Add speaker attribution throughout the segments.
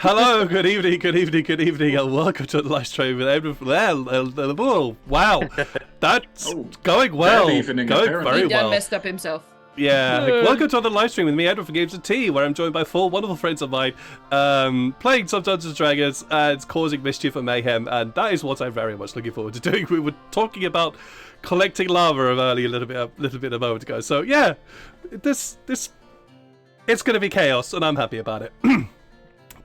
Speaker 1: Hello, good evening, and welcome to the live stream with Edward. Wow, that's going well.
Speaker 2: Evening,
Speaker 1: going
Speaker 2: apparently.
Speaker 1: very
Speaker 3: He done
Speaker 1: well.
Speaker 3: messed up himself.
Speaker 1: Yeah, welcome to the live stream with me, Edward from Games of Tea, where I'm joined by 4 wonderful friends of mine, playing some Dungeons and Dragons and causing mischief and mayhem, and that is what I'm very much looking forward to doing. We were talking about collecting lava earlier a little bit a moment ago. So yeah, this it's going to be chaos, and I'm happy about it.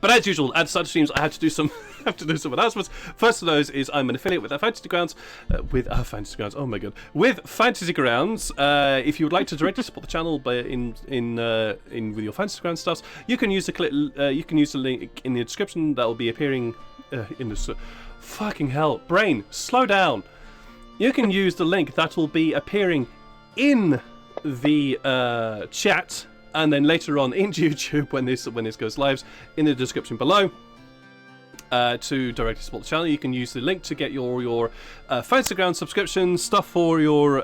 Speaker 1: But as usual, at such streams, I have to do some announcements. First of those is I'm an affiliate with Fantasy Grounds, with Fantasy Grounds. If you would like to directly support the channel with your Fantasy Grounds stuff, you can use the link in the description that will be appearing in the fucking hell. Brain, slow down. You can use the link that will be appearing in the chat. And then later on in YouTube, when this goes live, in the description below, to directly support the channel, you can use the link to get your Fantasy Ground subscription stuff for your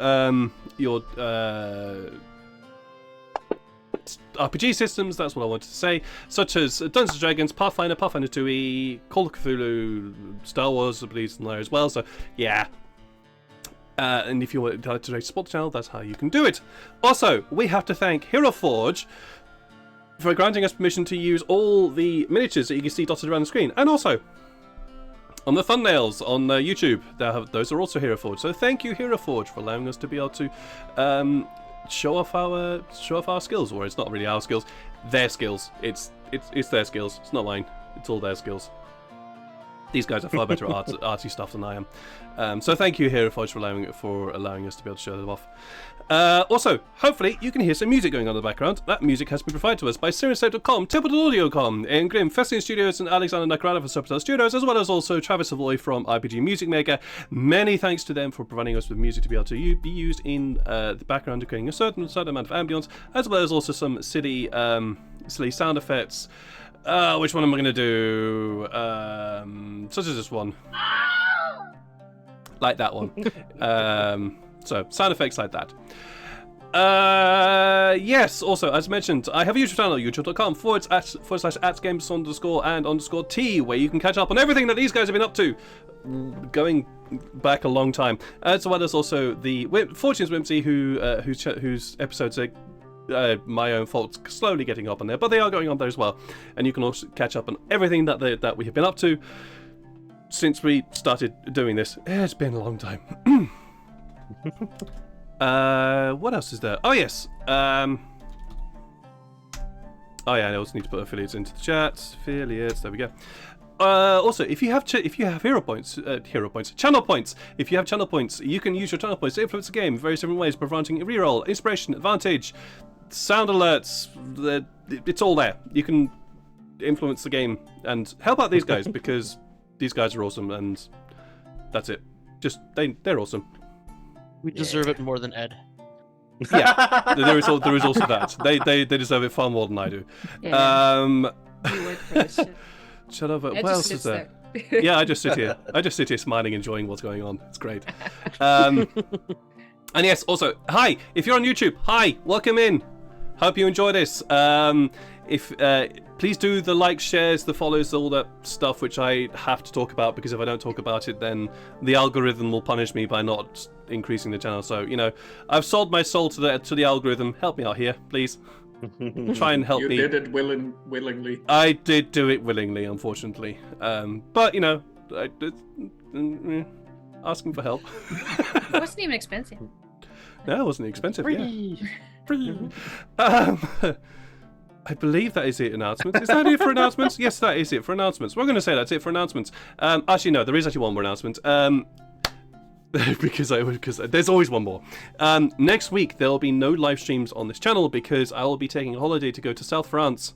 Speaker 1: RPG systems. That's what I wanted to say, such as Dungeons and Dragons, Pathfinder, Pathfinder 2e, Call of Cthulhu, Star Wars, I believe, in there as well. So yeah. And if you want to directly support the channel, that's how you can do it. Also, we have to thank Heroforge for granting us permission to use all the miniatures that you can see dotted around the screen. And also, on the thumbnails on YouTube, those are also Heroforge. So thank you, Heroforge, for allowing us to be able to show off our skills. Or it's not really our skills, their skills. It's their skills. It's not mine. It's all their skills. These guys are far better at arty stuff than I am. So thank you, Heroforge, for allowing us to be able to show them off. Also, hopefully, you can hear some music going on in the background. That music has been provided to us by SiriusSafe.com, Tabletop.com, and Grim Festian Studios, and Alexander Nakarada from Tabletop Studios, as well as also Travis Savoy from RPG Music Maker. Many thanks to them for providing us with music to be able to be used in the background, creating a certain amount of ambience, as well as also some silly sound effects. Which one am I going to do? Such as this one. Like that one. So, sound effects like that. Yes, also, as mentioned, I have a YouTube channel, youtube.com/@games_and_t, where you can catch up on everything that these guys have been up to, going back a long time. As well as also the Fortune's Whimsy, whose episodes are my own fault, slowly getting up on there, but they are going on there as well, and you can also catch up on everything that we have been up to since we started doing this. It's been a long time. What else is there? Oh yes. Oh yeah, I also need to put affiliates into the chat. Affiliates, there we go. Also, if you have channel points, if you have channel points, you can use your channel points to influence the game in various different ways, providing reroll, inspiration, advantage, sound alerts. It's all there. You can influence the game and help out these guys because these guys are awesome, and that's it. Just they're awesome.
Speaker 4: We deserve it more than Ed.
Speaker 1: Yeah, there is also that. They deserve it far more than I do.
Speaker 3: Yeah. You work for this shit.
Speaker 1: Shut up. What
Speaker 3: Ed just
Speaker 1: else is
Speaker 3: sits
Speaker 1: there? Yeah, I just sit here smiling, enjoying what's going on. It's great. And yes, also, hi, if you're on YouTube, hi, welcome in. Hope you enjoy this. Please do the likes, shares, the follows, all that stuff, which I have to talk about, because if I don't talk about it, then the algorithm will punish me by not increasing the channel. So, I've sold my soul to the algorithm. Help me out here, please. Try and help me.
Speaker 2: You did it willingly.
Speaker 1: I did do it willingly, unfortunately. But asking for help.
Speaker 3: It wasn't even expensive.
Speaker 1: No, it wasn't expensive.
Speaker 4: Free.
Speaker 1: Yeah. Free. I believe that is it. Announcements. Is that it for announcements? Yes, that is it for announcements. We're going to say that's it for announcements. Actually, no, there is actually one more announcement. Because there's always one more. Next week there will be no live streams on this channel because I will be taking a holiday to go to South France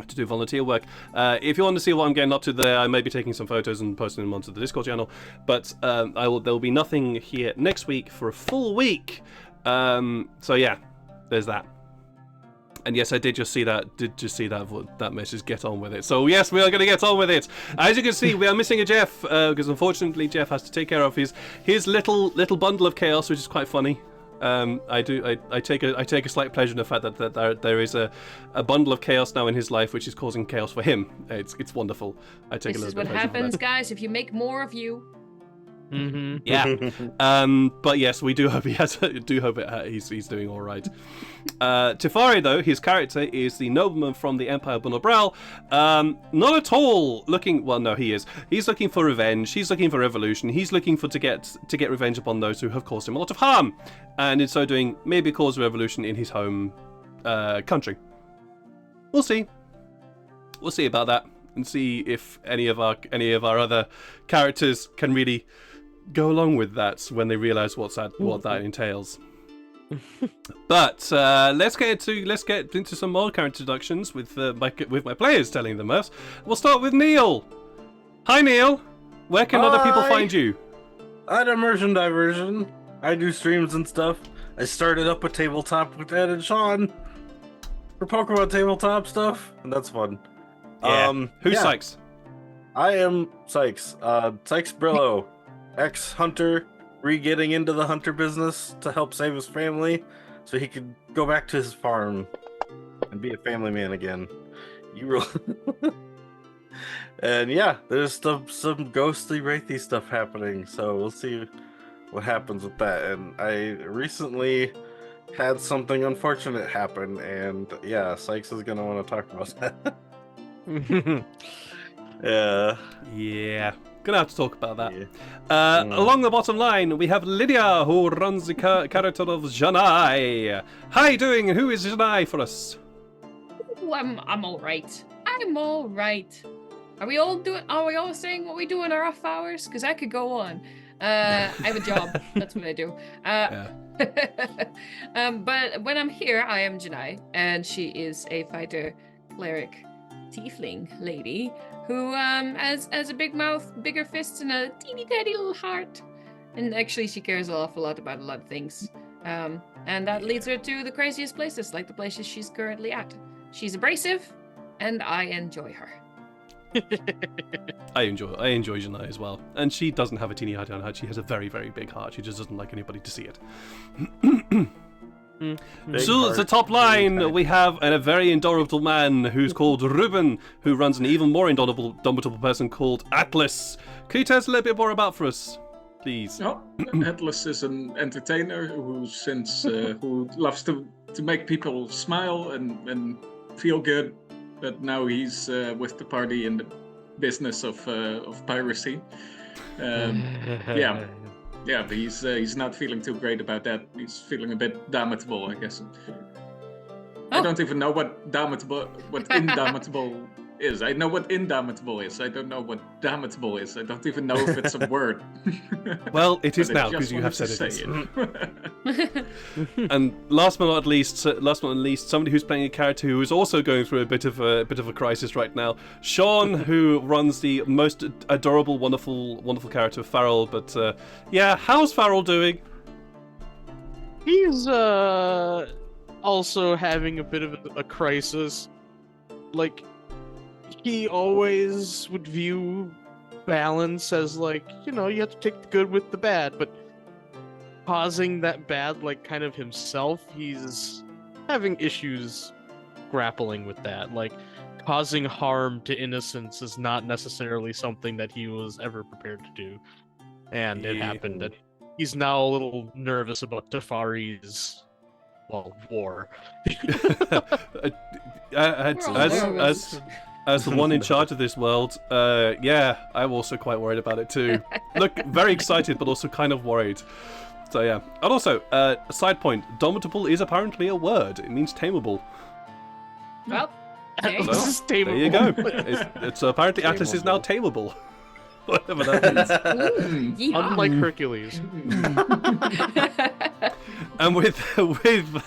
Speaker 1: to do volunteer work. If you want to see what I'm getting up to there, I may be taking some photos and posting them onto the Discord channel. But there will be nothing here next week for a full week. So yeah, there's that. And yes, I did just see that. That message. Get on with it. So yes, we are going to get on with it. As you can see, we are missing a Jeff because unfortunately Jeff has to take care of his little bundle of chaos, which is quite funny. I take a slight pleasure in the fact that there is a bundle of chaos now in his life, which is causing chaos for him. It's wonderful. I take
Speaker 3: This
Speaker 1: a
Speaker 3: is
Speaker 1: little
Speaker 3: what
Speaker 1: bit of pleasure
Speaker 3: happens,
Speaker 1: for that.
Speaker 3: guys, if you make more of you.
Speaker 4: Mm-hmm.
Speaker 1: Yeah. But yes, we do hope he's doing all right. Tefari, though, his character is the nobleman from the Empire of Bunobral. Not at all looking. Well, no, he is. He's looking for revenge. He's looking for revolution. He's looking to get revenge upon those who have caused him a lot of harm, and in so doing, maybe cause a revolution in his home country. We'll see. We'll see about that, and see if any of our other characters can really go along with that when they realise what that entails. But let's get into some more character introductions with my players telling them us. We'll start with Neil. Hi Neil, where can other people find you?
Speaker 5: At Immersion Diversion. I do streams and stuff. I started up a tabletop with Ed and Sean for Pokemon tabletop stuff, and that's fun.
Speaker 1: Yeah. Who's Sykes?
Speaker 5: I am Sykes. Sykes Brillo, ex-hunter, re-getting into the hunter business to help save his family so he could go back to his farm and be a family man again. You roll. And yeah, there's some ghostly, wraithy stuff happening, so we'll see what happens with that. And I recently had something unfortunate happen, and yeah, Sykes is gonna want to talk about that.
Speaker 1: Yeah. Gonna have to talk about that.
Speaker 5: Yeah.
Speaker 1: Along the bottom line, we have Lydia, who runs the character of Janai. How you doing? And who is Janai for us?
Speaker 3: Ooh, I'm all right. I'm all right. Are we all saying what we do in our off hours? Because I could go on. I have a job. That's what I do. But when I'm here, I am Janai, and she is a fighter, cleric, tiefling lady who has a big mouth, bigger fists, and a teeny tiny little heart. And actually, she cares an awful lot about a lot of things. And that leads her to the craziest places, like the places she's currently at. She's abrasive, and I enjoy her.
Speaker 1: I enjoy Janai as well, and she doesn't have a teeny heart on her heart. She has a very, very big heart. She just doesn't like anybody to see it. So at the top line, we have a very indomitable man who's called Ruben, who runs an even more indomitable person called Atlas. Can you tell us a little bit more about for us, please?
Speaker 2: Oh, Atlas is an entertainer who loves to make people smile and feel good. But now he's with the party in the business of piracy. Yeah, but he's not feeling too great about that. He's feeling a bit damnable, I guess. I don't even know what indomitable is. I know what indomitable is. I don't know what damnable is. I don't even know if it's a word.
Speaker 1: Well, it is now because you have said it is. And last but not least, somebody who's playing a character who is also going through a bit of a crisis right now. Sean, who runs the most adorable, wonderful character, Farrell. But yeah, how's Farrell doing?
Speaker 4: He's also having a bit of a crisis. Like, he always would view balance as like, you have to take the good with the bad, but causing that bad, like, kind of himself, he's having issues grappling with that. Like, causing harm to innocents is not necessarily something that he was ever prepared to do. And it happened, and he's now a little nervous about Tefari's, war.
Speaker 1: As the one in charge of this world, yeah, I'm also quite worried about it too. Look, very excited, but also kind of worried. So yeah. And also, a side point, domitable is apparently a word. It means tameable.
Speaker 3: Well, there you
Speaker 4: Atlas
Speaker 3: go.
Speaker 4: is tameable.
Speaker 1: There you go. It's apparently Atlas is now tameable. Whatever that means.
Speaker 3: Ooh, yeehaw.
Speaker 4: Unlike Hercules.
Speaker 1: And with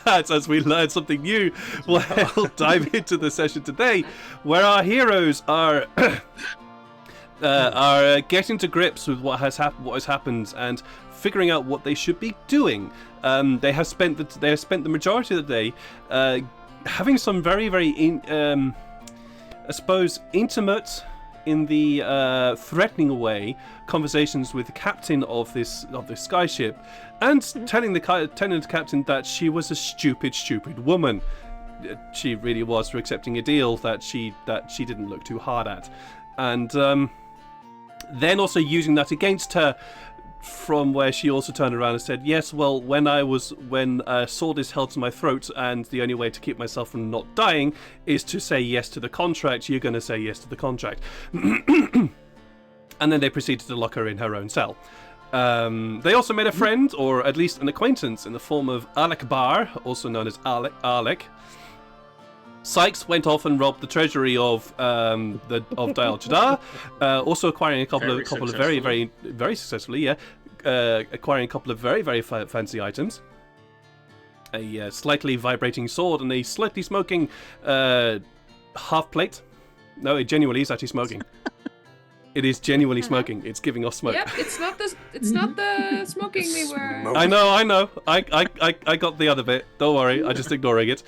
Speaker 1: that, as we learn something new, we'll dive into the session today, where our heroes are getting to grips with what has happened and figuring out what they should be doing. They have spent the majority of the day having some very, very I suppose intimate in the threatening way conversations with the captain of this skyship, and telling the captain that she was a stupid woman. She really was, for accepting a deal that she didn't look too hard at, and then also using that against her. From where she also turned around and said, yes, well, when a sword is held to my throat and the only way to keep myself from not dying is to say yes to the contract, you're going to say yes to the contract. And then they proceeded to lock her in her own cell. They also made a friend, or at least an acquaintance, in the form of Alec Barr, also known as Alec. Sykes went off and robbed the treasury of Dial Chadar, also acquiring a couple of very, very, very successfully, acquiring a couple of very, very fancy items. A slightly vibrating sword and a slightly smoking half plate. No, it genuinely is actually smoking. It is genuinely smoking. It's giving off smoke.
Speaker 3: Yep, it's not the smoking we were.
Speaker 1: I know. I got the other bit. Don't worry. I'm just ignoring it.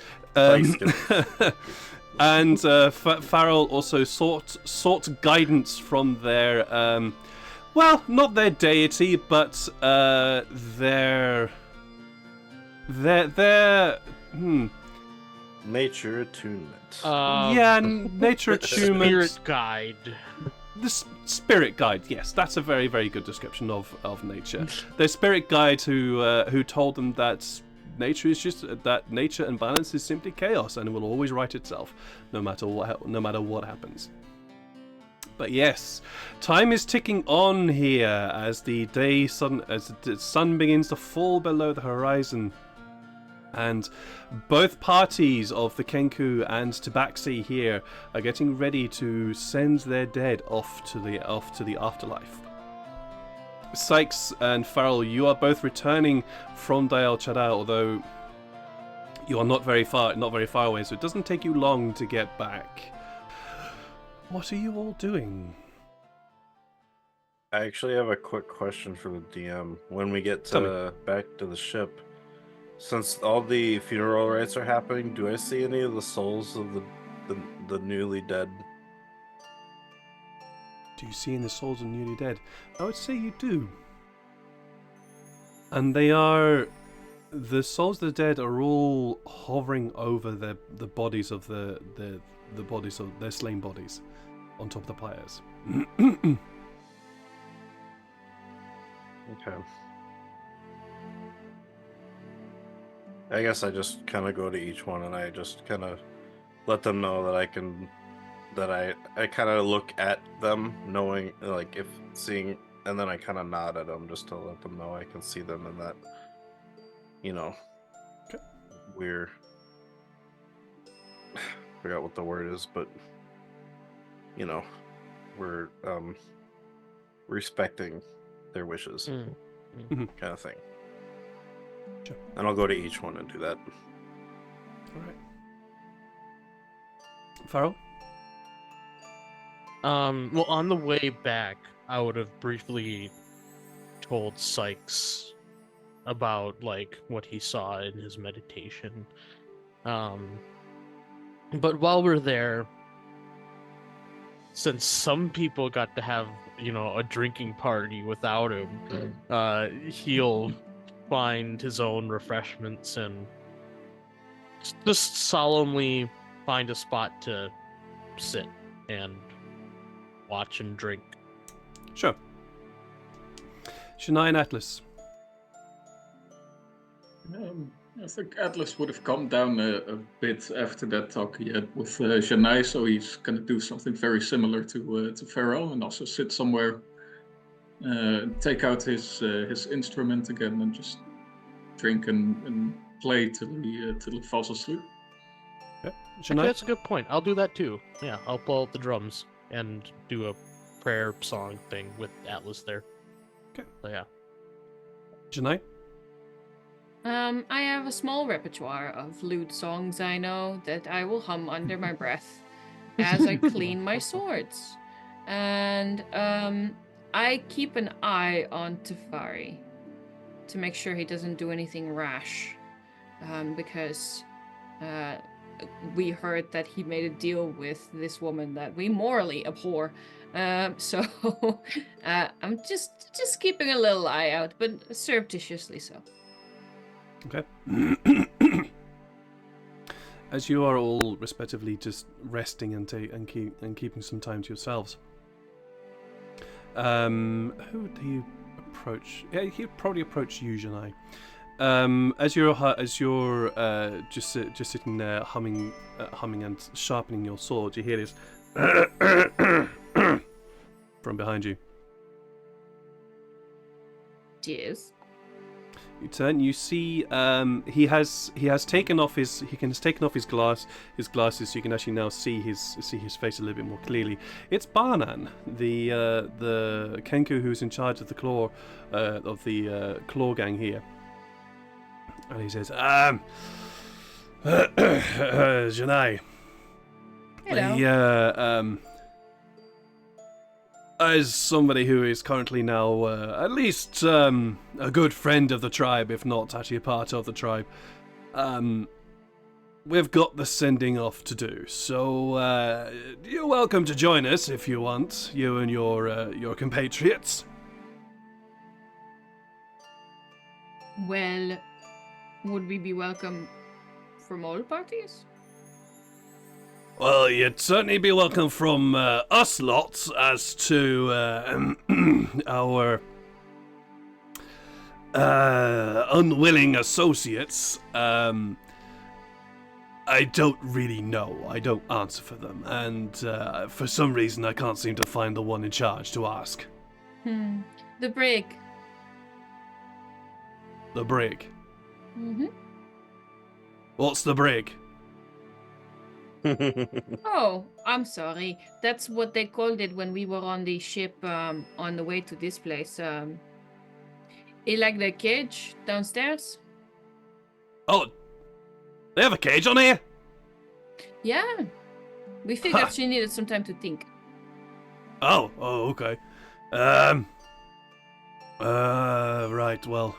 Speaker 1: And Farrell also sought guidance from their, well, not their deity, but their
Speaker 5: Nature attunement.
Speaker 1: Nature attunement.
Speaker 4: Spirit guide.
Speaker 1: The spirit guide, yes, that's a very, very good description of nature. Their spirit guide who told them that nature and balance is simply chaos and will always right itself, no matter what happens. But yes, time is ticking on here as the sun begins to fall below the horizon. And both parties of the Kenku and Tabaxi here are getting ready to send their dead off to the afterlife. Sykes and Farrell, you are both returning from Dial Chadar, although you are not very far away, so it doesn't take you long to get back. What are you all doing?
Speaker 5: I actually have a quick question for the DM. When we get back to the ship, since all the funeral rites are happening, do I see any of the souls of the newly dead?
Speaker 1: Do you see in the souls of newly dead? I would say you do. And the souls of the dead are all hovering over the bodies of the bodies of their slain bodies on top of the pyres.
Speaker 5: Okay. I guess I just kind of go to each one and I just kind of let them know that I kind of look at them, knowing, like, if seeing, and then I kind of nod at them just to let them know I can see them and that,
Speaker 1: okay.
Speaker 5: We're, forgot what the word is, but, we're respecting their wishes, kind of thing.
Speaker 1: Sure.
Speaker 5: And I'll go to each one and do that.
Speaker 1: All right. Farrell?
Speaker 4: Well, on the way back, I would have briefly told Sykes about, like, what he saw in his meditation. But while we're there, since some people got to have, a drinking party without him, he'll find his own refreshments and just solemnly find a spot to sit and watch and drink.
Speaker 1: Sure. Shania and Atlas.
Speaker 2: I think Atlas would have calmed down a bit after that talk he had with Janai, so he's going to do something very similar to Farrell and also sit somewhere, take out his instrument again and just drink and play till he falls asleep.
Speaker 1: Yeah.
Speaker 4: Actually, that's a good point. I'll do that too. Yeah, I'll pull out the drums and do a prayer song thing with Atlas there.
Speaker 1: Okay.
Speaker 4: So yeah.
Speaker 1: Janai?
Speaker 3: I have a small repertoire of lute songs I know that I will hum under my breath as I clean my swords. And I keep an eye on Teferi to make sure he doesn't do anything rash. Because we heard that he made a deal with this woman that we morally abhor. So I'm just keeping a little eye out, but surreptitiously so.
Speaker 1: Okay. As you are all respectively just resting and keeping some time to yourselves, who do you approach? Yeah, he'd probably approach you, Janai. As you're just sitting there humming and sharpening your sword, you hear this from behind you.
Speaker 3: Cheers.
Speaker 1: You turn. You see. He has taken off his glasses, so you can actually now see his face a little bit more clearly. It's Baanan, the Kenku who's in charge of the claw gang here. And he says, Janai.
Speaker 3: Hello.
Speaker 1: As somebody who is currently now at least a good friend of the tribe, if not actually a part of the tribe, we've got the sending off to do. So you're welcome to join us if you want, you and your compatriots.
Speaker 3: Well, would we be welcome from all parties?
Speaker 1: Well, you'd certainly be welcome from us lots as to our unwilling associates. I don't really know. I don't answer for them. And for some reason, I can't seem to find the one in charge to ask.
Speaker 3: The brig.
Speaker 1: The brig.
Speaker 3: Mm-hmm.
Speaker 1: What's the brig?
Speaker 3: Oh, I'm sorry. That's what they called it when we were on the ship on the way to this place. It like the cage downstairs?
Speaker 1: Oh, they have a cage on here?
Speaker 3: Yeah. We figured she needed some time to think.
Speaker 1: Oh, okay. Right, well.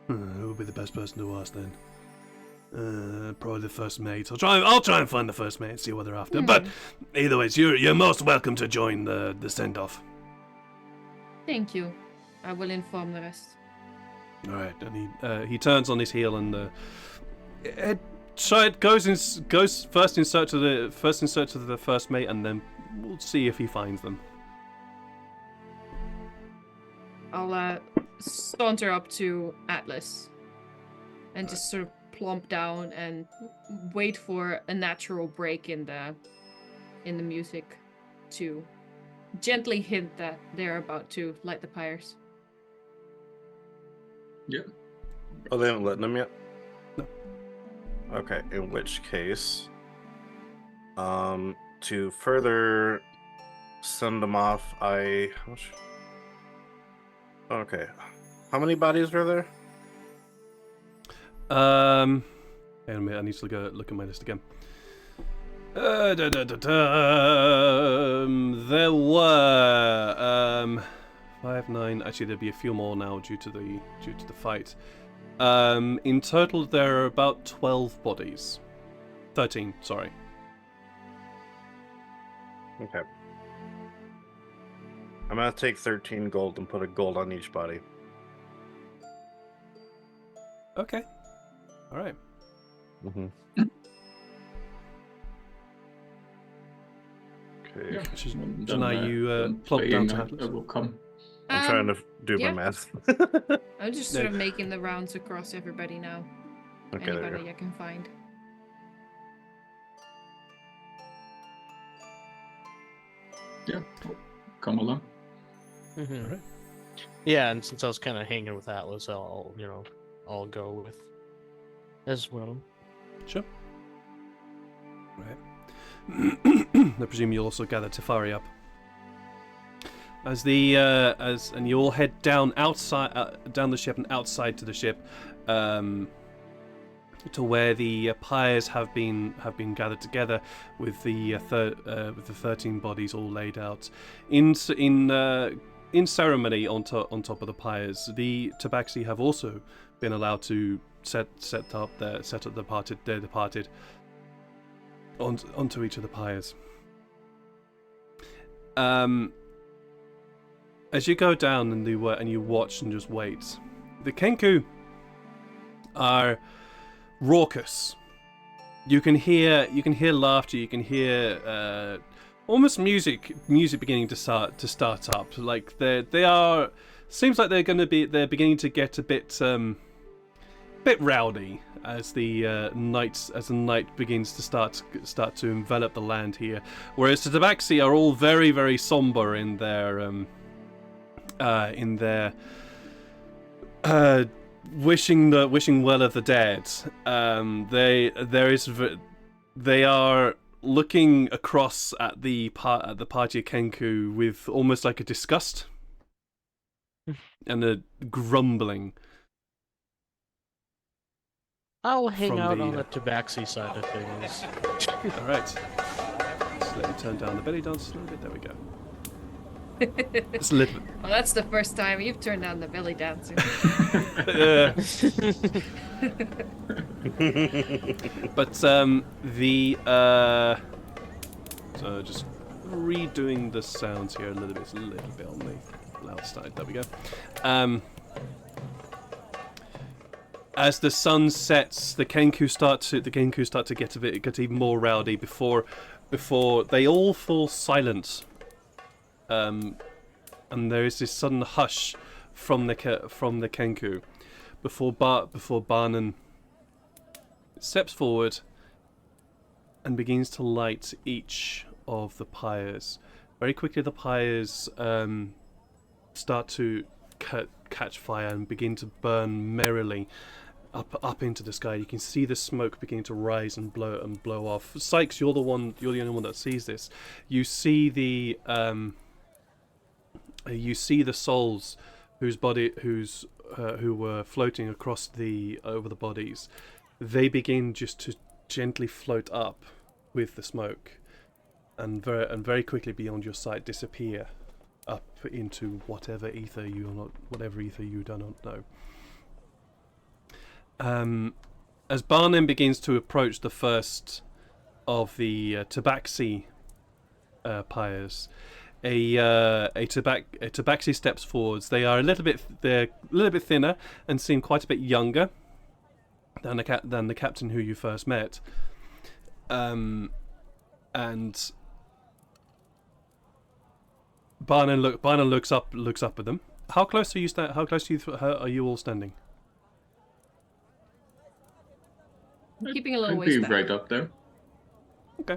Speaker 1: Who would be the best person to ask then? Probably the first mate. I'll try and find the first mate and see what they're after. But either way, you're most welcome to join the send-off.
Speaker 3: Thank you. I will inform the rest.
Speaker 1: All right, and he turns on his heel and goes first in search of the first mate, and then we'll see if he finds them.
Speaker 3: I'll saunter up to Atlas and just sort of plump down and wait for a natural break in the music to gently hint that they're about to light the pyres.
Speaker 2: Yeah.
Speaker 5: Oh, they haven't lit them yet?
Speaker 1: No.
Speaker 5: Okay, in which case, to further send them off, Okay. How many bodies are there?
Speaker 1: Wait a minute, I need to look at my list again. There were 5, 9. Actually, there'd be a few more now due to the fight. In total, there are about 12 bodies. 13, sorry.
Speaker 5: Okay. I'm gonna take 13 gold and put a gold on each body.
Speaker 1: Okay. All right.
Speaker 5: Mm-hmm. Okay.
Speaker 2: Yeah.
Speaker 1: Janai, you plop down to
Speaker 2: I
Speaker 1: Atlas.
Speaker 2: will come.
Speaker 5: I'm trying to do
Speaker 3: yeah.
Speaker 5: my math.
Speaker 3: I'm just sort of making the rounds across everybody now.
Speaker 5: Okay, there you
Speaker 3: Anybody
Speaker 5: go.
Speaker 3: I can find.
Speaker 2: Yeah, come along.
Speaker 4: Mm-hmm.
Speaker 1: Alright.
Speaker 4: Yeah, and since I was kind of hanging with Atlas, I'll go with as well.
Speaker 1: Sure. Right. I presume you'll also gather Tefari up. As and you all head down outside, down the ship and outside to the ship, to where the pyres have been gathered together with the 13 bodies all laid out in ceremony on top of the pyres. The Tabaxi have also been allowed to set up the departed onto each of the pyres. As you go down and you watch and just wait, the Kenku are raucous. You can hear laughter. You can hear almost music beginning to start up. Like they are. Seems like they're beginning to get a bit rowdy as the night begins to start to envelop the land here. Whereas the Tabaxi are all very, very somber in their wishing well of the dead. They are looking across at the party of Kenku with almost like a disgust and a grumbling.
Speaker 4: I'll hang
Speaker 1: From
Speaker 4: out
Speaker 1: the,
Speaker 4: on the Tabaxi side of things.
Speaker 1: All right. Just let me turn down the belly dance a little bit. There we go. It's a little bit.
Speaker 3: Well, that's the first time you've turned down the belly dancer.
Speaker 1: But so just redoing the sounds here a little bit on the loud side. There we go. As the sun sets, the Kenku start to get even more rowdy before they all fall silent. And there is this sudden hush from the Kenku before Baanan steps forward and begins to light each of the pyres. Very quickly, the pyres start to catch fire and begin to burn merrily up into the sky. You can see the smoke beginning to rise and blow off. Sykes, you're the only one that sees this. You see the souls who were floating across over the bodies. They begin just to gently float up with the smoke, and very quickly beyond your sight disappear up into whatever ether you do not know. As Baanan begins to approach the first of the Tabaxi pyres, a Tabaxi steps forwards. They're a little bit thinner and seem quite a bit younger than the captain who you first met. And Baanan looks up at them. How close are you all standing?
Speaker 3: Keeping a little
Speaker 2: I'd
Speaker 3: ways
Speaker 2: be
Speaker 3: back.
Speaker 2: right up there.
Speaker 1: Okay.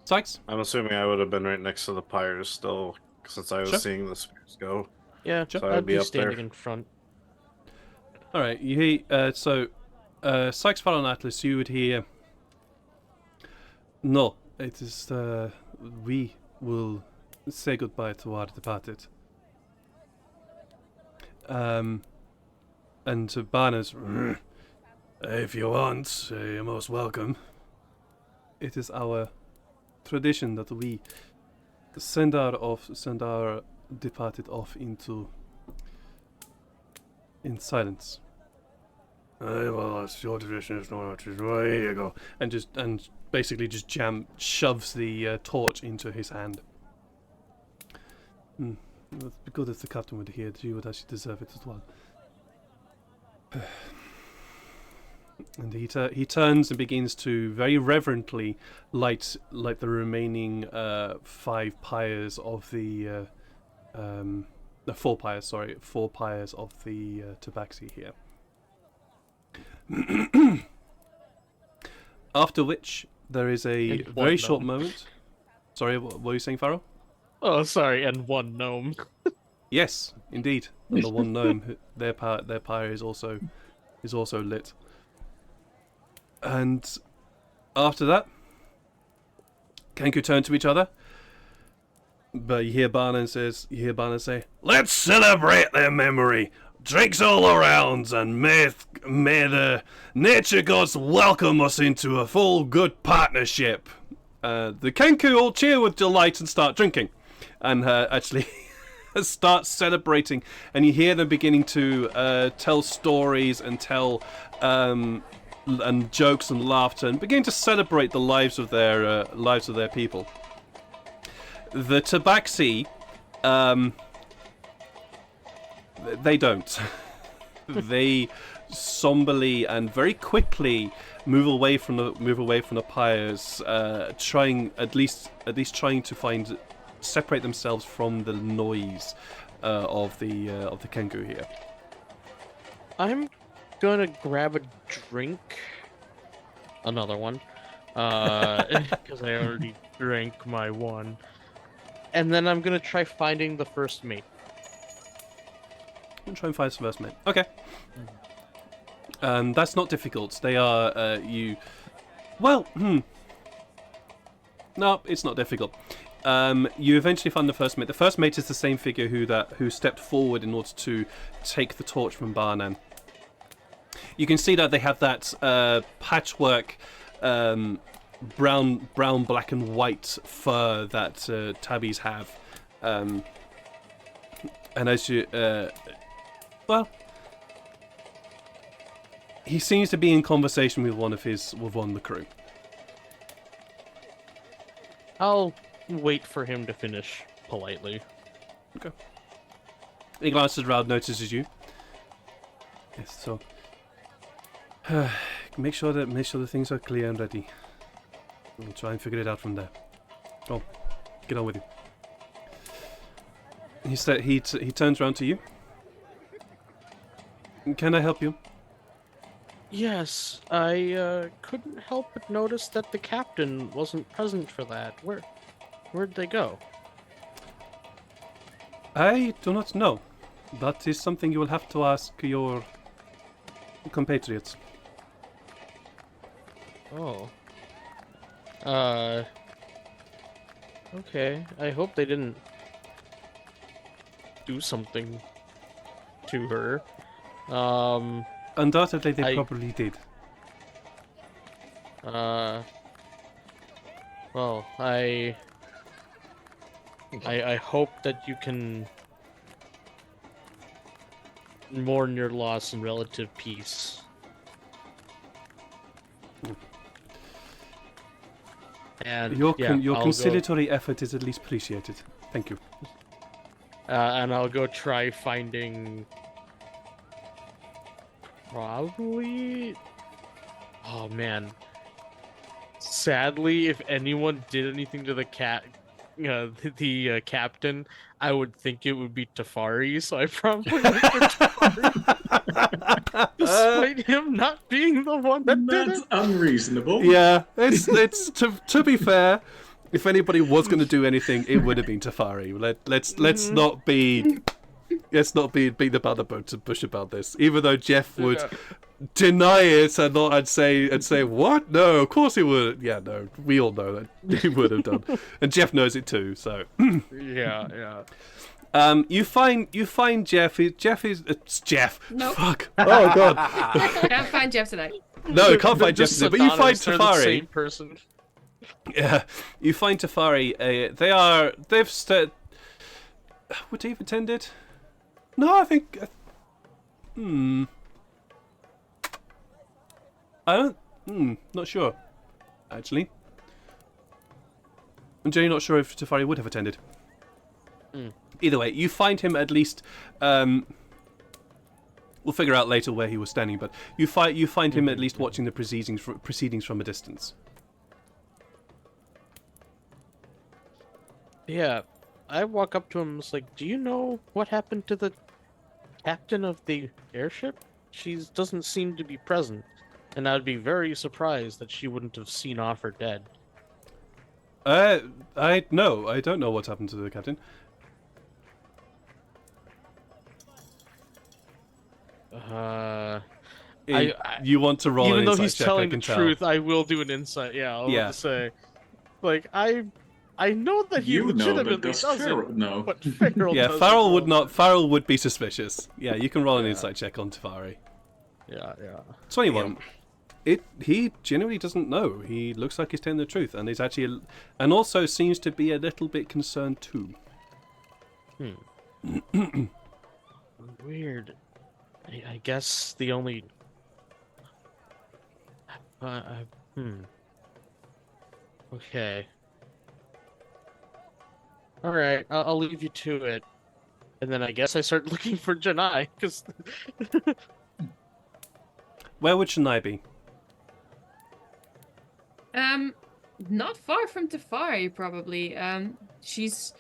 Speaker 1: Sykes?
Speaker 5: I'm assuming I would have been right next to the pyres still, since I was
Speaker 1: Sure.
Speaker 5: seeing the spears go.
Speaker 4: Yeah,
Speaker 5: So
Speaker 4: I'd
Speaker 5: I'd be
Speaker 4: be
Speaker 5: up
Speaker 4: standing
Speaker 5: there.
Speaker 4: in front.
Speaker 1: All right. You hear Sykes, Fallon, Atlas. You would hear. No, it is. We will say goodbye to our departed. And to Banners, if you want, you're most welcome. It is our tradition that we send our departed off in silence. Well, it's your tradition. It's not our tradition. Well, here you go. And basically just shoves the torch into his hand. It would be good if the captain would hear it. You would actually deserve it as well. And he turns and begins to very reverently light the remaining 5 pyres of the 4 pyres. Sorry, 4 pyres of the Tabaxi here. After which there is a
Speaker 4: And
Speaker 1: very
Speaker 4: one
Speaker 1: short
Speaker 4: gnome.
Speaker 1: moment. Sorry, what were you saying, Farrell?
Speaker 4: Oh, sorry, and one gnome.
Speaker 1: Yes, indeed. And the one gnome, their pyre is also lit. And after that, Kenku turn to each other. But you hear Baanan say, "Let's celebrate their memory. Drinks all around, and may the nature gods welcome us into a full good partnership." The Kenku all cheer with delight and start drinking. And actually, start celebrating, and you hear them beginning to tell stories and tell and jokes and laughter, and begin to celebrate the lives of their people. The Tabaxi, they don't. They somberly and very quickly move away from the pyres, trying at least trying to separate themselves from the noise of the Kengu here.
Speaker 4: I'm gonna grab a drink, another one, because I already drank my one, and then I'm gonna try finding the first mate.
Speaker 1: I'm trying to find some first mate. Okay. That's not difficult. They are you. Well, no, it's not difficult. You eventually find the first mate. The first mate is the same figure who stepped forward in order to take the torch from Baanan. You can see that they have that patchwork, brown, black, and white fur that tabbies have, and as you, well, he seems to be in conversation with one of the crew.
Speaker 4: I'll wait for him to finish politely.
Speaker 1: Okay. He glances around, notices you. Yes, so make sure the things are clear and ready. We'll try and figure it out from there. Oh, get on with you. He turns around to you. Can I help you?
Speaker 4: Yes, I couldn't help but notice that the captain wasn't present for that. Where'd they go?
Speaker 1: I do not know. That is something you will have to ask your compatriots.
Speaker 4: Oh. Okay. I hope they didn't do something to her.
Speaker 1: Undoubtedly, they probably did.
Speaker 4: Well, I hope that you can mourn your loss in relative peace. And
Speaker 1: Your
Speaker 4: I'll
Speaker 1: conciliatory effort is at least appreciated. Thank you.
Speaker 4: and I'll go try finding. Probably. Oh man. Sadly, if anyone did anything to the captain, I would think it would be Tafari. So I probably went for Tafari, despite him not being the one that did
Speaker 2: That's
Speaker 4: it.
Speaker 2: unreasonable.
Speaker 1: Yeah, it's to be fair. If anybody was going to do anything, it would have been Tafari. Let's not be. Let's not beat about the bush about this. Even though Jeff would deny it and say what? No, of course he would. Yeah, no, we all know that he would have done, and Jeff knows it too. So
Speaker 4: Yeah.
Speaker 1: you find Jeff. Jeff is it's Jeff.
Speaker 3: Nope.
Speaker 1: Fuck. Oh god.
Speaker 3: Can't find Jeff tonight.
Speaker 1: No, you can't find Jeff.
Speaker 4: Just
Speaker 1: Today, but you find
Speaker 4: synonymous, they're the
Speaker 1: Tafari.
Speaker 4: same person.
Speaker 1: Yeah, you find Tafari. They've would they have attended? No, I think. I don't. Not sure. Actually, I'm generally not sure if Tafari would have attended. Either way, you find him at least. We'll figure out later where he was standing, but you find him at least watching the proceedings from a distance.
Speaker 4: Yeah, I walk up to him and was like, do you know what happened to the captain of the airship? She doesn't seem to be present, and I'd be very surprised that she wouldn't have seen off her dead.
Speaker 1: I don't know what happened to the captain. You want to roll
Speaker 4: even
Speaker 1: an
Speaker 4: though
Speaker 1: insight
Speaker 4: he's
Speaker 1: check,
Speaker 4: telling
Speaker 1: I can
Speaker 4: the
Speaker 1: tell.
Speaker 4: truth, I will do an insight. Yeah, I'll have to say, like I know that he
Speaker 2: You know,
Speaker 4: legitimately
Speaker 2: but does
Speaker 4: doesn't.
Speaker 2: Farrell know?
Speaker 4: But Farrell
Speaker 1: Yeah,
Speaker 4: doesn't
Speaker 1: Farrell
Speaker 4: know.
Speaker 1: would not. Farrell would be suspicious. Yeah, you can roll an insight check on Tafari.
Speaker 4: Yeah.
Speaker 1: 21. He genuinely doesn't know. He looks like he's telling the truth, and he's actually, and also seems to be a little bit concerned too.
Speaker 4: Weird. I guess the only. Okay. All right, I'll leave you to it, and then I guess I start looking for Janai because.
Speaker 1: Where would Shania be?
Speaker 3: Not far from Tefari, probably. She's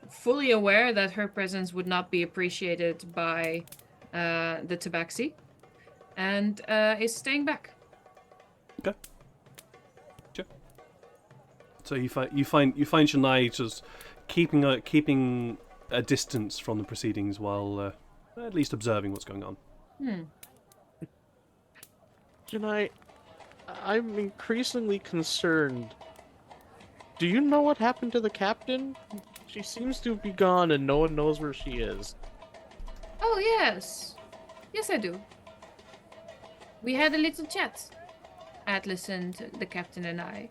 Speaker 3: fully aware that her presence would not be appreciated by the Tabaxi, and is staying back.
Speaker 1: Okay. Sure. So you find Shania just keeping a distance from the proceedings while at least observing what's going on.
Speaker 4: Janai, I'm increasingly concerned. Do you know what happened to the captain? She seems to be gone and no one knows where she is.
Speaker 3: Oh, yes. Yes, I do. We had a little chat. Atlas and the captain and I.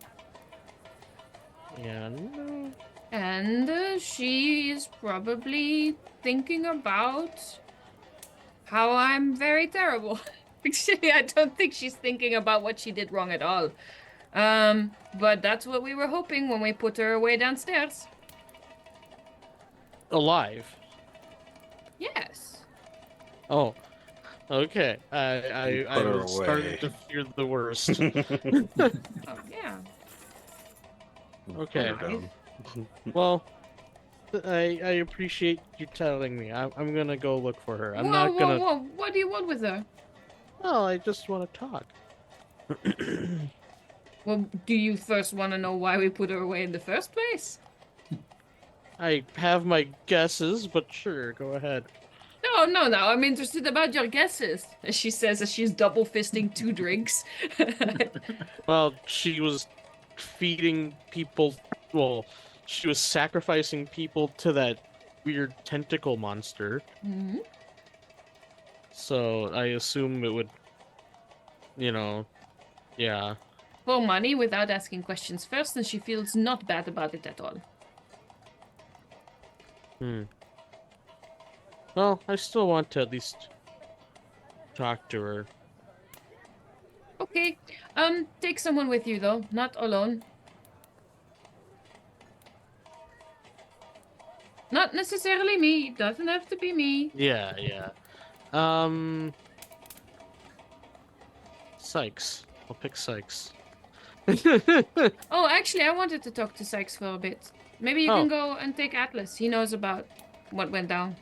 Speaker 4: And
Speaker 3: And she is probably thinking about how I'm very terrible. Actually, I don't think she's thinking about what she did wrong at all. But that's what we were hoping when we put her away downstairs.
Speaker 4: alive.
Speaker 3: Yes.
Speaker 4: Oh, okay. I
Speaker 5: Put her
Speaker 4: was starting
Speaker 5: away.
Speaker 4: to fear the worst.
Speaker 3: Oh, yeah.
Speaker 4: Okay.
Speaker 5: Put her down.
Speaker 4: Well, I appreciate you telling me. I'm gonna go look for her. I'm
Speaker 3: whoa,
Speaker 4: not
Speaker 3: whoa,
Speaker 4: gonna.
Speaker 3: whoa. What do you want with her?
Speaker 4: Oh, I just want to talk.
Speaker 3: Well, do you first want to know why we put her away in the first place?
Speaker 4: I have my guesses, but sure, go ahead.
Speaker 3: No. I'm interested about your guesses. As she says, as she's double fisting 2 drinks.
Speaker 4: Well, she was feeding people. Well, she was sacrificing people to that weird tentacle monster.
Speaker 3: Mhm.
Speaker 4: So I assume it would, yeah.
Speaker 3: For money without asking questions first, and she feels not bad about it at all.
Speaker 4: Well, I still want to at least talk to her.
Speaker 3: Okay. Take someone with you though, not alone. Not necessarily me. It doesn't have to be me.
Speaker 4: Yeah. Sykes. I'll pick Sykes.
Speaker 3: Oh, actually, I wanted to talk to Sykes for a bit. Maybe you
Speaker 4: Oh.
Speaker 3: can go and take Atlas. He knows about what went down.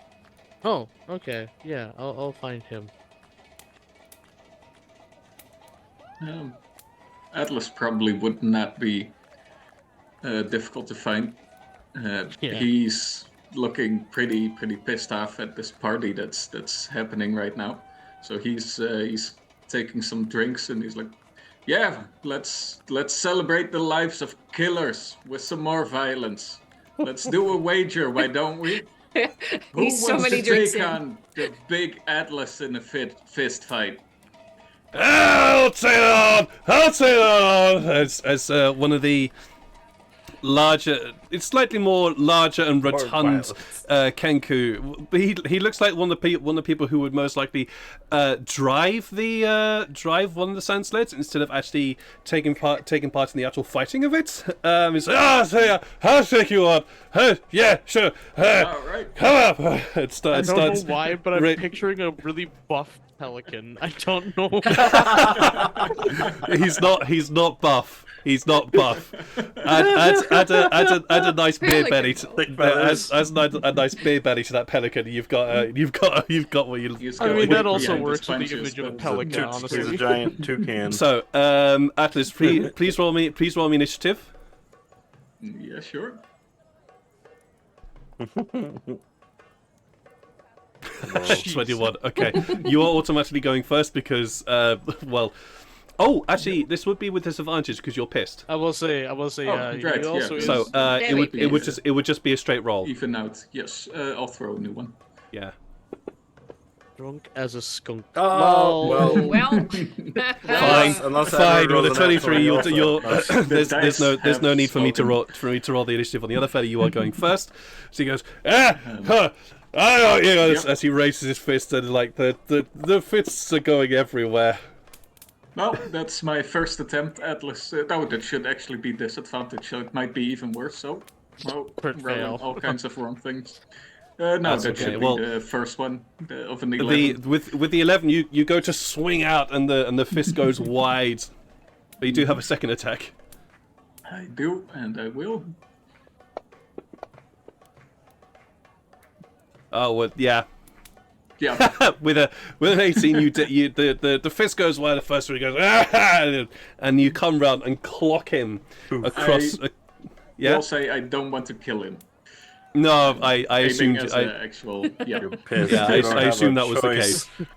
Speaker 4: Oh, okay. Yeah, I'll find him.
Speaker 2: Atlas probably would not be difficult to find.
Speaker 4: Yeah.
Speaker 2: He's looking pretty pissed off at this party that's happening right now. So he's taking some drinks and he's like, "Yeah, let's celebrate the lives of killers with some more violence. Let's do a wager, why don't we? Who
Speaker 3: He's so
Speaker 2: wants
Speaker 3: many
Speaker 2: to
Speaker 3: drinks
Speaker 2: take
Speaker 3: in.
Speaker 2: on the big Atlas in a fist fight?"
Speaker 1: I'll take it on! As one of the larger, it's slightly more larger and rotund
Speaker 5: violence.
Speaker 1: Kenku. He looks like one of the people who would most likely drive one of the sand sleds instead of actually taking part in the actual fighting of it. He's like, I'll take you on. Yeah, sure.
Speaker 2: All right.
Speaker 1: Come up. It
Speaker 4: I don't
Speaker 1: starts.
Speaker 4: know why, but I'm
Speaker 1: Ra-
Speaker 4: picturing a really buff pelican. I don't know.
Speaker 1: He's not buff. He's not buff. Add a nice beer belly.
Speaker 3: Pelican,
Speaker 1: Add a nice beer belly to that pelican. You've got what you.
Speaker 2: He's
Speaker 4: I
Speaker 2: got
Speaker 4: mean,
Speaker 2: weight
Speaker 4: that also
Speaker 2: behind
Speaker 4: works
Speaker 2: his
Speaker 4: with the
Speaker 2: punches,
Speaker 4: image of a
Speaker 2: but-
Speaker 4: pelican,
Speaker 5: He's a
Speaker 4: honestly.
Speaker 5: giant toucan.
Speaker 1: So, Atlas, please roll me initiative.
Speaker 2: Yeah, sure.
Speaker 1: 21. Okay, you are automatically going first because, well, oh, actually, this would be with disadvantage because you're pissed.
Speaker 4: I will say,
Speaker 2: Oh,
Speaker 4: he
Speaker 2: right,
Speaker 4: also
Speaker 2: yeah.
Speaker 4: is.
Speaker 1: So,
Speaker 3: There we
Speaker 1: it would just be a straight roll.
Speaker 2: Even out. Yes, I'll throw a new one.
Speaker 1: Yeah.
Speaker 4: Drunk as a skunk.
Speaker 5: Oh, well.
Speaker 3: Well,
Speaker 1: Fine.
Speaker 5: Unless
Speaker 1: Fine.
Speaker 5: Edward
Speaker 1: With a
Speaker 5: rolls an
Speaker 1: 23, you're,
Speaker 5: natural,
Speaker 1: you're
Speaker 5: also-
Speaker 1: there's no
Speaker 2: dice
Speaker 1: need for me to
Speaker 2: have
Speaker 1: roll the initiative on the other fella. You are going first. So he goes, As he raises his fist, and like the fists are going everywhere.
Speaker 2: Well, that's my first attempt, Atlas. That should actually be disadvantage, so it might be even worse. So,
Speaker 4: Crit fail.
Speaker 2: all kinds of wrong things. No,
Speaker 1: That's
Speaker 2: that
Speaker 1: okay.
Speaker 2: should be
Speaker 1: Well,
Speaker 2: the first one of an 11.
Speaker 1: With the 11, you go to swing out, and the fist goes wide. But you do have a second attack.
Speaker 2: I do, and I will.
Speaker 1: Oh, well, yeah.
Speaker 2: Yeah.
Speaker 1: with an 18, the fist goes wide at first, where he goes, "Ah!" And you come round and clock him across. Yeah.
Speaker 2: I'll say I don't want to kill him.
Speaker 1: No, I
Speaker 2: Aiming
Speaker 1: assumed.
Speaker 2: as
Speaker 1: I
Speaker 2: an actual. Yeah.
Speaker 5: You're pissed.
Speaker 1: Yeah,
Speaker 5: You don't
Speaker 1: I
Speaker 5: have
Speaker 1: assumed
Speaker 5: a
Speaker 1: that was the
Speaker 5: choice.
Speaker 1: case.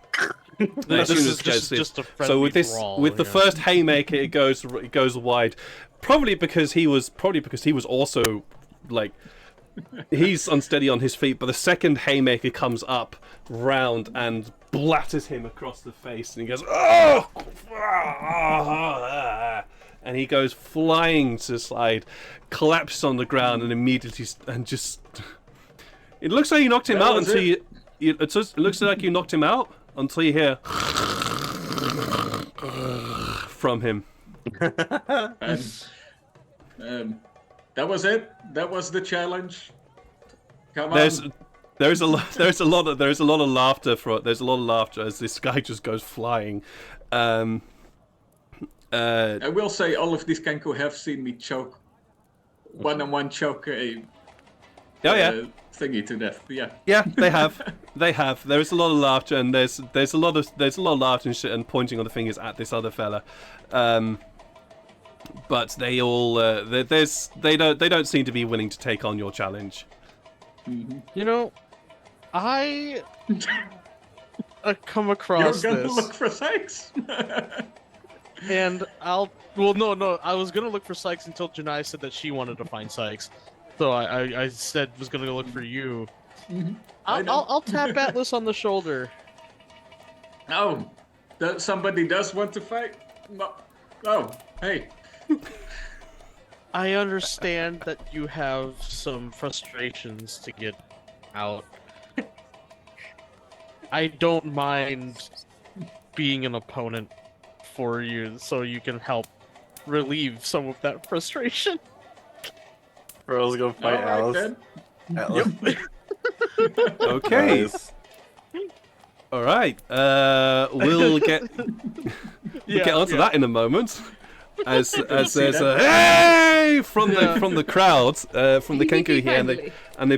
Speaker 4: This is just a friendly
Speaker 1: So with this,
Speaker 4: brawl,
Speaker 1: with the
Speaker 4: yeah.
Speaker 1: first haymaker, it goes wide. Probably because he was also like he's unsteady on his feet. But the second haymaker comes up round and blatters him across the face, and he goes, "Oh!" And he goes flying to the side, collapses on the ground, and immediately just. It looks like you knocked him
Speaker 2: That
Speaker 1: out
Speaker 2: was
Speaker 1: until it looks like you knocked him out until you hear from him.
Speaker 2: And that was it. That was the challenge. Come
Speaker 1: There's
Speaker 2: on.
Speaker 1: a lot of laughter as this guy just goes flying.
Speaker 2: I will say all of these Kenku have seen me choke, one-on-one choke a thingy to death. Yeah.
Speaker 1: Yeah, they have. They have. There is a lot of laughter, and there's a lot of laughter and shit, and pointing on the fingers at this other fella. But they all they don't seem to be willing to take on your challenge.
Speaker 4: You know, I come across
Speaker 2: You're gonna
Speaker 4: this,
Speaker 2: look for Sykes.
Speaker 4: and I was gonna look for Sykes until Janai said that she wanted to find Sykes, so I said was gonna go look for you. I'll tap Atlas on the shoulder.
Speaker 2: Oh, somebody does want to fight. No. Oh, hey.
Speaker 4: I understand that you have some frustrations to get out. I don't mind being an opponent for you so you can help relieve some of that frustration.
Speaker 5: Bro's gonna fight
Speaker 2: All right,
Speaker 5: Alice.
Speaker 2: then.
Speaker 5: Atlas.
Speaker 1: Okay.
Speaker 5: Nice.
Speaker 1: All right. We'll get onto that in a moment. As there's a hey from the crowd, from the Kenku here, and they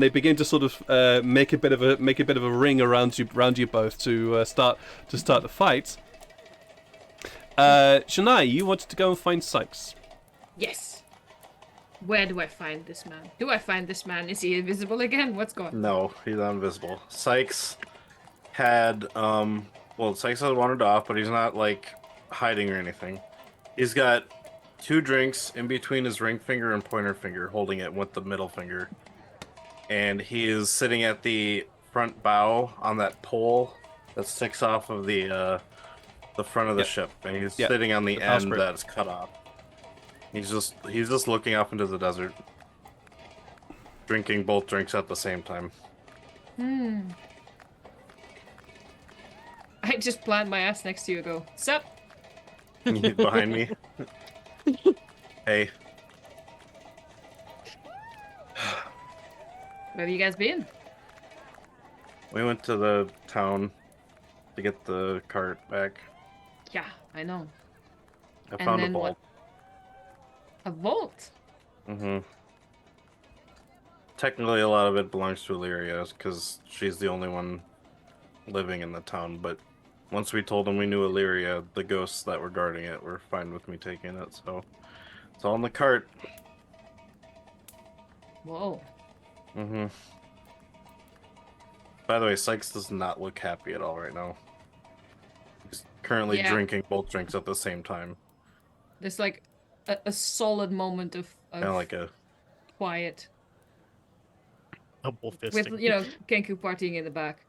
Speaker 1: begin to sort of make a bit of a ring around you both to start the fight. Shania, you wanted to go and find Sykes.
Speaker 3: Yes. Where do I find this man? Do I find this man? Is he invisible again? What's going on?
Speaker 5: No, he's not invisible. Sykes had Sykes had wandered off, but he's not like hiding or anything. He's got 2 drinks in between his ring finger and pointer finger, holding it with the middle finger. And he is sitting at the front bow on that pole that sticks off of the front of the ship, and he's sitting on the end
Speaker 1: bowsprit.
Speaker 5: that's cut off. He's just looking off into the desert, drinking both drinks at the same time.
Speaker 3: I just plant my ass next to you and go, sup?
Speaker 5: He's behind me. Hey.
Speaker 3: Where have you guys been?
Speaker 5: We went to the town to get the cart back.
Speaker 3: Yeah, I know.
Speaker 5: I
Speaker 3: And
Speaker 5: found a
Speaker 3: then what?
Speaker 5: vault.
Speaker 3: A vault?
Speaker 5: Mm-hmm. Technically, a lot of it belongs to Illyria because she's the only one living in the town. But once we told them we knew Illyria, the ghosts that were guarding it were fine with me taking it. So it's all in the cart.
Speaker 3: Whoa.
Speaker 5: Mm-hmm. By the way, Sykes does not look happy at all right now. He's currently drinking both drinks at the same time.
Speaker 3: There's like a solid moment of
Speaker 5: Kind of like a
Speaker 3: quiet.
Speaker 4: Double fisting.
Speaker 3: With, Kenku partying in the back.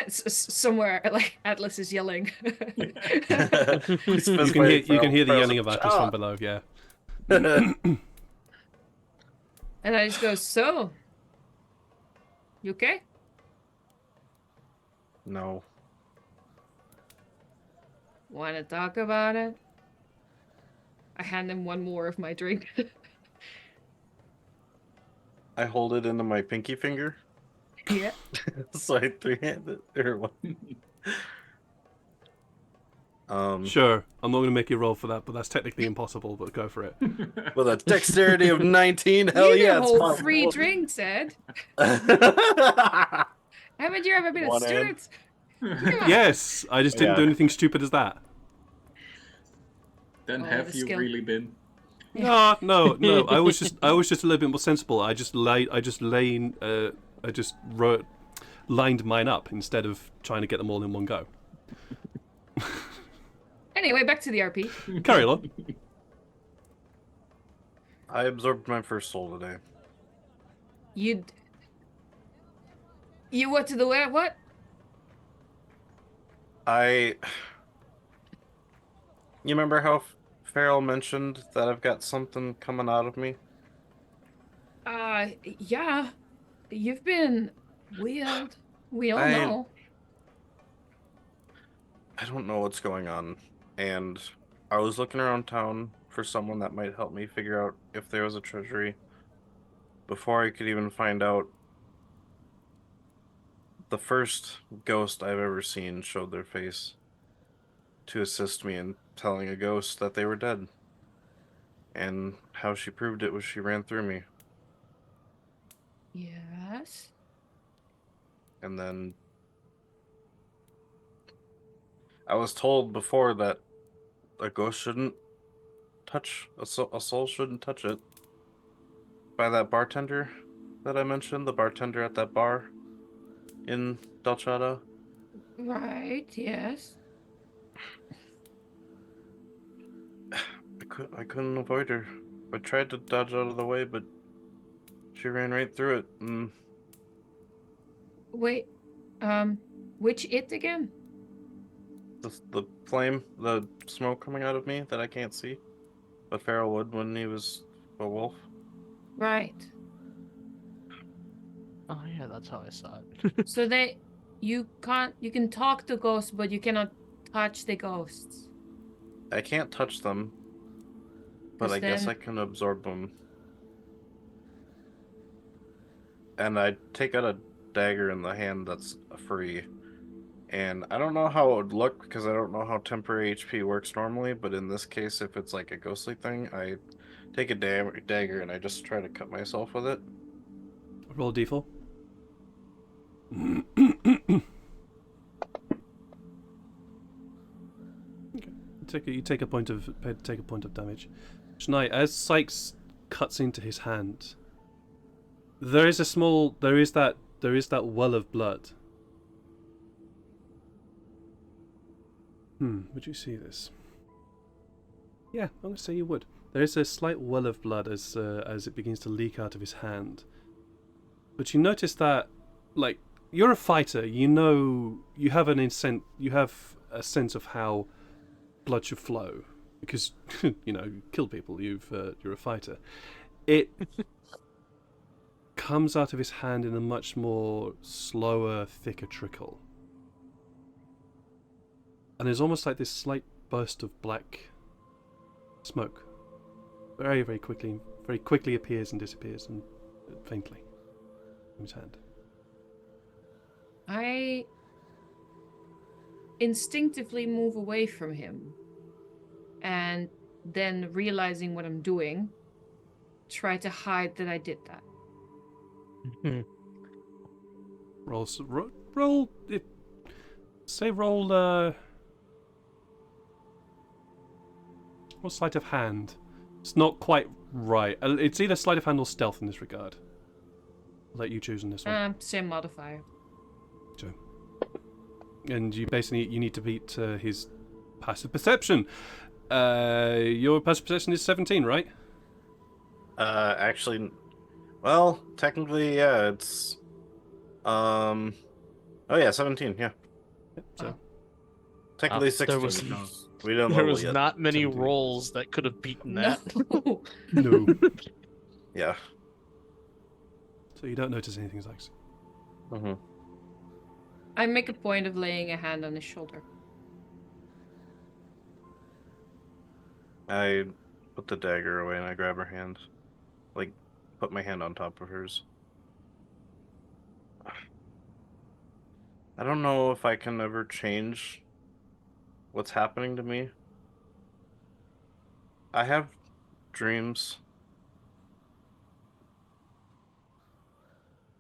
Speaker 3: Somewhere, like, Atlas is yelling.
Speaker 1: You can hear the yelling of Atlas from below. Yeah.
Speaker 3: And I just go, so, You okay?
Speaker 5: No.
Speaker 3: Want to talk about it? I hand him one more of my drink.
Speaker 5: I hold it into my pinky finger,
Speaker 3: Yeah.
Speaker 5: so I three-hand it. Or what?
Speaker 1: Sure, I'm not going to make you roll for that, but that's technically impossible, but go for it.
Speaker 5: With a dexterity of 19, hell
Speaker 3: You
Speaker 5: yeah,
Speaker 3: can
Speaker 5: it's
Speaker 3: hold
Speaker 5: possible.
Speaker 3: 3 drinks, Ed. Haven't you ever been a
Speaker 5: One hand.
Speaker 3: student? Yeah.
Speaker 1: Yes, I just didn't do
Speaker 5: Yeah.
Speaker 1: anything stupid as that.
Speaker 2: Then
Speaker 3: Oh,
Speaker 2: have
Speaker 3: the
Speaker 2: you
Speaker 3: skill.
Speaker 2: really been?
Speaker 1: No. I was just a little bit more sensible. I just lined mine up instead of trying to get them all in one go.
Speaker 3: Anyway, back to the RP.
Speaker 1: Carry on.
Speaker 5: I absorbed my first soul today.
Speaker 3: You what to the what?
Speaker 5: You remember how Farrell mentioned that I've got something coming out of me?
Speaker 3: Yeah. You've been weird. We all
Speaker 5: I-
Speaker 3: know.
Speaker 5: I don't know what's going on, and I was looking around town for someone that might help me figure out if there was a treasury. Before I could even find out, the first ghost I've ever seen showed their face to assist me in telling a ghost that they were dead. And how she proved it was she ran through me.
Speaker 3: Yes.
Speaker 5: And then I was told before that a ghost shouldn't touch, a soul shouldn't touch it. By that bartender that I mentioned, the bartender at that bar in Dalchada.
Speaker 3: Right, yes.
Speaker 5: I couldn't avoid her. I tried to dodge out of the way, but she ran right through it. And
Speaker 3: Wait, which it again?
Speaker 5: the flame, the smoke coming out of me that I can't see, but Farrell would when he was a wolf.
Speaker 3: Right.
Speaker 4: Oh yeah, that's how I saw it.
Speaker 3: So you can talk to ghosts, but you cannot touch the ghosts.
Speaker 5: I can't touch them, but
Speaker 3: 'Cause
Speaker 5: I guess
Speaker 3: then-
Speaker 5: I can absorb them. And I take out a dagger in the hand that's free. And I don't know how it would look because I don't know how temporary HP works normally, but in this case, if it's like a ghostly thing, I take a dagger and I just try to cut myself with it.
Speaker 1: Roll d4. Okay. You take a point of damage. Tonight, as Sykes cuts into his hand, there is that well of blood. Would you see this? Yeah, I'm going to say you would. There is a slight well of blood as it begins to leak out of his hand. But you notice that, like, you're a fighter. You know, you have a sense of how blood should flow because you you kill people. You're a fighter. It comes out of his hand in a much more slower, thicker trickle. And there's almost like this slight burst of black smoke. Very, very quickly appears and disappears and faintly in his hand.
Speaker 3: I instinctively move away from him. And then realizing what I'm doing, try to hide that I did that.
Speaker 1: Roll. Roll sleight of hand. It's not quite right. It's either sleight of hand or stealth in this regard. I'll let you choose on this one.
Speaker 3: Same modifier.
Speaker 1: So, and you need to beat his passive perception. Your passive perception is 17, right?
Speaker 5: Actually, well, technically, yeah, it's, oh yeah, 17, yeah.
Speaker 1: Yep, so
Speaker 5: Technically 16.
Speaker 4: There was,
Speaker 5: We don't
Speaker 4: there
Speaker 5: level
Speaker 4: was
Speaker 5: yet.
Speaker 4: not many
Speaker 1: 17.
Speaker 4: rolls that could have beaten that.
Speaker 3: No.
Speaker 1: no.
Speaker 5: Yeah.
Speaker 1: So you don't notice anything, Zykes.
Speaker 5: Mm-hmm.
Speaker 3: I make a point of laying a hand on his shoulder.
Speaker 5: I put the dagger away and I grab her hand. Like, put my hand on top of hers. I don't know if I can ever change what's happening to me. I have dreams.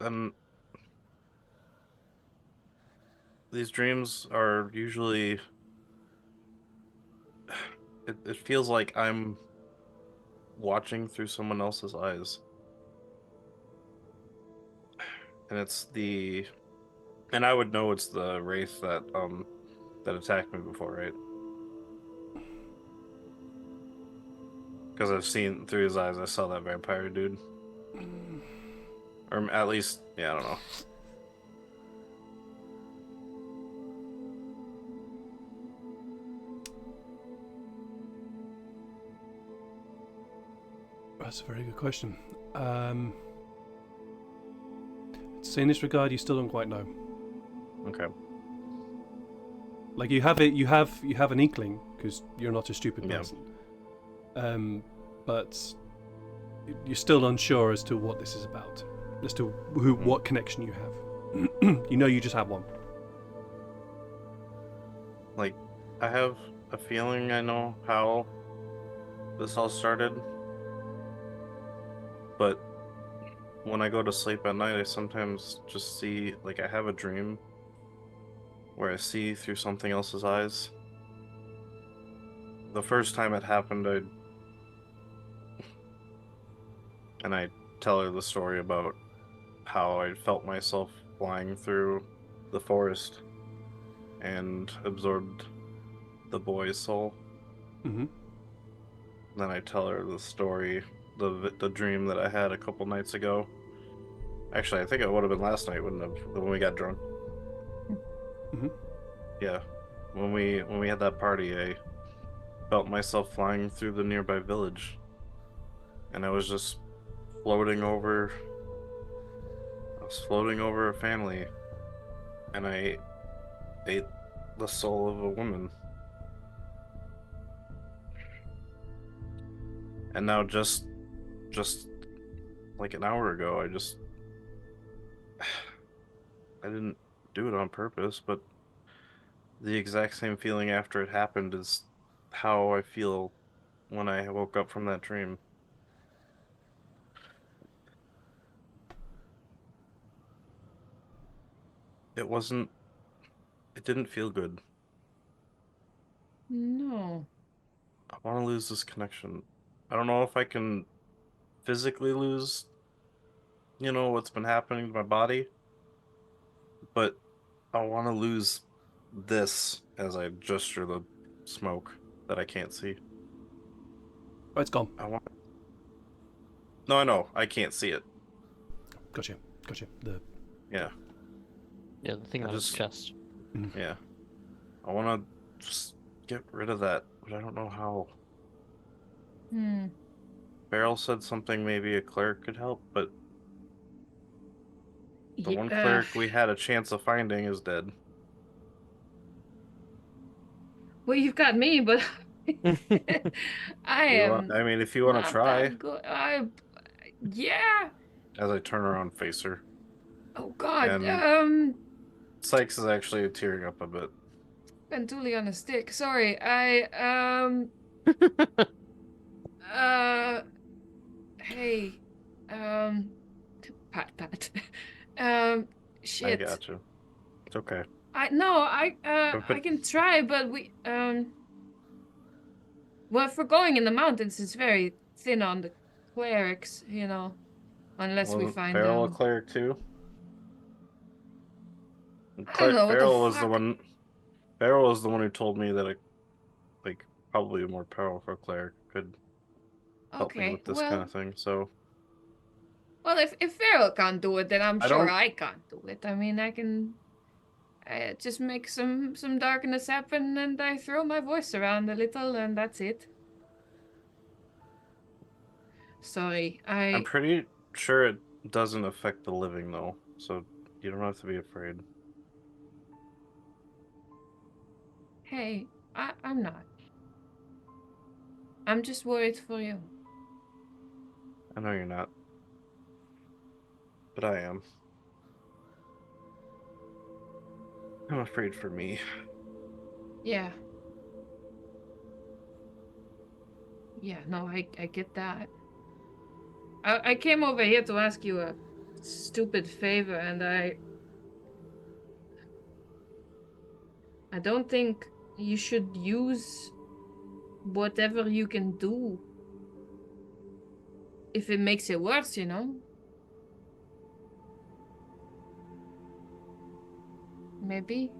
Speaker 5: And these dreams are usually... It feels like I'm watching through someone else's eyes. And it's the... And I would know it's the wraith that attacked me before, right? Because I've seen through his eyes, I saw that vampire dude. Or at least, yeah, I don't know.
Speaker 1: That's a very good question. So in this regard, you still don't quite know.
Speaker 5: Okay.
Speaker 1: Like you have it, you have an inkling because you're not a stupid
Speaker 5: Yeah.
Speaker 1: person. But you're still unsure as to what this is about, as to what connection you have. You know, you just have one.
Speaker 5: Like, I have a feeling I know how this all started. But when I go to sleep at night, I sometimes just see, like, I have a dream where I see through something else's eyes. The first time it happened, I tell her the story about how I felt myself flying through the forest and absorbed the boy's soul.
Speaker 1: Mm-hmm.
Speaker 5: Then I tell her the story, the dream that I had a couple nights ago. Actually, I think it would have been last night, wouldn't it? When we got drunk.
Speaker 1: Mm-hmm.
Speaker 5: Yeah, when we had that party, I felt myself flying through the nearby village, and I was just floating over. I was floating over a family, and I ate the soul of a woman. And now just like an hour ago, I didn't do it on purpose, but the exact same feeling after it happened is how I feel when I woke up from that dream. It didn't feel good.
Speaker 3: No.
Speaker 5: I want to lose this connection. I don't know if I can physically lose, what's been happening to my body, but I want to lose this as I gesture the smoke that I can't see.
Speaker 1: Oh, it's gone.
Speaker 5: No, I know. I can't see it.
Speaker 1: Gotcha.
Speaker 5: Yeah.
Speaker 6: Yeah, the thing
Speaker 5: I
Speaker 6: on his
Speaker 5: just-
Speaker 6: chest.
Speaker 5: Yeah. I want to just get rid of that, but I don't know how. Beryl said something maybe a cleric could help, but the one cleric we had a chance of finding is dead.
Speaker 3: Well, you've got me, but I am.
Speaker 5: I mean, if you want to
Speaker 3: not
Speaker 5: try,
Speaker 3: that good. Yeah.
Speaker 5: as I turn around and face her.
Speaker 3: Oh God.
Speaker 5: And- Sykes is actually tearing up a bit.
Speaker 3: Pentuli on a stick. Sorry. Hey. Pat. Shit.
Speaker 5: I got you. It's okay.
Speaker 3: I can try, but well, if we're going in the mountains, it's very thin on the clerics, unless we find
Speaker 5: Beryl a cleric too?
Speaker 3: I don't know, what the
Speaker 5: Beryl was the
Speaker 3: fuck?
Speaker 5: one. Beryl was the one who told me that probably a more powerful cleric could help me
Speaker 3: Okay,
Speaker 5: with this
Speaker 3: well,
Speaker 5: kind of thing. So
Speaker 3: well, if Farrell can't do it, then I'm
Speaker 5: I
Speaker 3: sure
Speaker 5: don't-
Speaker 3: I can't do it. I mean, I can just make some darkness happen, and I throw my voice around a little, and that's it. Sorry,
Speaker 5: I'm pretty sure it doesn't affect the living though. So You don't have to be afraid.
Speaker 3: Hey, I'm not. I'm just worried for you.
Speaker 5: I know you're not. But I am. I'm afraid for me.
Speaker 3: Yeah. Yeah, no, I get that. I came over here to ask you a stupid favor, and I don't think you should use whatever you can do if it makes it worse, you know? Maybe.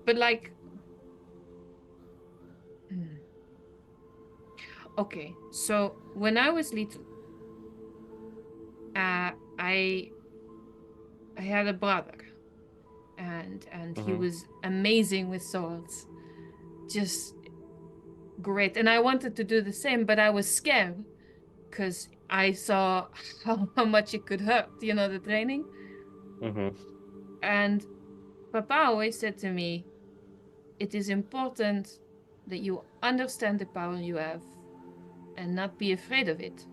Speaker 3: But like... Okay, so when I was little, I had a brother, and he was amazing with swords, just great. And I wanted to do the same, but I was scared because I saw how much it could hurt, you know, the training. And Papa always said to me, it is important that you understand the power you have and not be afraid of it,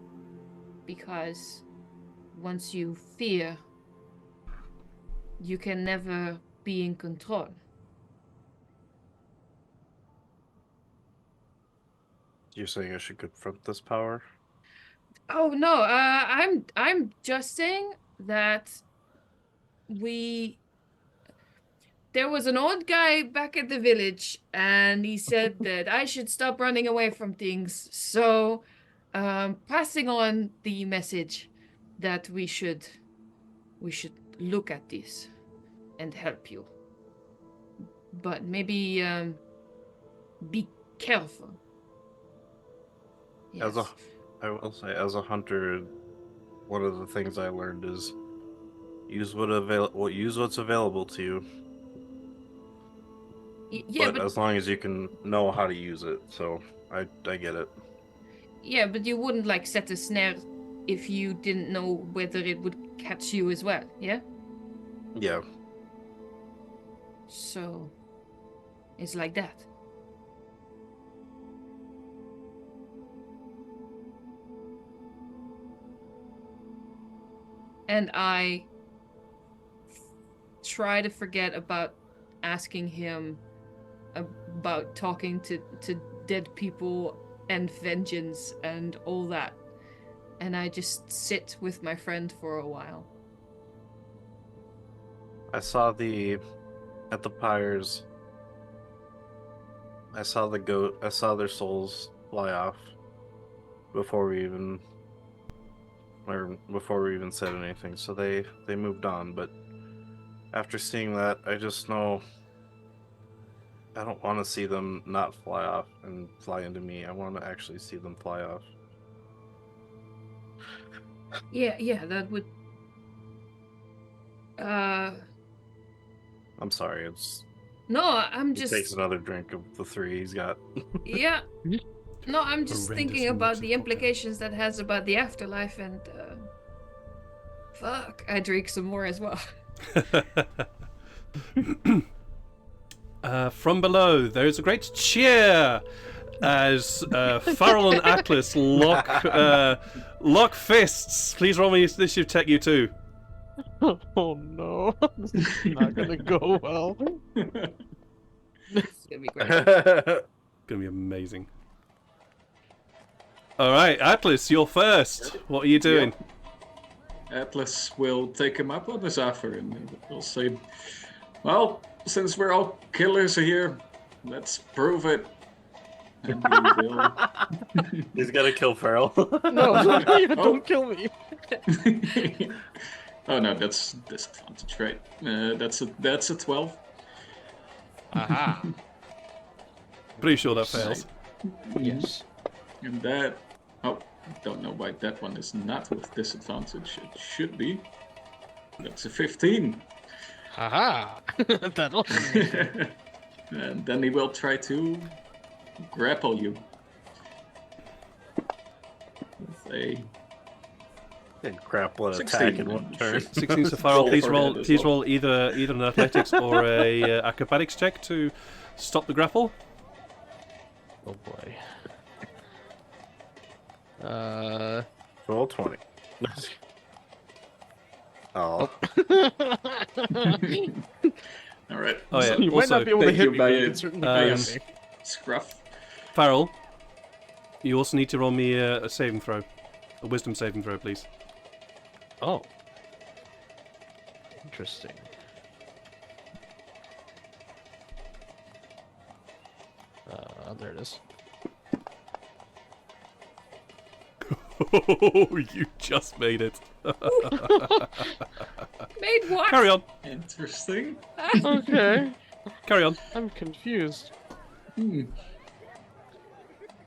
Speaker 3: because once you fear, you can never be in control.
Speaker 5: You're saying I should confront this power?
Speaker 3: Oh no, I'm just saying that there was an old guy back at the village, and he said that I should stop running away from things. So, passing on the message that we should look at this and help you. But maybe be careful. Yes.
Speaker 5: I will say, as a hunter, one of the things I learned is use what's available to you.
Speaker 3: Yeah,
Speaker 5: but as long as you can know how to use it, so I get it.
Speaker 3: Yeah, but you wouldn't like set a snare if you didn't know whether it would catch you as well, yeah?
Speaker 5: Yeah.
Speaker 3: So it's like that. And I try to forget about asking him about talking to dead people and vengeance and all that. And I just sit with my friend for a while.
Speaker 5: I saw at the pyres. I saw their souls fly off before we even said anything. So they moved on, but after seeing that, I just know I don't want to see them not fly off and fly into me. I want to actually see them fly off.
Speaker 3: Yeah, that would...
Speaker 5: I'm sorry, it's...
Speaker 3: No, I'm
Speaker 5: He
Speaker 3: just...
Speaker 5: takes another drink of the 3 he's got.
Speaker 3: Yeah. No, I'm just
Speaker 1: Horrendous
Speaker 3: thinking about
Speaker 1: moods
Speaker 3: the
Speaker 1: of
Speaker 3: implications that has about the afterlife, and fuck, I drink some more as well.
Speaker 1: From below, there is a great cheer as Farrell and Atlas lock fists. Please roll me initiative check, you two.
Speaker 4: Oh no, this is not gonna go well.
Speaker 3: It's gonna be great.
Speaker 1: Gonna be amazing. All right, Atlas, you're first. What are you doing?
Speaker 2: Atlas will take him up on his offer and will say, well, since we're all killers here, let's prove it. And he will...
Speaker 5: He's gotta kill Farrell.
Speaker 4: No, don't kill me.
Speaker 2: Oh no, that's disadvantage, right? That's a 12.
Speaker 4: Aha.
Speaker 1: Pretty sure that fails.
Speaker 4: Yes.
Speaker 2: And that... Oh, don't know why that one is not with disadvantage. It should be. That's a 15.
Speaker 4: Haha. That'll...
Speaker 2: And then he will try to grapple you. With a
Speaker 5: And grapple and
Speaker 2: 16.
Speaker 5: attack in one turn.
Speaker 1: 16 so Farrell, please
Speaker 2: for
Speaker 1: roll.
Speaker 2: that as
Speaker 1: Please
Speaker 2: well.
Speaker 1: roll either an athletics or a acrobatics check to stop the grapple.
Speaker 4: Oh boy.
Speaker 5: Roll 20. Oh.
Speaker 2: All right.
Speaker 1: Oh yeah.
Speaker 4: You might
Speaker 1: Also,
Speaker 4: not be able to
Speaker 2: Thank
Speaker 4: hit
Speaker 2: you,
Speaker 4: me, but you
Speaker 2: Baanan.
Speaker 4: can certainly
Speaker 1: Um,
Speaker 4: grab me.
Speaker 2: Scruff.
Speaker 1: Farrell, you also need to roll me a saving throw, a wisdom saving throw, please.
Speaker 4: Oh. Interesting. There it is.
Speaker 1: Oh, you just made it.
Speaker 3: Made what?
Speaker 1: Carry on.
Speaker 2: Interesting.
Speaker 4: Okay.
Speaker 1: Carry on.
Speaker 4: I'm confused.
Speaker 2: Hmm.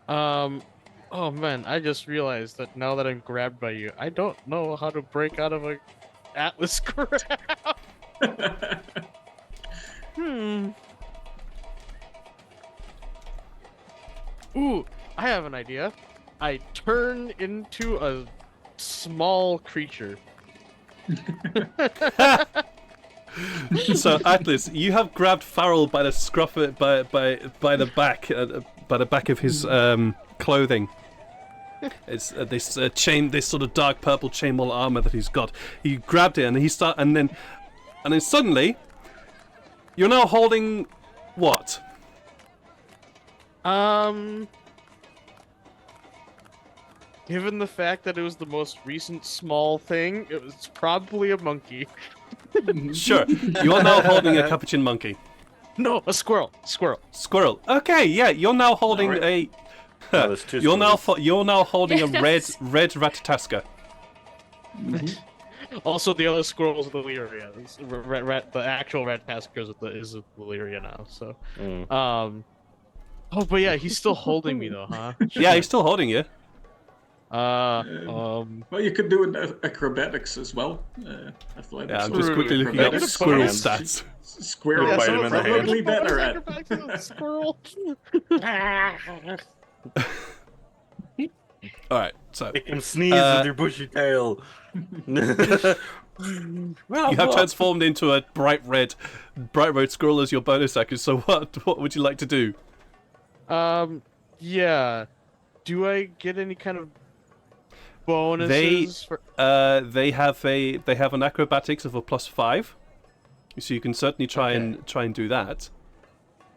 Speaker 4: Oh man, I just realized that now that I'm grabbed by you, I don't know how to break out of a Atlas grab. Ooh, I have an idea. I turn into a small creature.
Speaker 1: So Atlas, you have grabbed Farrell by the scruff by the back of his clothing. It's this chain, this sort of dark purple chainmail armor that he's got. He grabbed it and and then suddenly, you're now holding what?
Speaker 4: Given the fact that it was the most recent small thing, it was probably a monkey.
Speaker 1: Sure, you are now holding a capuchin monkey.
Speaker 4: No, a squirrel.
Speaker 1: Squirrel. Okay, yeah, you're now holding
Speaker 2: Alright.
Speaker 5: No, there's two
Speaker 1: You're now
Speaker 5: squirrels.
Speaker 1: you're now holding a
Speaker 3: Yes.
Speaker 1: red Ratataska.
Speaker 4: Also, the other squirrel's with Illyria. The actual red tasker is with Illyria now. So, oh, but yeah, he's still holding me though, huh?
Speaker 1: Yeah, he's still holding you.
Speaker 2: Well, you could do an acrobatics as well. Athletics.
Speaker 1: Yeah, I'm
Speaker 2: or
Speaker 1: just quickly looking up
Speaker 2: acrobatics.
Speaker 1: squirrel
Speaker 5: hands.
Speaker 1: stats.
Speaker 2: Squirrel
Speaker 5: Yeah,
Speaker 2: is
Speaker 5: bite him in the hand.
Speaker 2: probably better at.
Speaker 4: Squirrel.
Speaker 1: All right, so
Speaker 5: Make him sneeze
Speaker 1: Uh,
Speaker 5: with your bushy tail.
Speaker 1: you have transformed into a bright red squirrel as your bonus action. So what would you like to do?
Speaker 4: Yeah. Do I get any kind of bonuses for?
Speaker 1: They have an acrobatics of a +5, so you can certainly try and do that.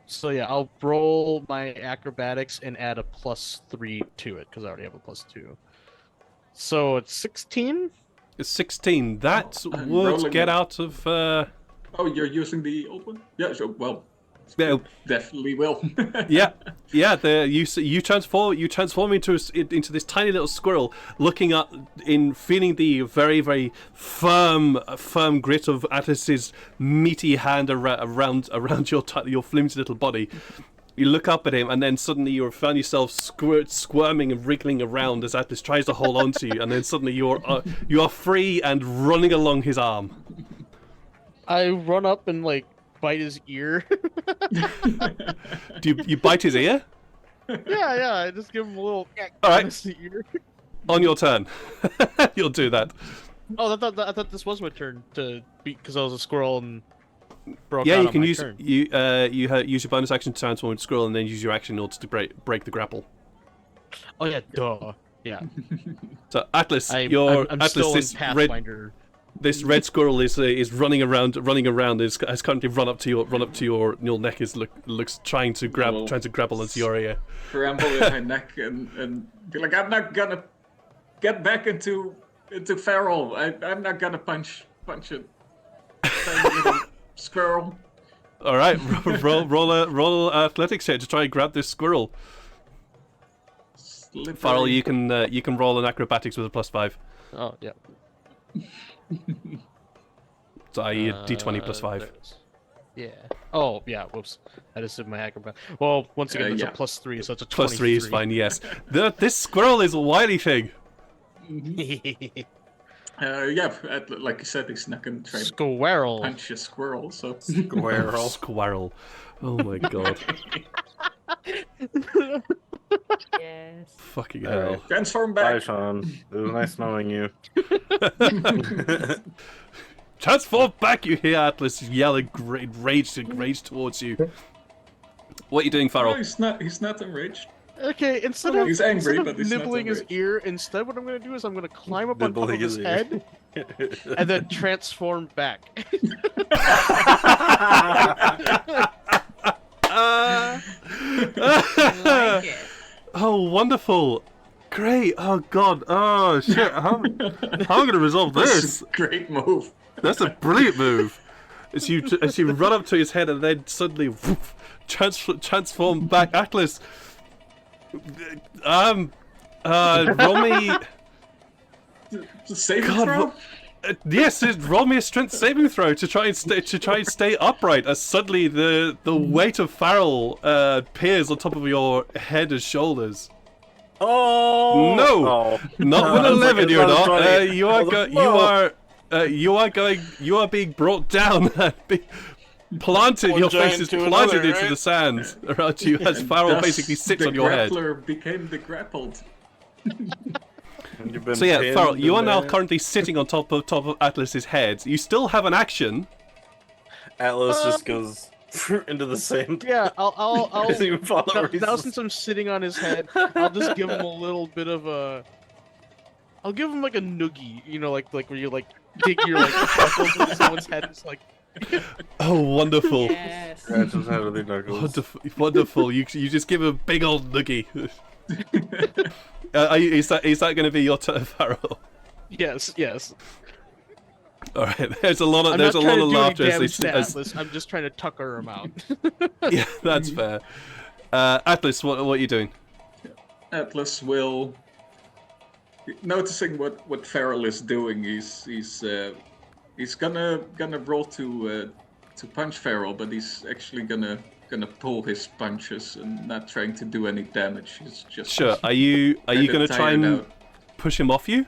Speaker 4: So yeah, I'll roll my acrobatics and add a +3 to it because I already have a +2. So it's 16.
Speaker 1: It's 16. That
Speaker 2: I'm
Speaker 1: would
Speaker 2: rolling
Speaker 1: get
Speaker 2: it.
Speaker 1: out of.
Speaker 2: Oh, you're using the old one? Yeah, so, well,
Speaker 1: Yeah,
Speaker 2: definitely will.
Speaker 1: yeah. You transform into this tiny little squirrel, looking up, feeling the very very firm grit of Atlas's meaty hand around your flimsy little body. You look up at him, and then suddenly you found yourself squirming and wriggling around as Atlas tries to hold on to you, and then suddenly you are free and running along his arm.
Speaker 4: I run up and like bite his ear.
Speaker 1: Do you bite his ear?
Speaker 4: yeah, I just give him a little.
Speaker 1: All right.
Speaker 4: on his ear.
Speaker 1: On your turn, you'll do that.
Speaker 4: Oh, I thought this was my turn to beat because I was a squirrel and broke
Speaker 1: Yeah,
Speaker 4: out
Speaker 1: you
Speaker 4: on
Speaker 1: can
Speaker 4: my
Speaker 1: use
Speaker 4: turn.
Speaker 1: use your bonus action to transform into squirrel, and then use your action in order to break the grapple.
Speaker 4: Oh yeah, duh. Yeah,
Speaker 1: So Atlas,
Speaker 4: I'm
Speaker 1: Atlas,
Speaker 4: still in
Speaker 1: this
Speaker 4: Pathfinder.
Speaker 1: red squirrel is running around, has currently run up to your neck, looks trying to grabble into your ear.
Speaker 2: Scramble in my neck and be like, I'm not gonna get back into feral. I'm not gonna punch it. Tiny little squirrel.
Speaker 1: All right, roll athletics check to try and grab this squirrel.
Speaker 2: Slippery.
Speaker 1: Farrell, you can roll an acrobatics with a +5.
Speaker 4: Oh yeah.
Speaker 1: So i.e. a d20 +5.
Speaker 4: there it is. Yeah. Oh yeah. Whoops. I just did my acrobat. Well, once again, it's
Speaker 2: yeah.
Speaker 4: a +3, so it's a 23.
Speaker 1: +3 is fine. Yes, this squirrel is a wily thing.
Speaker 2: Yeah, like you said, he's not gonna try to
Speaker 4: Squirrel.
Speaker 2: punch a squirrel. So
Speaker 5: Squirrel.
Speaker 1: Squirrel. Oh my god.
Speaker 3: Yes.
Speaker 1: Fucking
Speaker 5: All
Speaker 1: hell.
Speaker 5: right.
Speaker 2: Transform
Speaker 5: Bye,
Speaker 2: back.
Speaker 5: Sean. It was nice knowing you.
Speaker 1: Transform back, you hear Atlas yelling rage towards you. What are you doing,
Speaker 2: No,
Speaker 1: Farrell?
Speaker 2: he's not. He's not enraged.
Speaker 4: Okay, instead
Speaker 2: Oh,
Speaker 4: of,
Speaker 2: he's angry,
Speaker 4: instead
Speaker 2: but
Speaker 4: of
Speaker 2: he's not
Speaker 4: nibbling his
Speaker 2: enraged.
Speaker 4: ear, instead what I'm gonna do is I'm gonna climb up on top of
Speaker 5: Nibbling
Speaker 4: his
Speaker 5: his ear.
Speaker 4: head and then transform back.
Speaker 3: I like it.
Speaker 1: Oh, wonderful. Great. Oh, God. Oh, shit. How am I going to resolve this?
Speaker 2: Great move.
Speaker 1: That's a brilliant move. As you run up to his head and then suddenly woof, transform back. Atlas. Roll me.
Speaker 2: Saving
Speaker 1: God,
Speaker 2: throw.
Speaker 1: Yes, roll me a strength saving throw to try and stay upright. As suddenly the weight of Farrell appears on top of your head and shoulders.
Speaker 5: Oh
Speaker 1: No,
Speaker 5: Oh.
Speaker 1: not with
Speaker 5: I was like,
Speaker 1: 11.
Speaker 5: it's
Speaker 1: You're
Speaker 5: not
Speaker 1: not.
Speaker 5: 20.
Speaker 1: You
Speaker 5: I
Speaker 1: are
Speaker 5: was like,
Speaker 1: you are being brought down and planted.
Speaker 5: One
Speaker 1: Your face
Speaker 5: giant
Speaker 1: is
Speaker 5: to
Speaker 1: planted
Speaker 5: another,
Speaker 1: into
Speaker 5: right?
Speaker 1: the sand around you as
Speaker 2: And
Speaker 1: Farrell
Speaker 2: thus
Speaker 1: basically sits
Speaker 2: the
Speaker 1: on your head.
Speaker 2: grappler became the grappled.
Speaker 5: And you've been
Speaker 1: So yeah,
Speaker 5: pinned
Speaker 1: Farrell, you are
Speaker 5: in
Speaker 1: now
Speaker 5: there.
Speaker 1: currently sitting on top of Atlas's head. You still have an action.
Speaker 5: Atlas just goes into the sand.
Speaker 4: Yeah, I'll
Speaker 5: Doesn't even follow
Speaker 4: now,
Speaker 5: where he's
Speaker 4: now since I'm sitting on his head, I'll just give him a little bit of a. I'll give him like a noogie, you know, like where you like dig your like knuckles into someone's head. It's like
Speaker 1: Oh, wonderful.
Speaker 3: Yes.
Speaker 5: Scratch his head with your knuckles.
Speaker 1: Wonderful, wonderful. You just give a big old noogie. Is that going to be your turn, Farrell?
Speaker 4: yes.
Speaker 1: All right. There's a lot of
Speaker 4: I'm not trying to do any
Speaker 1: laughter
Speaker 4: damage to Atlas. I'm just trying to tucker him out.
Speaker 1: yeah, that's fair. Atlas, what are you doing?
Speaker 2: Atlas will, noticing what Farrell is doing. He's gonna roll to punch Farrell, but he's actually gonna pull his punches and not trying to do any damage. He's just
Speaker 1: Sure. Are you
Speaker 2: kinda
Speaker 1: going to try
Speaker 2: tired
Speaker 1: and
Speaker 2: out.
Speaker 1: push him off you?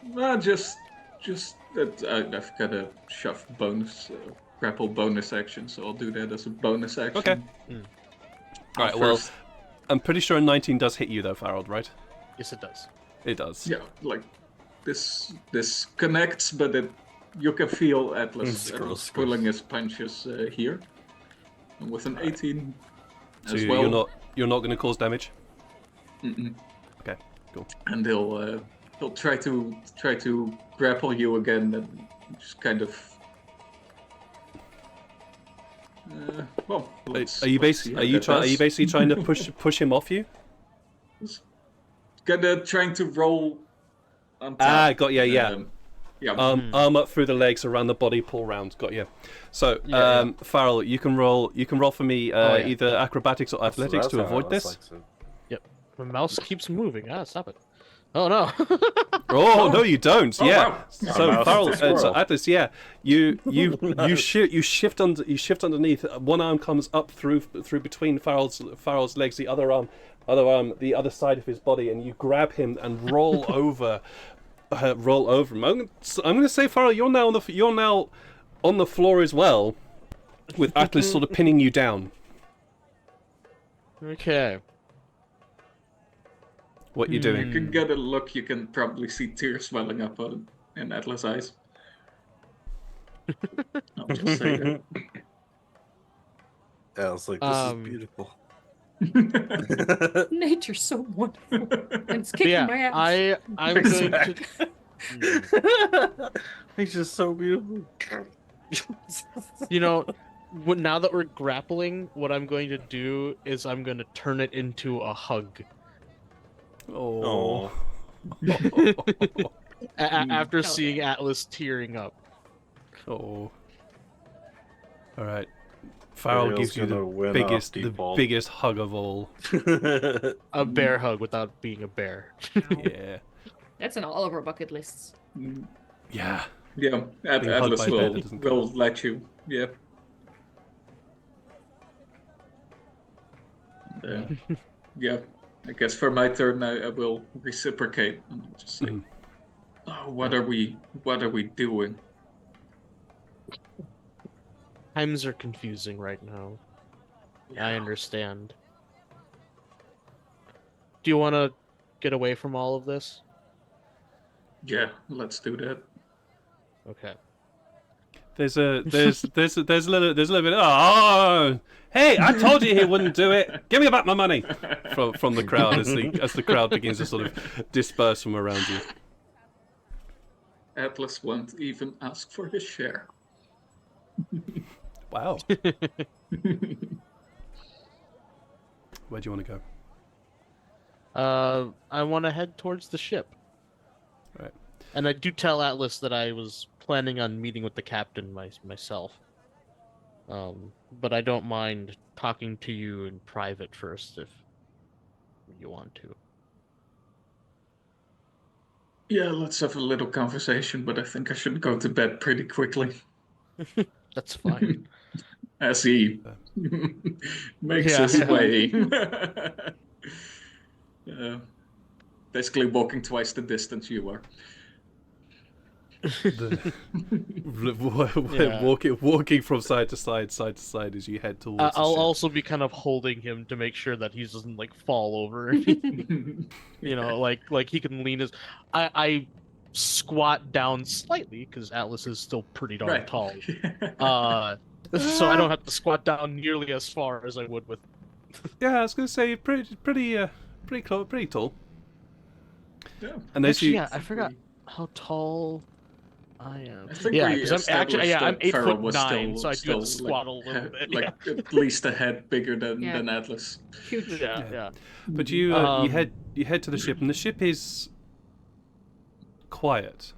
Speaker 2: No, just that I've got a shove bonus, grapple bonus action, so I'll do that as a bonus action.
Speaker 1: Okay. All right. Well,
Speaker 2: First.
Speaker 1: I'm pretty sure a 19 does hit you though, Farrell, right?
Speaker 4: Yes, it does.
Speaker 1: It does.
Speaker 2: Yeah, like this connects, but you can feel Atlas
Speaker 5: Gross.
Speaker 2: pulling his punches here. And with an 18
Speaker 1: So
Speaker 2: as well.
Speaker 1: you're not going to cause damage.
Speaker 2: Mm-mm.
Speaker 1: Okay. Cool.
Speaker 2: And he'll try to grapple you again and just kind of. Well,
Speaker 1: Are you basically trying to push him off you?
Speaker 2: trying to roll on top.
Speaker 1: Ah, got ya, yeah.
Speaker 2: Yeah.
Speaker 1: Arm up through the legs, around the body, pull round. Got you. So,
Speaker 4: Yeah,
Speaker 1: Farrell, you can roll for me
Speaker 4: yeah.
Speaker 1: either acrobatics or athletics to avoid this.
Speaker 4: My mouse keeps moving. Ah, stop it. Oh no.
Speaker 1: Oh no, you don't.
Speaker 2: Oh,
Speaker 1: Yeah.
Speaker 2: wow.
Speaker 1: So
Speaker 5: mouse
Speaker 1: Farrell,
Speaker 5: is a squirrel.
Speaker 1: so Atlas, yeah, you shift underneath. One arm comes up through between Farrell's legs. The other arm, the other side of his body, and you grab him and roll over. Roll over him. I'm going to say, Farrell, you're now on the floor as well, with Atlas sort of pinning you down.
Speaker 4: Okay.
Speaker 1: What you doing?
Speaker 2: You can get a look. You can probably see tears welling up in Atlas' eyes. I'll just say that.
Speaker 5: Yeah, I was like, this
Speaker 4: Um,
Speaker 5: is beautiful.
Speaker 3: Nature's so wonderful. And it's
Speaker 4: But
Speaker 3: kicking
Speaker 4: yeah,
Speaker 3: my ass.
Speaker 4: I'm going to.
Speaker 5: He's just so beautiful.
Speaker 4: You know, now that we're grappling, what I'm going to do is I'm going to turn it into a hug.
Speaker 1: Oh.
Speaker 4: After
Speaker 3: Oh.
Speaker 4: seeing Atlas tearing up.
Speaker 1: Oh. All right. Farrell
Speaker 5: Ariel's
Speaker 1: gives you
Speaker 5: gonna
Speaker 1: the
Speaker 5: win
Speaker 1: biggest
Speaker 5: off default.
Speaker 1: hug of all.
Speaker 4: A bear hug without being a bear.
Speaker 1: Yeah.
Speaker 3: That's on all of our bucket lists.
Speaker 1: Yeah.
Speaker 2: Yeah,
Speaker 1: Being hugged
Speaker 2: Atlas
Speaker 1: by a bear that doesn't
Speaker 2: will let you. Yeah. Yeah, I guess for my turn, I will reciprocate and just say,
Speaker 1: Mhm.
Speaker 2: "Oh, what are we doing?"
Speaker 4: Times are confusing right now. I understand. Do you want to get away from all of this?
Speaker 2: Yeah, let's do that.
Speaker 4: Okay.
Speaker 1: There's a little bit. Oh, hey! I told you he wouldn't do it. Give me back my money from the crowd as the crowd begins to sort of disperse from around you.
Speaker 2: Atlas won't even ask for his share.
Speaker 1: Wow. Where do you want to go?
Speaker 4: I want to head towards the ship.
Speaker 1: Right.
Speaker 4: And I do tell Atlas that I was planning on meeting with the captain myself. But I don't mind talking to you in private first if you want to.
Speaker 2: Yeah, let's have a little conversation, but I think I should go to bed pretty quickly.
Speaker 4: That's fine.
Speaker 2: As he makes
Speaker 4: Yeah.
Speaker 2: his way. Basically walking twice the distance you are.
Speaker 1: Walking from side to side as you head towards the
Speaker 4: I'll
Speaker 1: ship.
Speaker 4: also be kind of holding him to make sure that he doesn't like fall over. You know, like he can lean his. I squat down slightly because Atlas is still pretty darn
Speaker 2: Right.
Speaker 4: tall. So I don't have to squat down nearly as far as I would with.
Speaker 1: Yeah, I was gonna say pretty tall.
Speaker 2: Yeah.
Speaker 1: And as
Speaker 4: Actually,
Speaker 1: you,
Speaker 4: yeah, I forgot how tall I am.
Speaker 2: I think
Speaker 4: Yeah,
Speaker 2: we
Speaker 4: because I'm actually I'm
Speaker 2: established that Farrell
Speaker 4: 8'9",
Speaker 2: was
Speaker 4: so I do have to
Speaker 2: still,
Speaker 4: squat a little bit.
Speaker 2: like at least a head bigger than Atlas.
Speaker 3: Huge.
Speaker 4: Yeah.
Speaker 1: but you head to the ship, and the ship is quiet.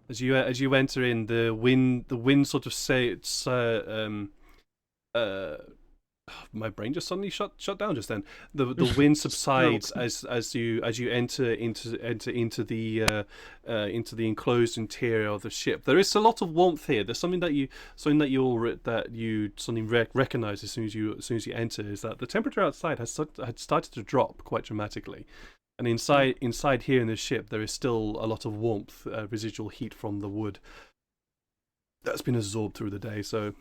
Speaker 1: As you enter in, the wind sort of say it's my brain just suddenly shut down just then. The wind subsides as you enter into the enclosed interior of the ship. There is a lot of warmth here. There's something that you recognize as soon as you enter, is that the temperature outside had started to drop quite dramatically. And inside here in the ship, there is still a lot of warmth, residual heat from the wood that's been absorbed through the day. So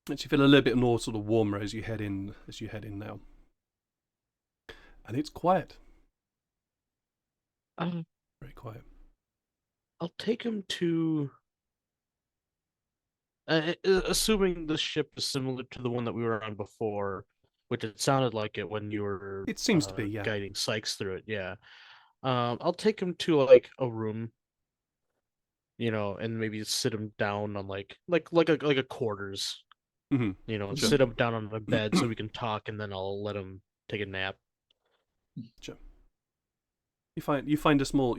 Speaker 1: makes you feel a little bit more sort of warmer as you head in now. And it's quiet. Very quiet.
Speaker 4: I'll take him to. Assuming the ship is similar to the one that we were on before, which it sounded like it when you were.
Speaker 1: It seems to be, yeah.
Speaker 4: Guiding Sykes through it, yeah. I'll take him to like a room, you know, and maybe sit him down on like a quarters,
Speaker 1: Mm-hmm.
Speaker 4: you know,
Speaker 1: Sure.
Speaker 4: sit him down on a bed so we can talk, and then I'll let him take a nap.
Speaker 1: Sure. You find a small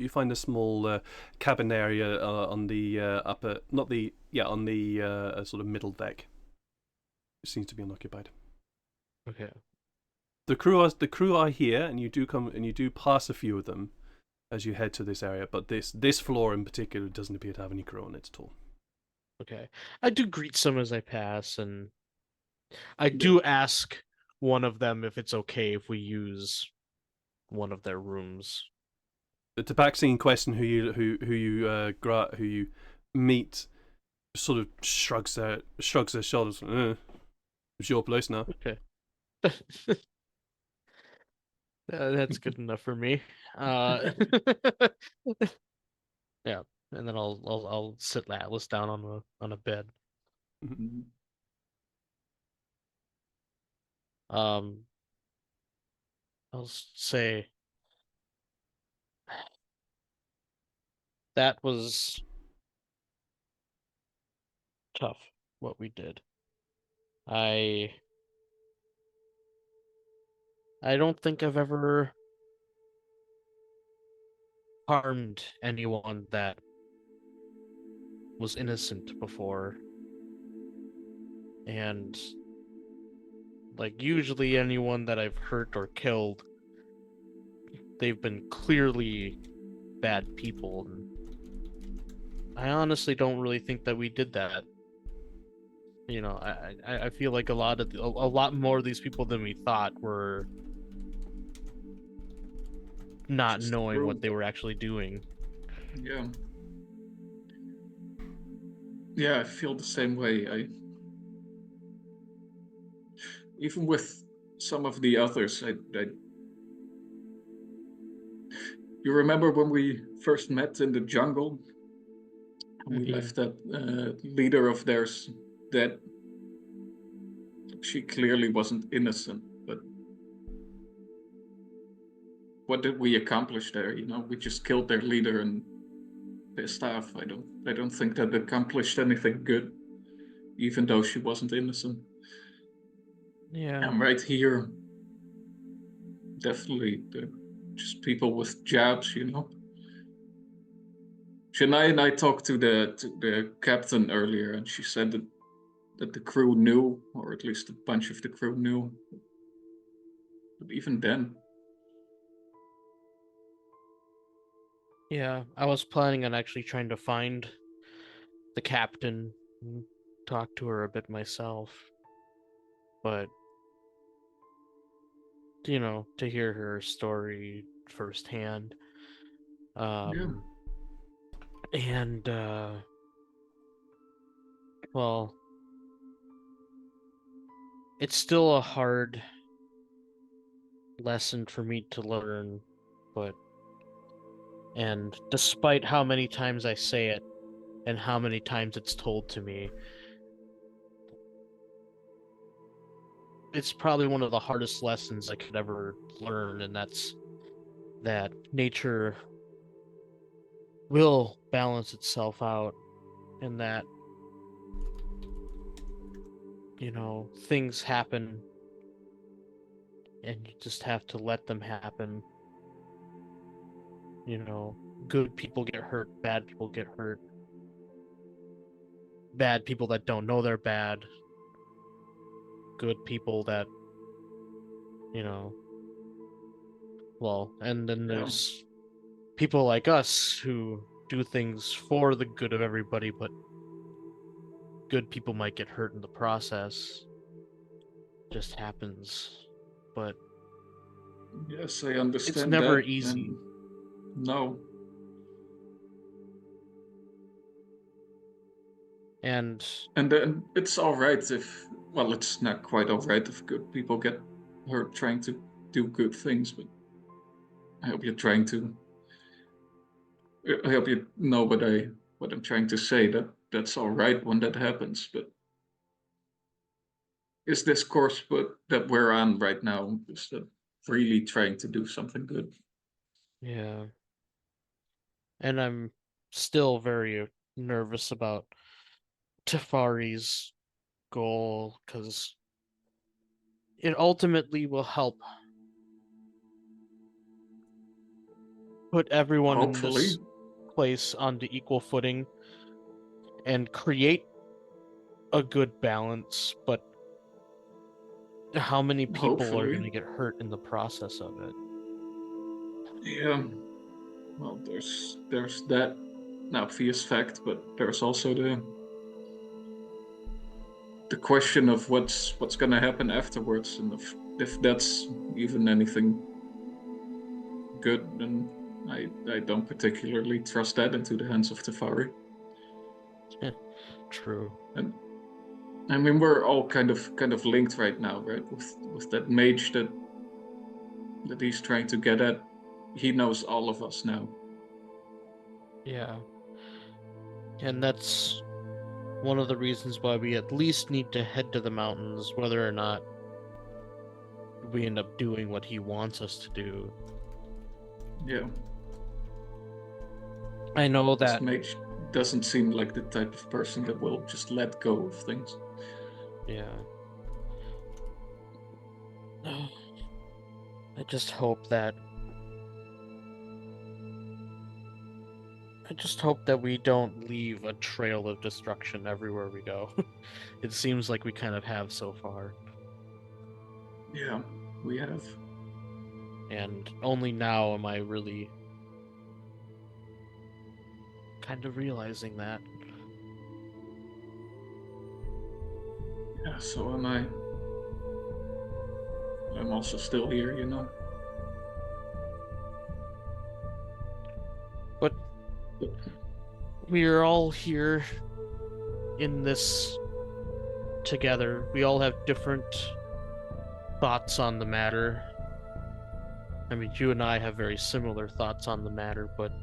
Speaker 1: cabin area on the upper, not the on the sort of middle deck. It seems to be unoccupied.
Speaker 4: Okay.
Speaker 1: The crew are here, and you do pass a few of them as you head to this area. But this floor in particular doesn't appear to have any crew on it at all.
Speaker 4: Okay. I do greet some as I pass, and I do ask one of them if it's okay if we use one of their rooms.
Speaker 1: The tabaxi in question, who you meet, sort of shrugs their shoulders. It's your place now.
Speaker 4: Okay. That's good enough for me. Yeah, and then I'll sit Atlas down on a bed.
Speaker 2: Mhm.
Speaker 4: I'll say that was tough what we did. I don't think I've ever harmed anyone that was innocent before. And like usually anyone that I've hurt or killed, they've been clearly bad people. And I honestly don't really think that we did that. You know, I feel like a lot more of these people than we thought were not
Speaker 2: Just
Speaker 4: knowing
Speaker 2: rude.
Speaker 4: what they were actually doing.
Speaker 2: Yeah. Yeah, I feel the same way. even with some of the others, you remember when we first met in the jungle? We
Speaker 6: Mhm.
Speaker 2: left that leader of theirs dead. She clearly wasn't innocent, but what did we accomplish there? You know, we just killed their leader and pissed off. I don't think that accomplished anything good, even though she wasn't innocent.
Speaker 4: Yeah.
Speaker 2: And right here, definitely, just people with jabs, you know. Shania and I talked to the captain earlier, and she said that the crew knew, or at least a bunch of the crew knew. But even then,
Speaker 4: Yeah, I was planning on actually trying to find the captain and talk to her a bit myself. But, you know, to hear her story firsthand.
Speaker 2: yeah,
Speaker 4: And, well, it's still a hard lesson for me to learn, and despite how many times I say it and how many times it's told to me, it's probably one of the hardest lessons I could ever learn, and that's that nature will balance itself out, and that, you know, things happen and you just have to let them happen. You know, good people get hurt, bad people get hurt. Bad people that don't know they're bad. Good people that, you know, well, and then
Speaker 2: yeah,
Speaker 4: there's people like us who do things for the good of everybody, but good people might get hurt in the process. Just happens. But
Speaker 2: yes, I understand
Speaker 4: it's never
Speaker 2: that.
Speaker 4: easy.
Speaker 2: And no,
Speaker 4: And
Speaker 2: and then it's all right if, well, it's not quite all right if good people get hurt trying to do good things, but I hope you're trying to. I hope you know what I'm trying to say. That's all right when that happens, but is this course that we're on right now is that really trying to do something good?
Speaker 4: yeah, and I'm still very nervous about Tafari's goal because it ultimately will help put everyone in
Speaker 2: Hopefully,
Speaker 4: this place onto equal footing and create a good balance, but how many people are going
Speaker 2: hopefully,
Speaker 4: to get hurt in the process of it?
Speaker 2: yeah. Well, there's that obvious fact, but there's also the question of what's going to happen afterwards, and if that's even anything good, then I don't particularly trust that into the hands of Tefari.
Speaker 4: True.
Speaker 2: And I mean, we're all kind of linked right now, right? With that mage that he's trying to get at. He knows all of us now.
Speaker 4: Yeah. And that's one of the reasons why we at least need to head to the mountains, whether or not we end up doing what he wants us to do.
Speaker 2: Yeah.
Speaker 4: I know
Speaker 2: This
Speaker 4: that.
Speaker 2: mage doesn't seem like the type of person that will just let go of things.
Speaker 4: Yeah. I just hope that we don't leave a trail of destruction everywhere we go. It seems like we kind of have so far.
Speaker 2: Yeah, we have.
Speaker 4: And only now am I really kind of realizing that.
Speaker 2: Yeah, so am I. I'm also still here, you know.
Speaker 4: But we are all here in this together. We all have different thoughts on the matter. I mean, you and I have very similar thoughts on the matter, but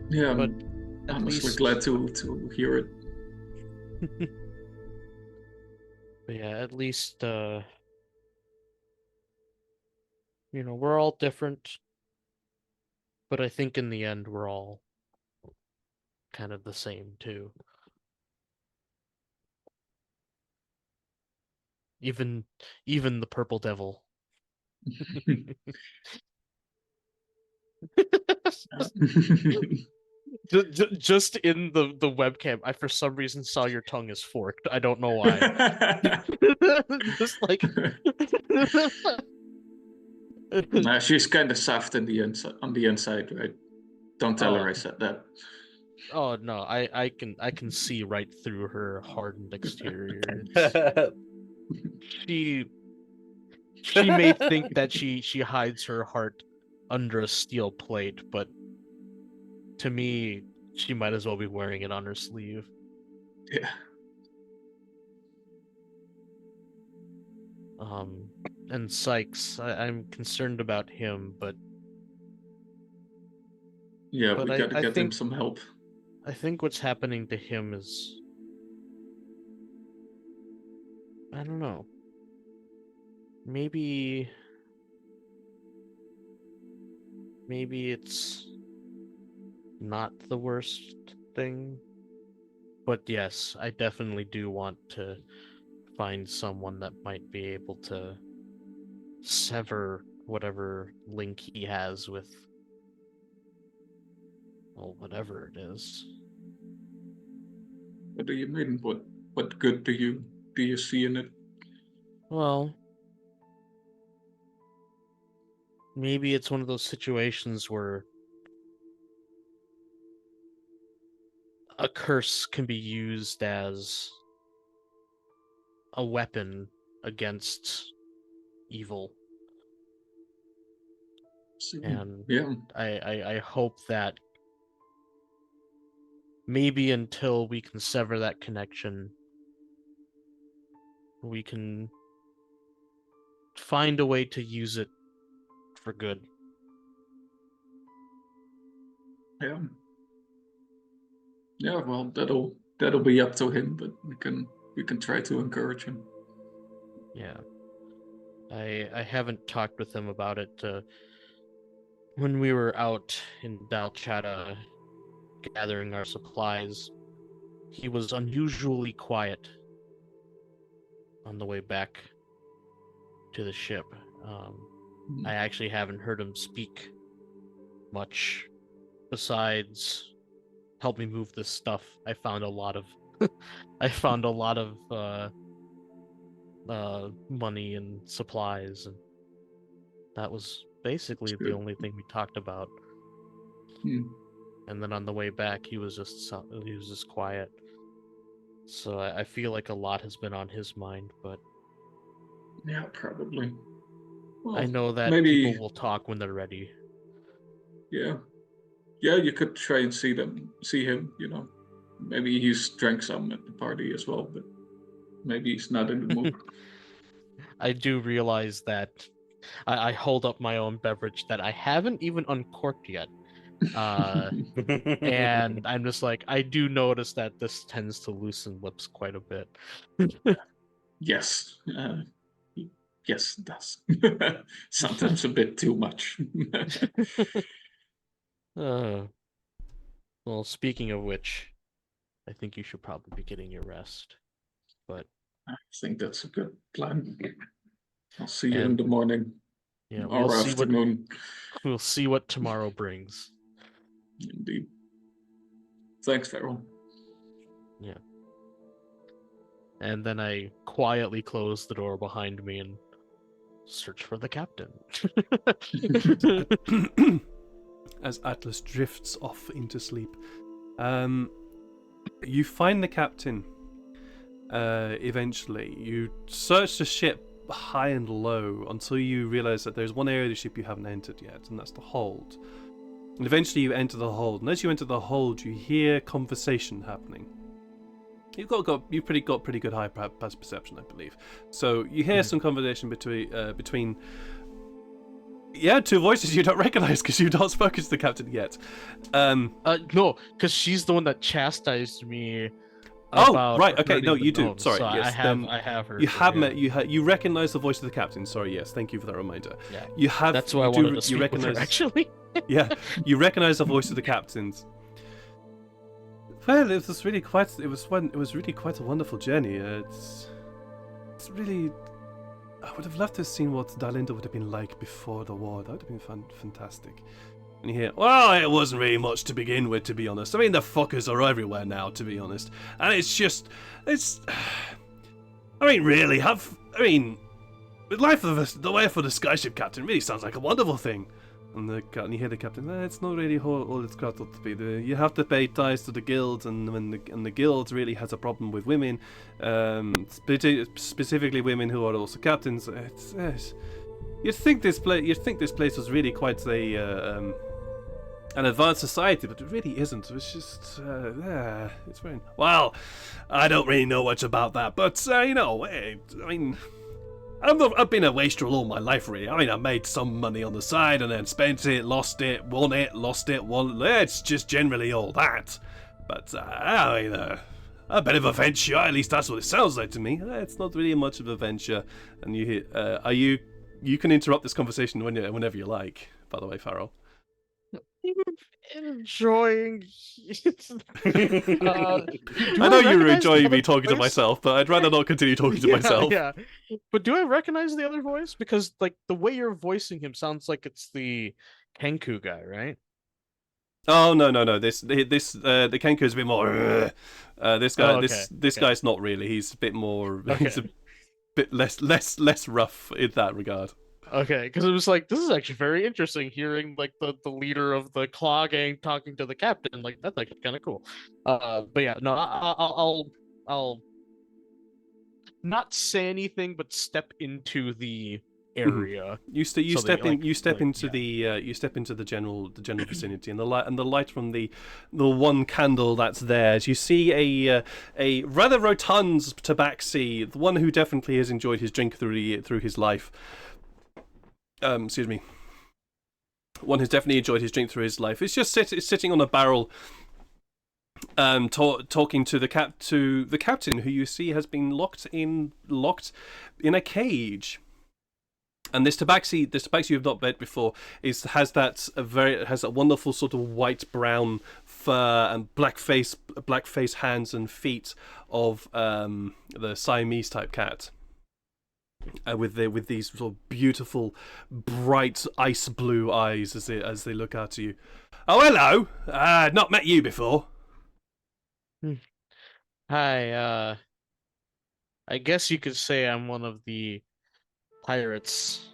Speaker 2: Yeah,
Speaker 4: but
Speaker 2: I'm
Speaker 4: at
Speaker 2: honestly
Speaker 4: least,
Speaker 2: glad to hear it.
Speaker 4: but yeah, at least we're all different, but I think in the end we're all kind of the same too. Even the purple devil. Just in the webcam, I for some reason saw your tongue is forked. I don't know why. Just like
Speaker 2: Nah, she's kind of soft in the on the inside, right? Don't tell her
Speaker 4: oh
Speaker 2: I said that.
Speaker 4: oh no, I can see right through her hardened exterior. It's, she she may think that she hides her heart under a steel plate, but to me, she might as well be wearing it on her sleeve.
Speaker 2: Yeah.
Speaker 4: And Sykes, I'm concerned about him, but
Speaker 2: Yeah,
Speaker 4: but
Speaker 2: we gotta
Speaker 4: I
Speaker 2: get him
Speaker 4: think
Speaker 2: some help.
Speaker 4: I think what's happening to him is, I don't know. Maybe it's not the worst thing. But yes, I definitely do want to find someone that might be able to sever whatever link he has with, well, whatever it is.
Speaker 2: What do you mean? What good do you see in it?
Speaker 4: Well, maybe it's one of those situations where a curse can be used as a weapon against evil. And
Speaker 2: Yeah.
Speaker 4: I hope that maybe until we can sever that connection, we can find a way to use it for good.
Speaker 2: Yeah. Yeah, well, that'll be up to him, but we can try to encourage him.
Speaker 4: Yeah. I haven't talked with him about it. When we were out in Dalchata gathering our supplies, he was unusually quiet on the way back to the ship. I actually haven't heard him speak much besides help me move this stuff. I found a lot of money and supplies, and that was basically
Speaker 2: That's
Speaker 4: the
Speaker 2: good.
Speaker 4: only thing we talked about.
Speaker 2: Hmm.
Speaker 4: And then on the way back, he was just quiet. So I feel like a lot has been on his mind, but
Speaker 2: Yeah, probably. Well,
Speaker 4: I know that
Speaker 2: maybe.
Speaker 4: people will talk when they're ready.
Speaker 2: Yeah. Yeah, you could try and see him. Maybe he's drank some at the party as well, but maybe he's not in the mood.
Speaker 4: I do realize that I hold up my own beverage that I haven't even uncorked yet. And I'm just like, I do notice that this tends to loosen lips quite a bit.
Speaker 2: Yes. Yes, it does. Sometimes a bit too much.
Speaker 4: Well, speaking of which, I think you should probably be getting your rest. But
Speaker 2: I think that's a good plan. I'll see you in
Speaker 4: and
Speaker 2: the morning
Speaker 4: yeah,
Speaker 2: or afternoon.
Speaker 4: we'll see what tomorrow brings.
Speaker 2: Indeed. Thanks, Farrell.
Speaker 4: Yeah. And then I quietly close the door behind me and search for the captain.
Speaker 1: As Atlas drifts off into sleep. You find the captain. Eventually, you search the ship high and low until you realize that there's one area of the ship you haven't entered yet, and that's the hold. And eventually, you enter the hold, and as you enter the hold, you hear conversation happening. You've got pretty good high passive perception, I believe. So you hear some conversation between two voices you don't recognize because you've not spoken to the captain yet.
Speaker 4: No, because she's the one that chastised me.
Speaker 1: Oh,
Speaker 4: about
Speaker 1: right. Okay.
Speaker 4: hurting
Speaker 1: No,
Speaker 4: the
Speaker 1: you do.
Speaker 4: gnome,
Speaker 1: Sorry.
Speaker 4: so
Speaker 1: Yes.
Speaker 4: I have her.
Speaker 1: You have met. You recognize the voice of the captain. Sorry. Yes. Thank you for that reminder.
Speaker 4: Yeah.
Speaker 1: You have.
Speaker 4: That's why I wanted to speak with her, actually.
Speaker 1: Yeah. You recognize the voice of the captain's. Well, it was really quite. It was really quite a wonderful journey. It's really. I would have loved to have seen what Dalinda would have been like before the war. That would have been fantastic. And you hear, well, it wasn't really much to begin with, to be honest. I mean, the fuckers are everywhere now, to be honest. And I mean, really, the life of the Skyship captain really sounds like a wonderful thing. And you hear the captain, it's not really all it's cracked up to be. You have to pay ties to the guilds, and the guild really has a problem with women, specifically women who are also captains. You'd think this place was really quite an advanced society, but it really isn't. It's just, it's very... Well, I don't really know much about that, but, I mean... I've been a wastrel all my life, really. I mean, I made some money on the side, and then spent it, lost it, won it, lost it, won... It's just generally all that. But, I mean, a bit of a venture, at least that's what it sounds like to me. It's not really much of a venture. And you hear... You can interrupt this conversation whenever you like, by the way, Farrell.
Speaker 4: Enjoying.
Speaker 1: I know you were enjoying me talking to myself, but I'd rather not continue talking to myself.
Speaker 4: Yeah, but do I recognize the other voice? Because like the way you're voicing him sounds like it's the Kenku guy, right?
Speaker 1: Oh no. The Kenku is a bit more. This guy, this guy's not really. He's a bit more.
Speaker 4: Okay.
Speaker 1: He's a bit less rough in that regard.
Speaker 4: Okay, because it was like, this is actually very interesting hearing like the leader of the Claw gang talking to the captain. Like that's actually kind of cool. But yeah, no, I'll not say anything, but step into the area.
Speaker 1: You step into the general vicinity, and the light from the one candle that's there. As you see a rather rotund tabaxi, the one who definitely has enjoyed his drink through his life. Excuse me. One who's definitely enjoyed his drink through his life. It's just sitting on a barrel, talking to the captain, who you see has been locked in a cage. And this tabaxi you've not met before has a wonderful sort of white brown fur and black face hands and feet of the Siamese type cat. With these sort of beautiful, bright ice blue eyes as they look at you. Oh, hello! I'd not met you before.
Speaker 4: Hi. I guess you could say I'm one of the pirates.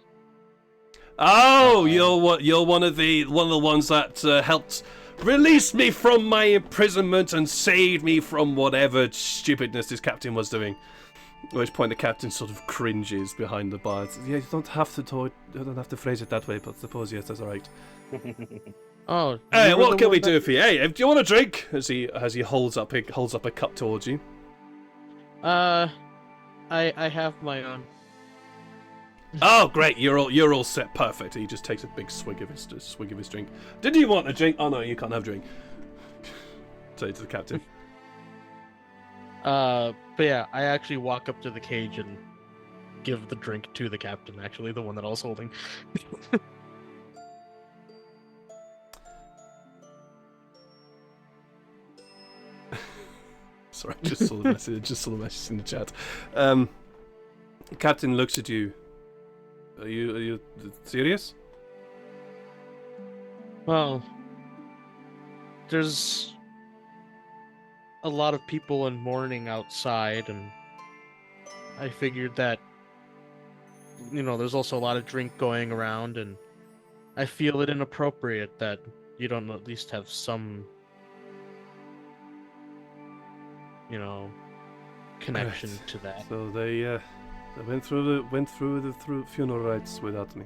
Speaker 1: Oh, you're one of the ones that helped release me from my imprisonment and saved me from whatever stupidness this captain was doing. At which point the captain sort of cringes behind the bar. Yeah, you don't have to phrase it that way, but I suppose yes, that's alright.
Speaker 4: Oh,
Speaker 1: hey, what can we do for you? Hey, do you want a drink? As he holds up a cup towards you.
Speaker 4: I have my own.
Speaker 1: Oh, great! You're all set, perfect. He just takes a big swig of his drink. Did you want a drink? Oh no, you can't have a drink. Say to the captain.
Speaker 4: But yeah, I actually walk up to the cage and give the drink to the captain, actually, the one that I was holding.
Speaker 1: Sorry, I just saw the message in the chat. Captain looks at you. Are you serious?
Speaker 4: Well, there's a lot of people in mourning outside, and I figured that, there's also a lot of drink going around, and I feel it inappropriate that you don't at least have some, connection to that.
Speaker 1: So they went through the funeral rites without me.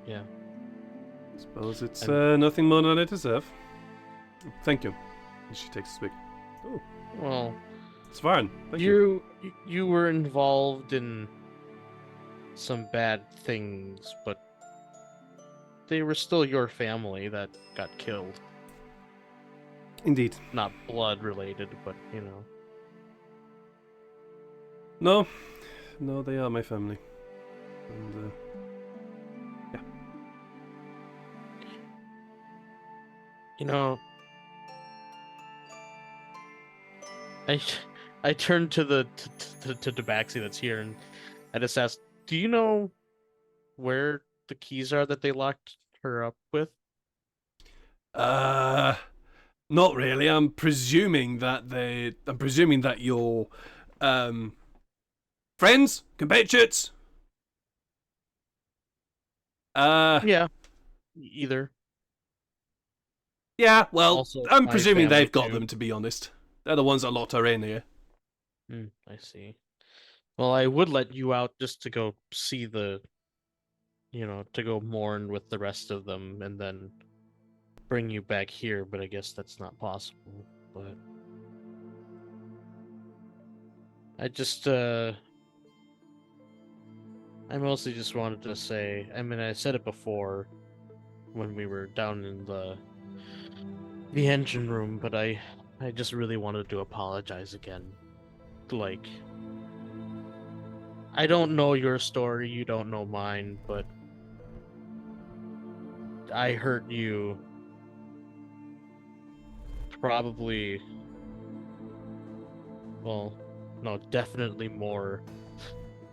Speaker 4: Yeah.
Speaker 1: Suppose it's nothing more than I deserve. Thank you. And she takes a swig.
Speaker 4: Well,
Speaker 1: It's fine. Thank you.
Speaker 4: you were involved in some bad things, but they were still your family that got killed.
Speaker 1: Indeed.
Speaker 4: Not blood related, but you know.
Speaker 1: No, they are my family. And, yeah.
Speaker 4: You know, I turned to the to Tabaxi that's here, and I just asked, "Do you know where the keys are that they locked her up with?"
Speaker 1: Not really. I'm presuming that you're, friends, compatriots.
Speaker 4: Yeah, either.
Speaker 1: Yeah. Well,
Speaker 4: Also,
Speaker 1: I'm
Speaker 4: my
Speaker 1: presuming
Speaker 4: family,
Speaker 1: they've got
Speaker 4: too.
Speaker 1: them. To be honest, they're the ones that locked her in here.
Speaker 4: I see. Well, I would let you out just to go see to go mourn with the rest of them, and then bring you back here, but I guess that's not possible. But I mostly just wanted to say, I mean, I said it before when we were down in the engine room, but I just really wanted to apologize again. Like, I don't know your story, you don't know mine, but I hurt you probably, well, no, definitely more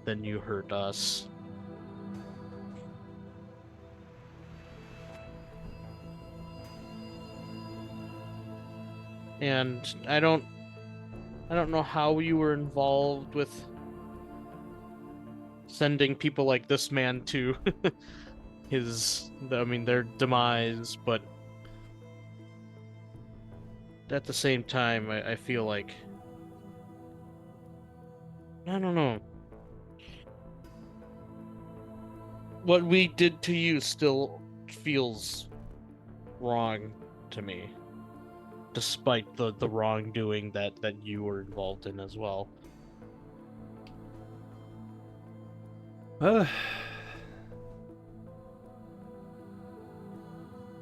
Speaker 4: than you hurt us. And I don't know how you were involved with sending people like this man to their demise, but at the same time, I feel like, I don't know. What we did to you still feels wrong to me, despite the wrongdoing that you were involved in as well.
Speaker 1: Well,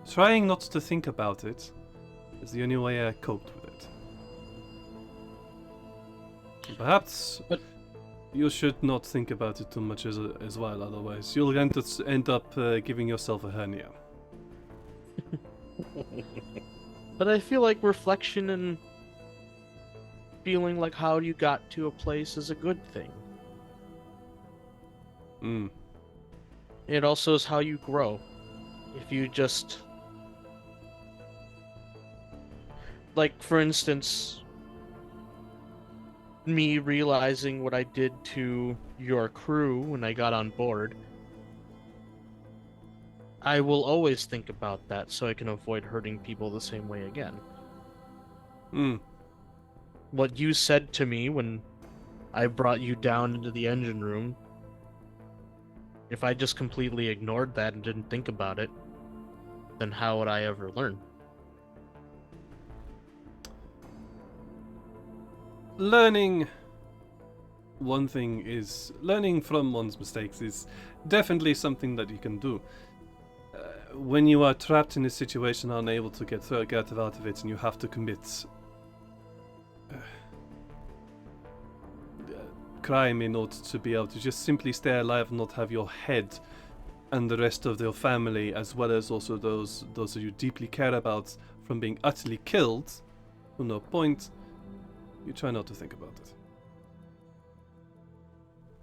Speaker 1: trying not to think about it is the only way I coped with it. Perhaps you should not think about it too much as well, otherwise you'll end up giving yourself a hernia.
Speaker 4: But I feel like reflection and feeling like how you got to a place is a good thing. It also is how you grow. If you just... Like, for instance, me realizing what I did to your crew when I got on board, I will always think about that so I can avoid hurting people the same way again. What you said to me when I brought you down into the engine room, if I just completely ignored that and didn't think about it, then how would I ever learn?
Speaker 1: Learning from one's mistakes is definitely something that you can do. When you are trapped in a situation, unable to get out of it, and you have to commit crime in order to be able to just simply stay alive and not have your head and the rest of your family, as well as also those that you deeply care about, from being utterly killed for no point, you try not to think about it.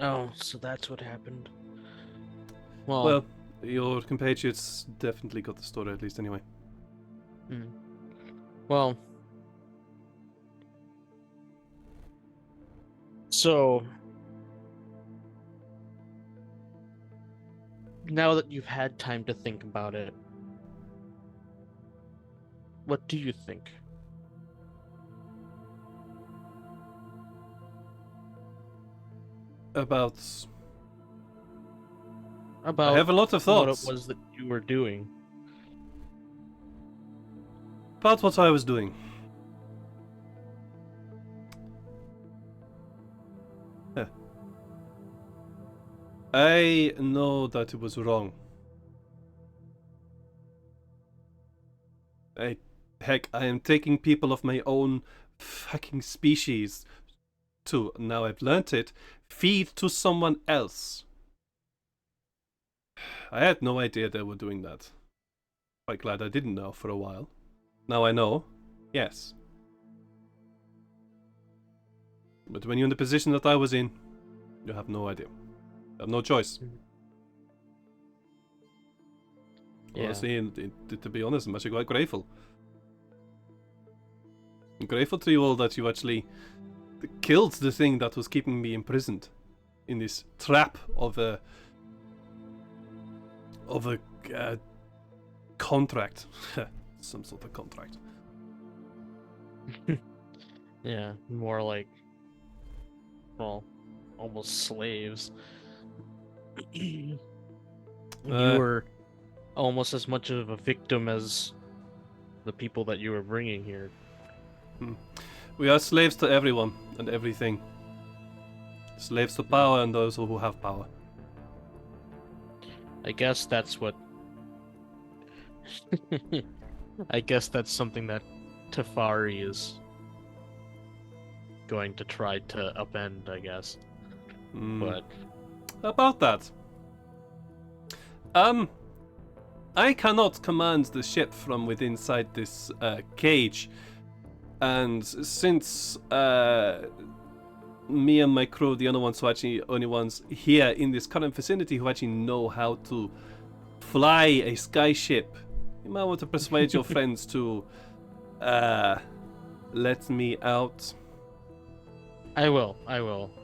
Speaker 4: Oh, so that's what happened. Well,
Speaker 1: Well, your compatriots definitely got the story, at least anyway.
Speaker 4: Well, so now that you've had time to think about it, what do you think?
Speaker 1: About
Speaker 4: About
Speaker 1: I have a lot of thoughts
Speaker 4: what it was that you were doing.
Speaker 1: about what I was doing. I know that it was wrong. Heck, I am taking people of my own fucking species to, now I've learnt it, feed to someone else. I had no idea they were doing that. Quite glad I didn't know for a while. Now I know, yes. But when you're in the position that I was in, you have no idea. You have no choice.
Speaker 6: Yeah.
Speaker 1: Honestly, to be honest, I'm actually quite grateful. I'm grateful to you all that you actually killed the thing that was keeping me imprisoned in this trap of a contract. Some sort of contract.
Speaker 6: Yeah, more like, well, almost slaves. You were almost as much of a victim as the people that you were bringing here.
Speaker 1: We are slaves to everyone and everything. Slaves to power and those who have power.
Speaker 6: I guess that's what. I guess that's something that Tefari is going to try to upend, I guess. But
Speaker 1: About that. I cannot command the ship from within inside this cage. And since me and my crew, the only ones here in this current vicinity who actually know how to fly a skyship, you might want to persuade your friends to let me out.
Speaker 6: I will.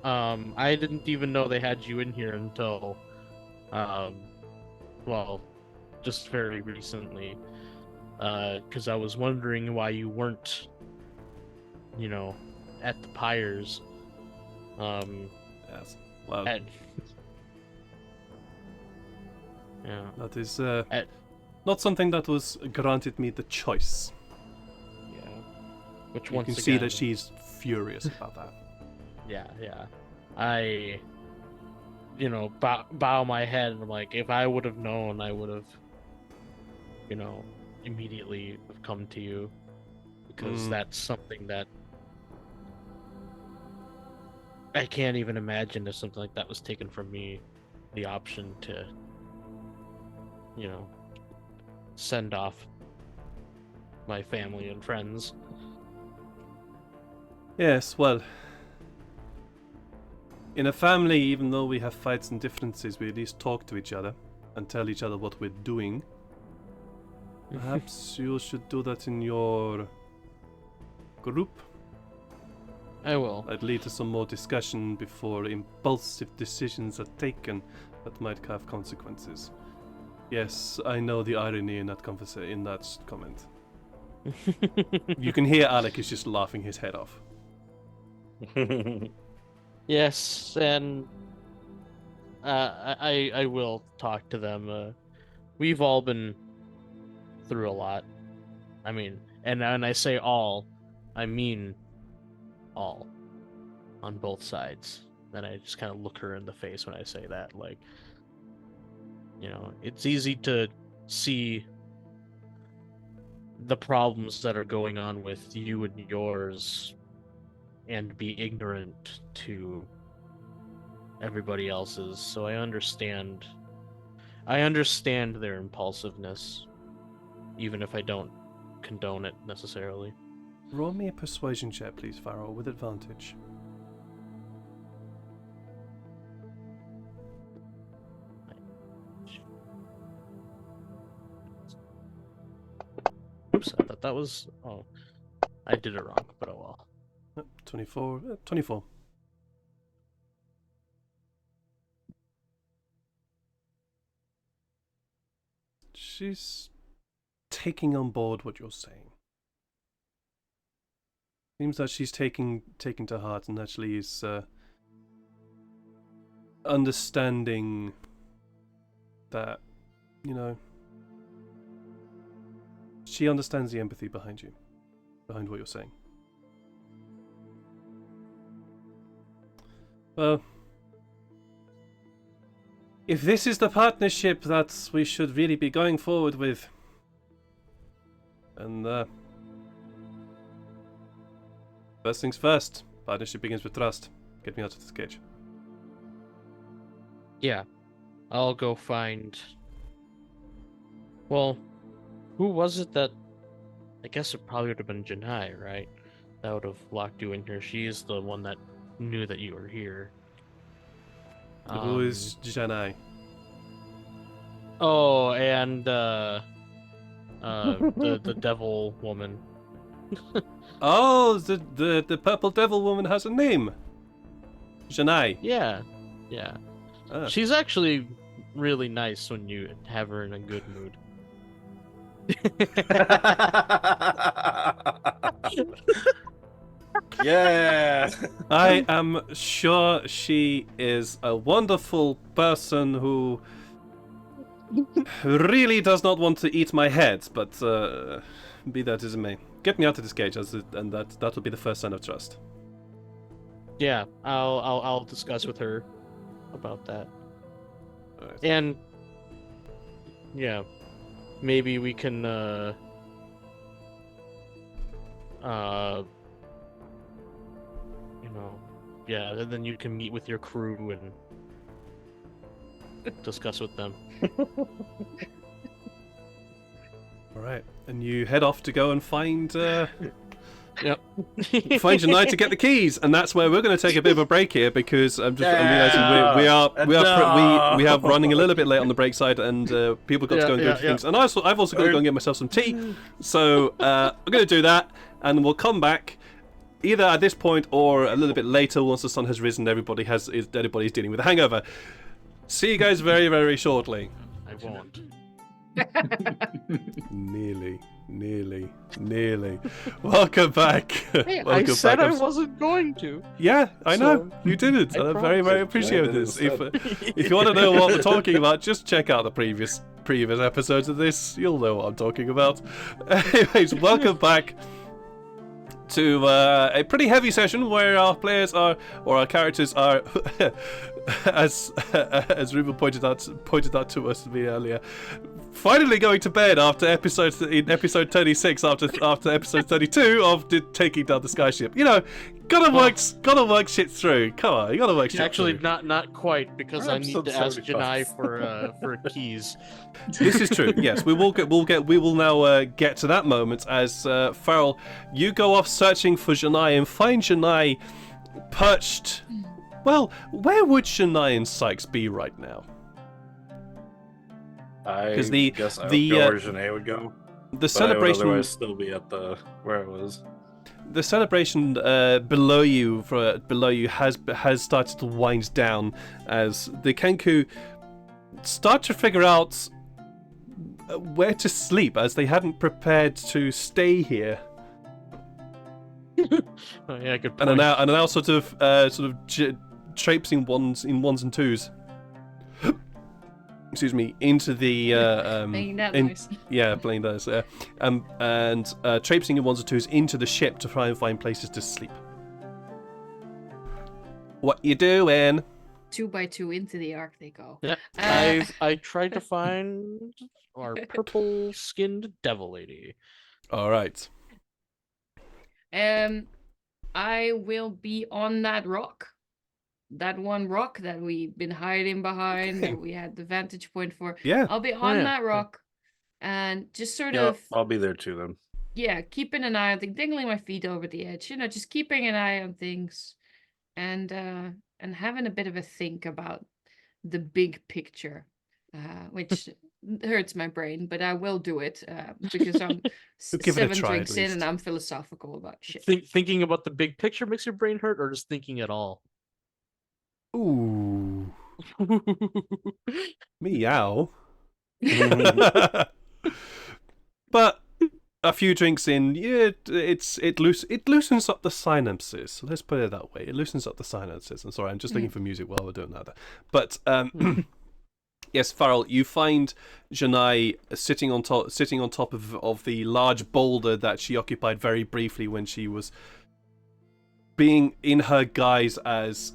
Speaker 6: I didn't even know they had you in here until, well, just very recently. Because I was wondering why you weren't, at the pyres.
Speaker 1: Yes. Well,
Speaker 6: yeah.
Speaker 1: that is not something that was granted me the choice.
Speaker 6: Yeah. Which
Speaker 1: You
Speaker 6: once
Speaker 1: can
Speaker 6: again,
Speaker 1: see that she's furious about that.
Speaker 6: Yeah. I, bow my head and I'm like, if I would have known, I would have, immediately have come to you, because that's something that I can't even imagine if something like that was taken from me, the option to, send off my family and friends.
Speaker 1: Yes, well, in a family, even though we have fights and differences, we at least talk to each other and tell each other what we're doing. Perhaps you should do that in your group.
Speaker 6: I will.
Speaker 1: That'd lead to some more discussion before impulsive decisions are taken that might have consequences. Yes, I know the irony in that comment. You can hear Alec is just laughing his head off.
Speaker 6: Yes, and I will talk to them. We've all been through a lot. I mean, and when I say all, I mean all, on both sides. Then I just kind of look her in the face when I say that. Like, it's easy to see the problems that are going on with you and yours and be ignorant to everybody else's. So I understand their impulsiveness, even if I don't condone it necessarily.
Speaker 1: Roll me a persuasion check, please, Pharaoh, with advantage.
Speaker 6: Oops, I thought that was... Oh, I did it wrong, but oh well.
Speaker 1: 24. 24. She's taking on board what you're saying. Seems that she's taking to heart and actually is understanding that, she understands the empathy behind what you're saying. Well, If this is the partnership that we should really be going forward with, and first things first, partnership begins with trust. Get me out of this cage.
Speaker 6: Yeah. I'll go find... Well, who was it that... I guess it probably would have been Janai, right? That would have locked you in here. She is the one that knew that you were here.
Speaker 1: Who is Janai?
Speaker 6: Oh, and the devil woman.
Speaker 1: Oh, the purple devil woman has a name. Janai.
Speaker 6: Yeah. Yeah.
Speaker 1: Ah.
Speaker 6: She's actually really nice when you have her in a good mood.
Speaker 5: Yeah.
Speaker 1: I am sure she is a wonderful person who really does not want to eat my head, but be that as it may. Get me out of this cage, and that will be the first sign of trust.
Speaker 6: Yeah, I'll discuss with her about that.
Speaker 1: Alright.
Speaker 6: And yeah, maybe we can you know, yeah, and then you can meet with your crew and discuss with them.
Speaker 1: Alright, and you head off to go and find
Speaker 6: Yep.
Speaker 1: find your knight to get the keys, and that's where we're going to take a bit of a break here because I'm realizing we are running a little bit late on the break side, and people got to go and do things, and I've also got to go and get myself some tea, so I'm going to do that, and we'll come back either at this point or a little bit later once the sun has risen. Everybody's dealing with a hangover. See you guys very, very shortly.
Speaker 6: I won't.
Speaker 1: Nearly. Welcome back.
Speaker 6: Hey,
Speaker 1: Welcome
Speaker 6: I said
Speaker 1: back.
Speaker 6: I wasn't going to.
Speaker 1: Yeah, I know.
Speaker 6: So,
Speaker 1: You did it. And I'm very, very appreciative of
Speaker 5: Yeah,
Speaker 1: this.
Speaker 5: it
Speaker 1: If you want to know what we're talking about, just check out the previous episodes of this. You'll know what I'm talking about. Anyways, welcome back to a pretty heavy session where our players are, or our characters are, as Ruben pointed out to us earlier, finally going to bed after episode 36, after episode 32 of taking down the Skyship. You know, gotta work shit through. Come on, you gotta work shit
Speaker 6: Actually,
Speaker 1: through.
Speaker 6: not quite, because I need
Speaker 5: Episode
Speaker 6: to ask
Speaker 5: 75.
Speaker 6: Janai for keys.
Speaker 1: This is true. Yes, we will now get to that moment as Farrell, you go off searching for Janai and find Janai perched. Well, where would Janai and Sykes be right now?
Speaker 5: I
Speaker 1: 'Cause the-
Speaker 5: guess I would
Speaker 1: the,
Speaker 5: go
Speaker 1: uh,
Speaker 5: where Janae would go.
Speaker 1: The
Speaker 5: But I would
Speaker 1: celebration.
Speaker 5: otherwise still be at where I was.
Speaker 1: The celebration below you has started to wind down as the Kenku start to figure out where to sleep, as they hadn't prepared to stay here,
Speaker 6: Oh, yeah, good
Speaker 1: and
Speaker 6: point.
Speaker 1: are now sort of traipsing ones and twos. Excuse me, into the
Speaker 3: Making that
Speaker 1: in-
Speaker 3: noise.
Speaker 1: yeah, playing those, and traipsing in ones and twos into the ship to try and find places to sleep. What you doing?
Speaker 3: 2 by 2 into the arc they go.
Speaker 6: Yeah, I tried to find our purple-skinned devil lady.
Speaker 1: All right.
Speaker 3: I will be on that rock. That one rock that we've been hiding behind, that we had the vantage point for.
Speaker 1: Yeah.
Speaker 3: I'll be on
Speaker 6: yeah.
Speaker 3: that rock and just sort
Speaker 5: Yeah,
Speaker 3: of,
Speaker 5: I'll be there too then.
Speaker 3: yeah, keeping an eye on things, dangling my feet over the edge, just keeping an eye on things and having a bit of a think about the big picture, which hurts my brain, but I will do it because I'm
Speaker 1: give it a
Speaker 3: 7
Speaker 1: try, at
Speaker 3: drinks in
Speaker 1: least.
Speaker 3: and I'm philosophical about shit.
Speaker 6: Thinking about the big picture makes your brain hurt, or just thinking at all?
Speaker 1: Ooh. Meow. But a few drinks in, yeah, it loosens up the synapses. Let's put it that way. It loosens up the synapses. I'm sorry, I'm just looking for music while we're doing that. But yes, Farrell, you find Janai sitting on top of the large boulder that she occupied very briefly when she was being in her guise as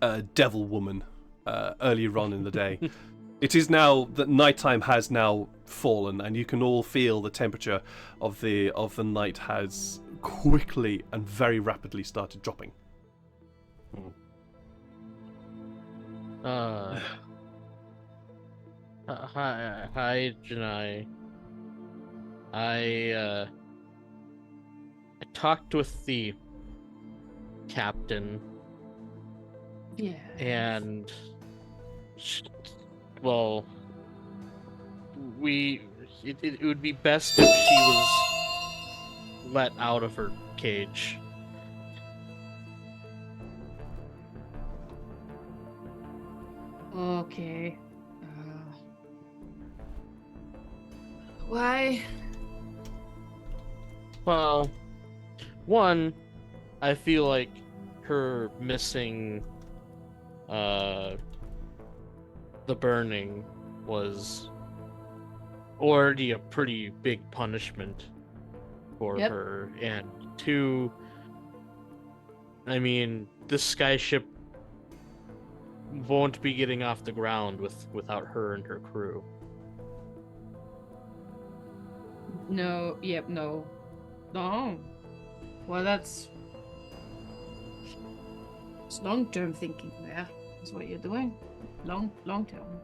Speaker 1: a devil woman. earlier on in the day. It is now that nighttime has now fallen, and you can all feel the temperature of the night has quickly and very rapidly started dropping.
Speaker 6: Hi, Janai. I talked with the captain,
Speaker 3: Yeah.
Speaker 6: and well, it would be best if she was let out of her cage.
Speaker 3: Okay. Why?
Speaker 6: Well, one, I feel like her missing the burning was already a pretty big punishment for
Speaker 3: Yep.
Speaker 6: her, and two, I mean, this skyship won't be getting off the ground without her and her crew.
Speaker 3: No. Yep. No. No. Well, that's it's long-term thinking. There. That's what you're doing. Long-term.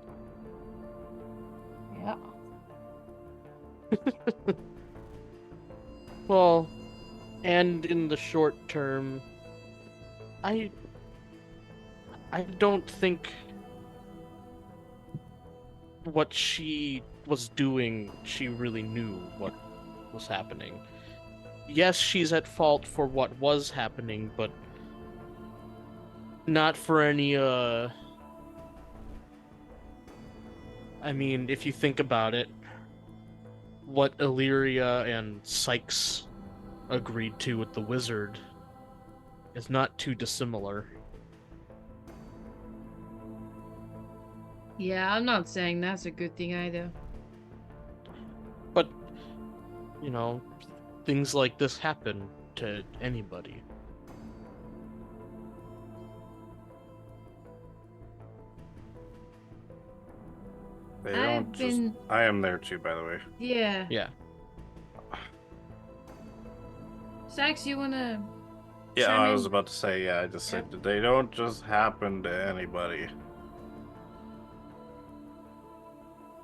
Speaker 3: Yeah.
Speaker 6: Well, and in the short term, I don't think what she was doing, she really knew what was happening. Yes, she's at fault for what was happening, but not for any, I mean, if you think about it, what Illyria and Sykes agreed to with the wizard is not too dissimilar.
Speaker 3: Yeah, I'm not saying that's a good thing either.
Speaker 6: But, you know, things like this happen to anybody.
Speaker 5: They
Speaker 3: I've
Speaker 5: don't
Speaker 3: been-
Speaker 5: just. I am there too, by the way.
Speaker 3: Yeah.
Speaker 6: Yeah.
Speaker 3: Sax, you wanna?
Speaker 5: Yeah,
Speaker 3: chime
Speaker 5: I
Speaker 3: in?
Speaker 5: was about to say. Yeah, I just said they don't just happen to anybody.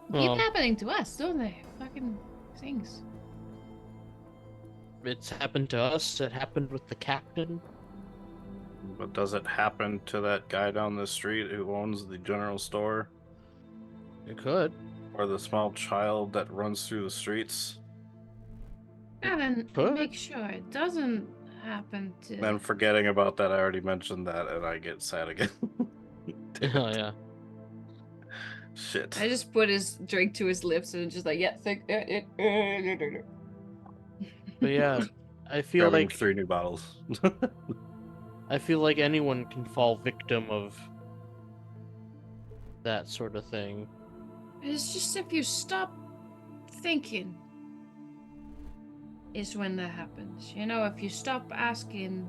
Speaker 6: Well,
Speaker 3: Keep happening to us, don't they? Fucking things.
Speaker 6: it's happened to us. It happened with the captain.
Speaker 5: But does it happen to that guy down the street who owns the general store?
Speaker 6: It could.
Speaker 5: Or the small child that runs through the streets?
Speaker 3: And then
Speaker 6: Good.
Speaker 3: make sure it doesn't happen to.
Speaker 5: Then forgetting about that, I already mentioned that, and I get sad again.
Speaker 6: Oh yeah.
Speaker 5: Shit.
Speaker 3: I just put his drink to his lips and just like, yeah, think.
Speaker 6: But yeah, I feel
Speaker 5: Grabbing
Speaker 6: like
Speaker 5: 3 new bottles.
Speaker 6: anyone can fall victim of that sort of thing.
Speaker 3: It's just if you stop thinking, is when that happens. You know, if you stop asking,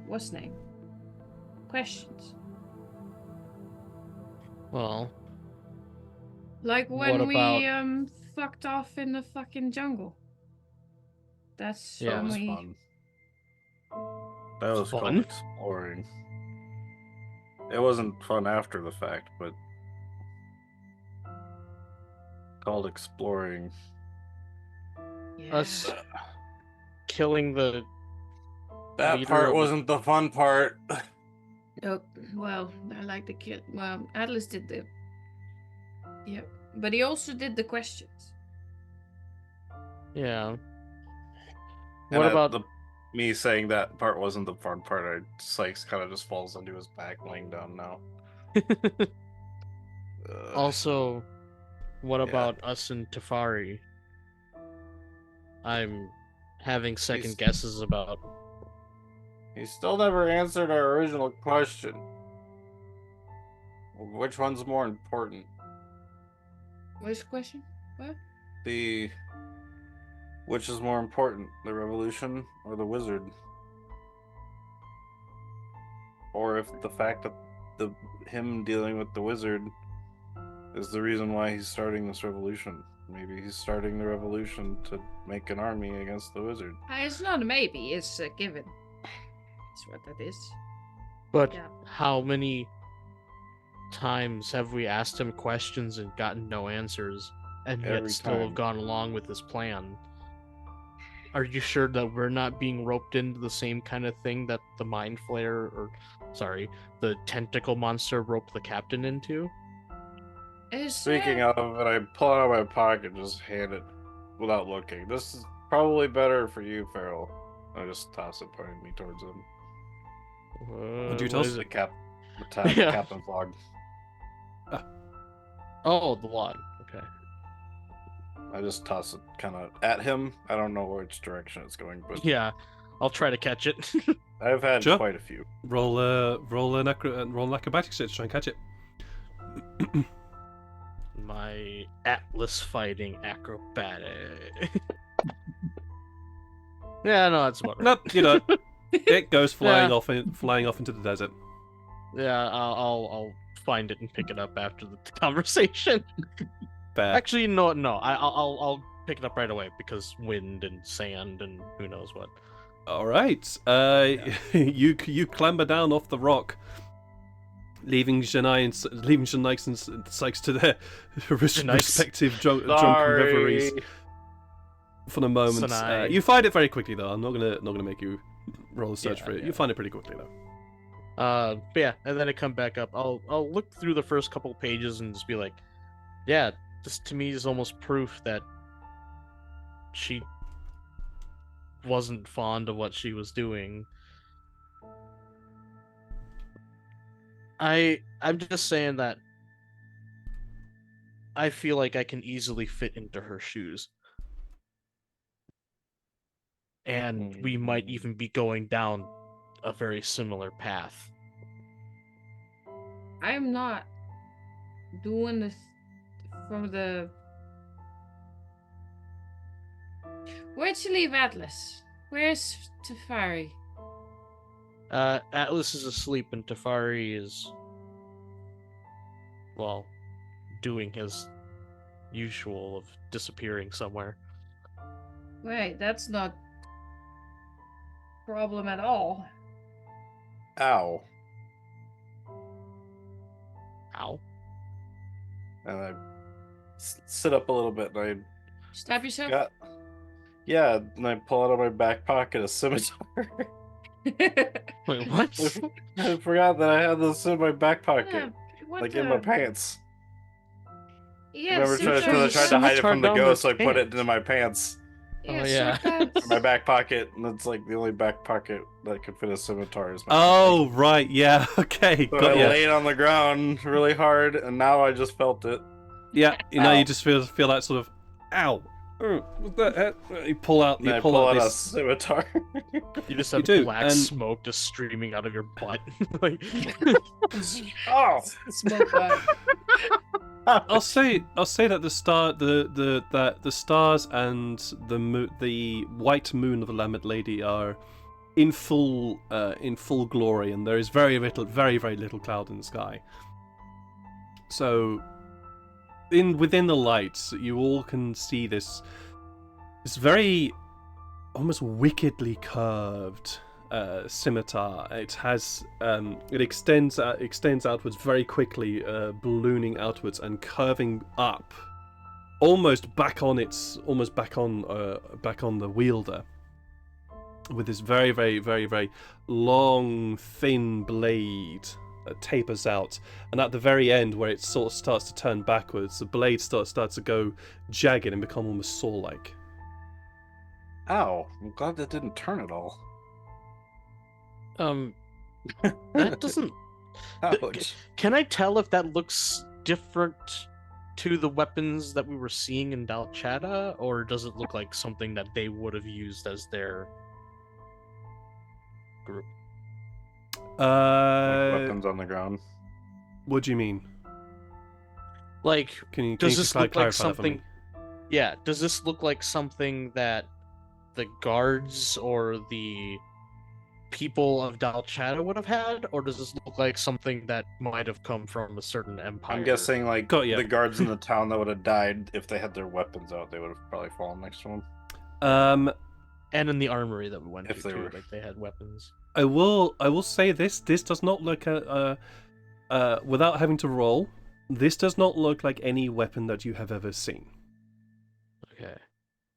Speaker 3: what's name? Questions.
Speaker 6: Well,
Speaker 3: Like
Speaker 6: What
Speaker 3: when we
Speaker 6: about-
Speaker 3: fucked off in the fucking jungle. That's
Speaker 6: Yeah,
Speaker 5: That
Speaker 3: when
Speaker 5: was
Speaker 3: we.
Speaker 5: fun. That was called
Speaker 6: Fun?
Speaker 5: exploring. It wasn't fun after the fact, but called exploring.
Speaker 3: Yeah.
Speaker 6: us killing the
Speaker 5: That
Speaker 6: leader
Speaker 5: part
Speaker 6: of-
Speaker 5: wasn't the fun part.
Speaker 3: Oh, well, I like the kid. Well, Atlas did the. Yep. But he also did the questions.
Speaker 6: Yeah.
Speaker 5: And
Speaker 6: What about
Speaker 5: me saying that part wasn't the fun part? Sykes kind of just falls onto his back, laying down now.
Speaker 6: also? What
Speaker 5: Yeah.
Speaker 6: about us and Tafari? I'm having second
Speaker 5: He's-
Speaker 6: guesses about.
Speaker 5: He still never answered our original question. Which one's more important?
Speaker 3: Which question? What?
Speaker 5: Which is more important, the revolution or the wizard? Or if the fact that him dealing with the wizard is the reason why he's starting this revolution. Maybe he's starting the revolution to make an army against the wizard.
Speaker 3: It's not a maybe, it's a given. That's what that is.
Speaker 6: But
Speaker 3: Yeah.
Speaker 6: how many times have we asked him questions and gotten no answers, and yet
Speaker 5: Every
Speaker 6: still
Speaker 5: time.
Speaker 6: have gone along with this plan? Are you sure that we're not being roped into the same kind of thing that the Mind Flayer, the tentacle monster roped the captain into?
Speaker 5: Speaking of it, I pull it out of my pocket and just hand it without looking. This is probably better for you, Farrell. I just toss it, pointing me towards him.
Speaker 1: What do you toss?
Speaker 6: is
Speaker 5: The
Speaker 6: it?
Speaker 5: the captain's log.
Speaker 6: Oh, the log. Okay.
Speaker 5: I just toss it kind of at him. I don't know which direction it's going, but
Speaker 6: Yeah, I'll try to catch it.
Speaker 5: I've had
Speaker 1: Sure.
Speaker 5: quite a few.
Speaker 1: Roll an acrobatics to try and catch it.
Speaker 6: My Atlas fighting acrobatic. Yeah, no, that's about right.
Speaker 1: No, you don't. It goes flying
Speaker 6: Yeah.
Speaker 1: flying off into the desert.
Speaker 6: Yeah, I'll find it and pick it up after the conversation.
Speaker 1: Fair.
Speaker 6: Actually, no, I'll pick it up right away because wind and sand and who knows what.
Speaker 1: All right. You clamber down off the rock, leaving Janai and Sykes to their respective drunken reveries for the moment.
Speaker 6: Sanai.
Speaker 1: You find it very quickly, though. I'm not gonna make you roll a search
Speaker 6: Yeah,
Speaker 1: for it.
Speaker 6: yeah.
Speaker 1: You find it pretty quickly, though.
Speaker 6: But yeah, and then I come back up. I'll look through the first couple pages and just be like, yeah, this to me is almost proof that she wasn't fond of what she was doing. I'm just saying that I feel like I can easily fit into her shoes. And we might even be going down a very similar path.
Speaker 3: I'm not doing this from the. Where'd you leave Atlas? Where's Tefari?
Speaker 6: Atlas is asleep and Tefari is, well, doing his usual of disappearing somewhere.
Speaker 3: Wait, that's not problem at all.
Speaker 5: Ow.
Speaker 6: Ow.
Speaker 5: And I sit up a little bit and
Speaker 3: Stab yourself.
Speaker 5: yeah, and I pull out of my back pocket a scimitar.
Speaker 6: Wait, what?
Speaker 5: I forgot that I had this in my back pocket,
Speaker 3: what
Speaker 5: like in my pants.
Speaker 3: Yeah,
Speaker 5: Remember, I
Speaker 3: scimitars-
Speaker 5: tried to hide it from the
Speaker 6: Scimitar down
Speaker 5: ghost, so I
Speaker 6: those
Speaker 5: put it
Speaker 6: pants.
Speaker 5: into my pants,
Speaker 3: Yeah,
Speaker 6: Oh, yeah.
Speaker 3: sword
Speaker 5: in my
Speaker 3: guards.
Speaker 5: back pocket, and it's like the only back pocket that could fit a scimitar. Is my
Speaker 1: Oh, right. Yeah. Okay.
Speaker 5: So
Speaker 1: Got
Speaker 5: I
Speaker 1: ya.
Speaker 5: laid on the ground really hard, and now I just felt it.
Speaker 1: Yeah. You know,
Speaker 5: Ow.
Speaker 1: you just feel that sort of, ow. What the heck? You pull out.
Speaker 5: And
Speaker 1: You
Speaker 5: I
Speaker 1: pull
Speaker 5: pull
Speaker 1: out
Speaker 5: out a
Speaker 1: this.
Speaker 5: scimitar.
Speaker 6: You just
Speaker 1: You
Speaker 6: have
Speaker 1: do,
Speaker 6: black
Speaker 1: and-
Speaker 6: smoke just streaming out of your butt. Like,
Speaker 5: Oh!
Speaker 3: Smoke bug.
Speaker 1: I'll say that the stars and the white moon of the Lambent Lady are in full glory, and there is very little cloud in the sky. So, within the lights, you all can see this very almost wickedly curved scimitar. It has it extends outwards very quickly, ballooning outwards and curving up, almost back on the wielder, with this very long thin blade that tapers out, and at the very end where it sort of starts to turn backwards, the blade starts to go jagged and become almost saw-like.
Speaker 5: Ow! I'm glad that didn't turn at all.
Speaker 6: that doesn't.
Speaker 5: Ouch.
Speaker 6: Can I tell if that looks different to the weapons that we were seeing in Dalchata, or does it look like something that they would have used as their group?
Speaker 5: Weapons on the ground.
Speaker 1: What do you mean?
Speaker 6: Like,
Speaker 1: Can you
Speaker 6: does this look like
Speaker 1: clarify that for me?
Speaker 6: something? Yeah, does this look like something that the guards or the people of Dalchata would have had, or does this look like something that might have come from a certain empire?
Speaker 5: I'm guessing like
Speaker 1: Yeah.
Speaker 5: the guards in the town that would have died if they had their weapons out, they would have probably fallen next to them.
Speaker 6: And in the armory that we went
Speaker 5: If
Speaker 6: to,
Speaker 5: they
Speaker 6: too,
Speaker 5: were-
Speaker 6: like they had weapons.
Speaker 1: I will say this. This does not look without having to roll. This does not look like any weapon that you have ever seen.
Speaker 6: Okay.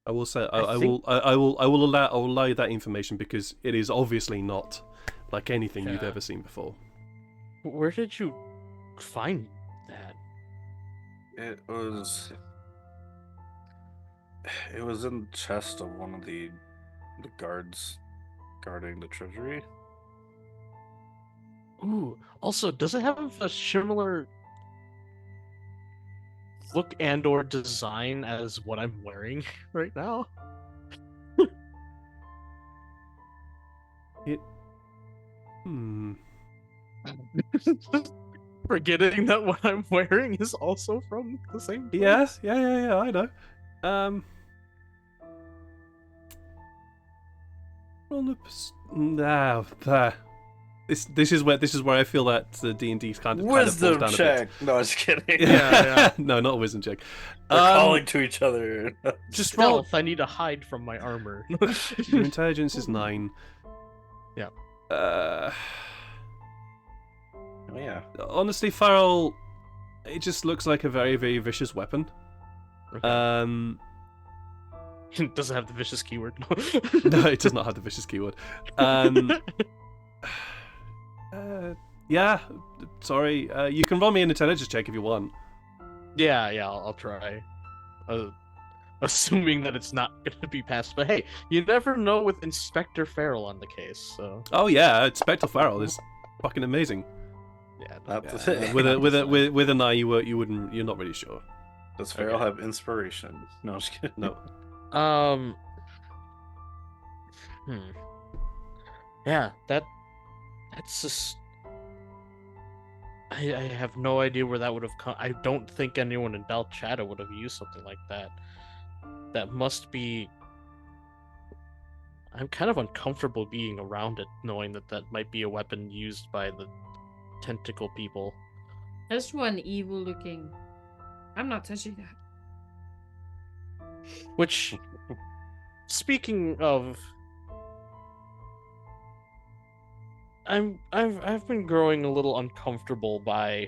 Speaker 1: I will say
Speaker 6: I
Speaker 1: I will allow you that information because it is obviously not like anything you've
Speaker 6: Yeah.
Speaker 1: ever seen before.
Speaker 6: Where did you find that?
Speaker 5: It was in the chest of one of the guards guarding the treasury.
Speaker 6: Ooh. Also, does it have a similar look and/or design as what I'm wearing right now? Forgetting that what I'm wearing is also from the same place.
Speaker 1: Yeah. I know. This is where I feel that the D&D kind of falls
Speaker 5: Wisdom
Speaker 1: down
Speaker 5: check. No, I was kidding.
Speaker 1: a bit.
Speaker 6: Yeah.
Speaker 1: No, not a wisdom check.
Speaker 5: They're calling to each other.
Speaker 6: Just
Speaker 1: roll-
Speaker 6: stealth. I need to hide from my armor.
Speaker 1: Your intelligence is 9.
Speaker 6: Yeah.
Speaker 5: Oh, yeah.
Speaker 1: Honestly, Farrell, it just looks like a very, very vicious weapon.
Speaker 6: Okay. Does it have the vicious keyword?
Speaker 1: No, it does not have the vicious keyword. Yeah, sorry. You can roll me an intelligence check if you want.
Speaker 6: Yeah, I'll try. Assuming that it's not going to be passed. But hey, you never know with Inspector Farrell on the case, so...
Speaker 1: Oh yeah, Spectre Farrell is fucking amazing.
Speaker 6: Yeah,
Speaker 5: That's
Speaker 1: Yeah,
Speaker 5: it.
Speaker 1: with an eye, you're not really sure.
Speaker 5: Does Farrell have inspiration? No, I'm just kidding.
Speaker 1: No.
Speaker 6: Yeah, that's just... I have no idea where that would have come... I don't think anyone in Dalchata would have used something like that. That must be... I'm kind of uncomfortable being around it, knowing that that might be a weapon used by the tentacle people.
Speaker 3: That's one evil looking. I'm not touching that.
Speaker 6: Which, speaking of, I've been growing a little uncomfortable by,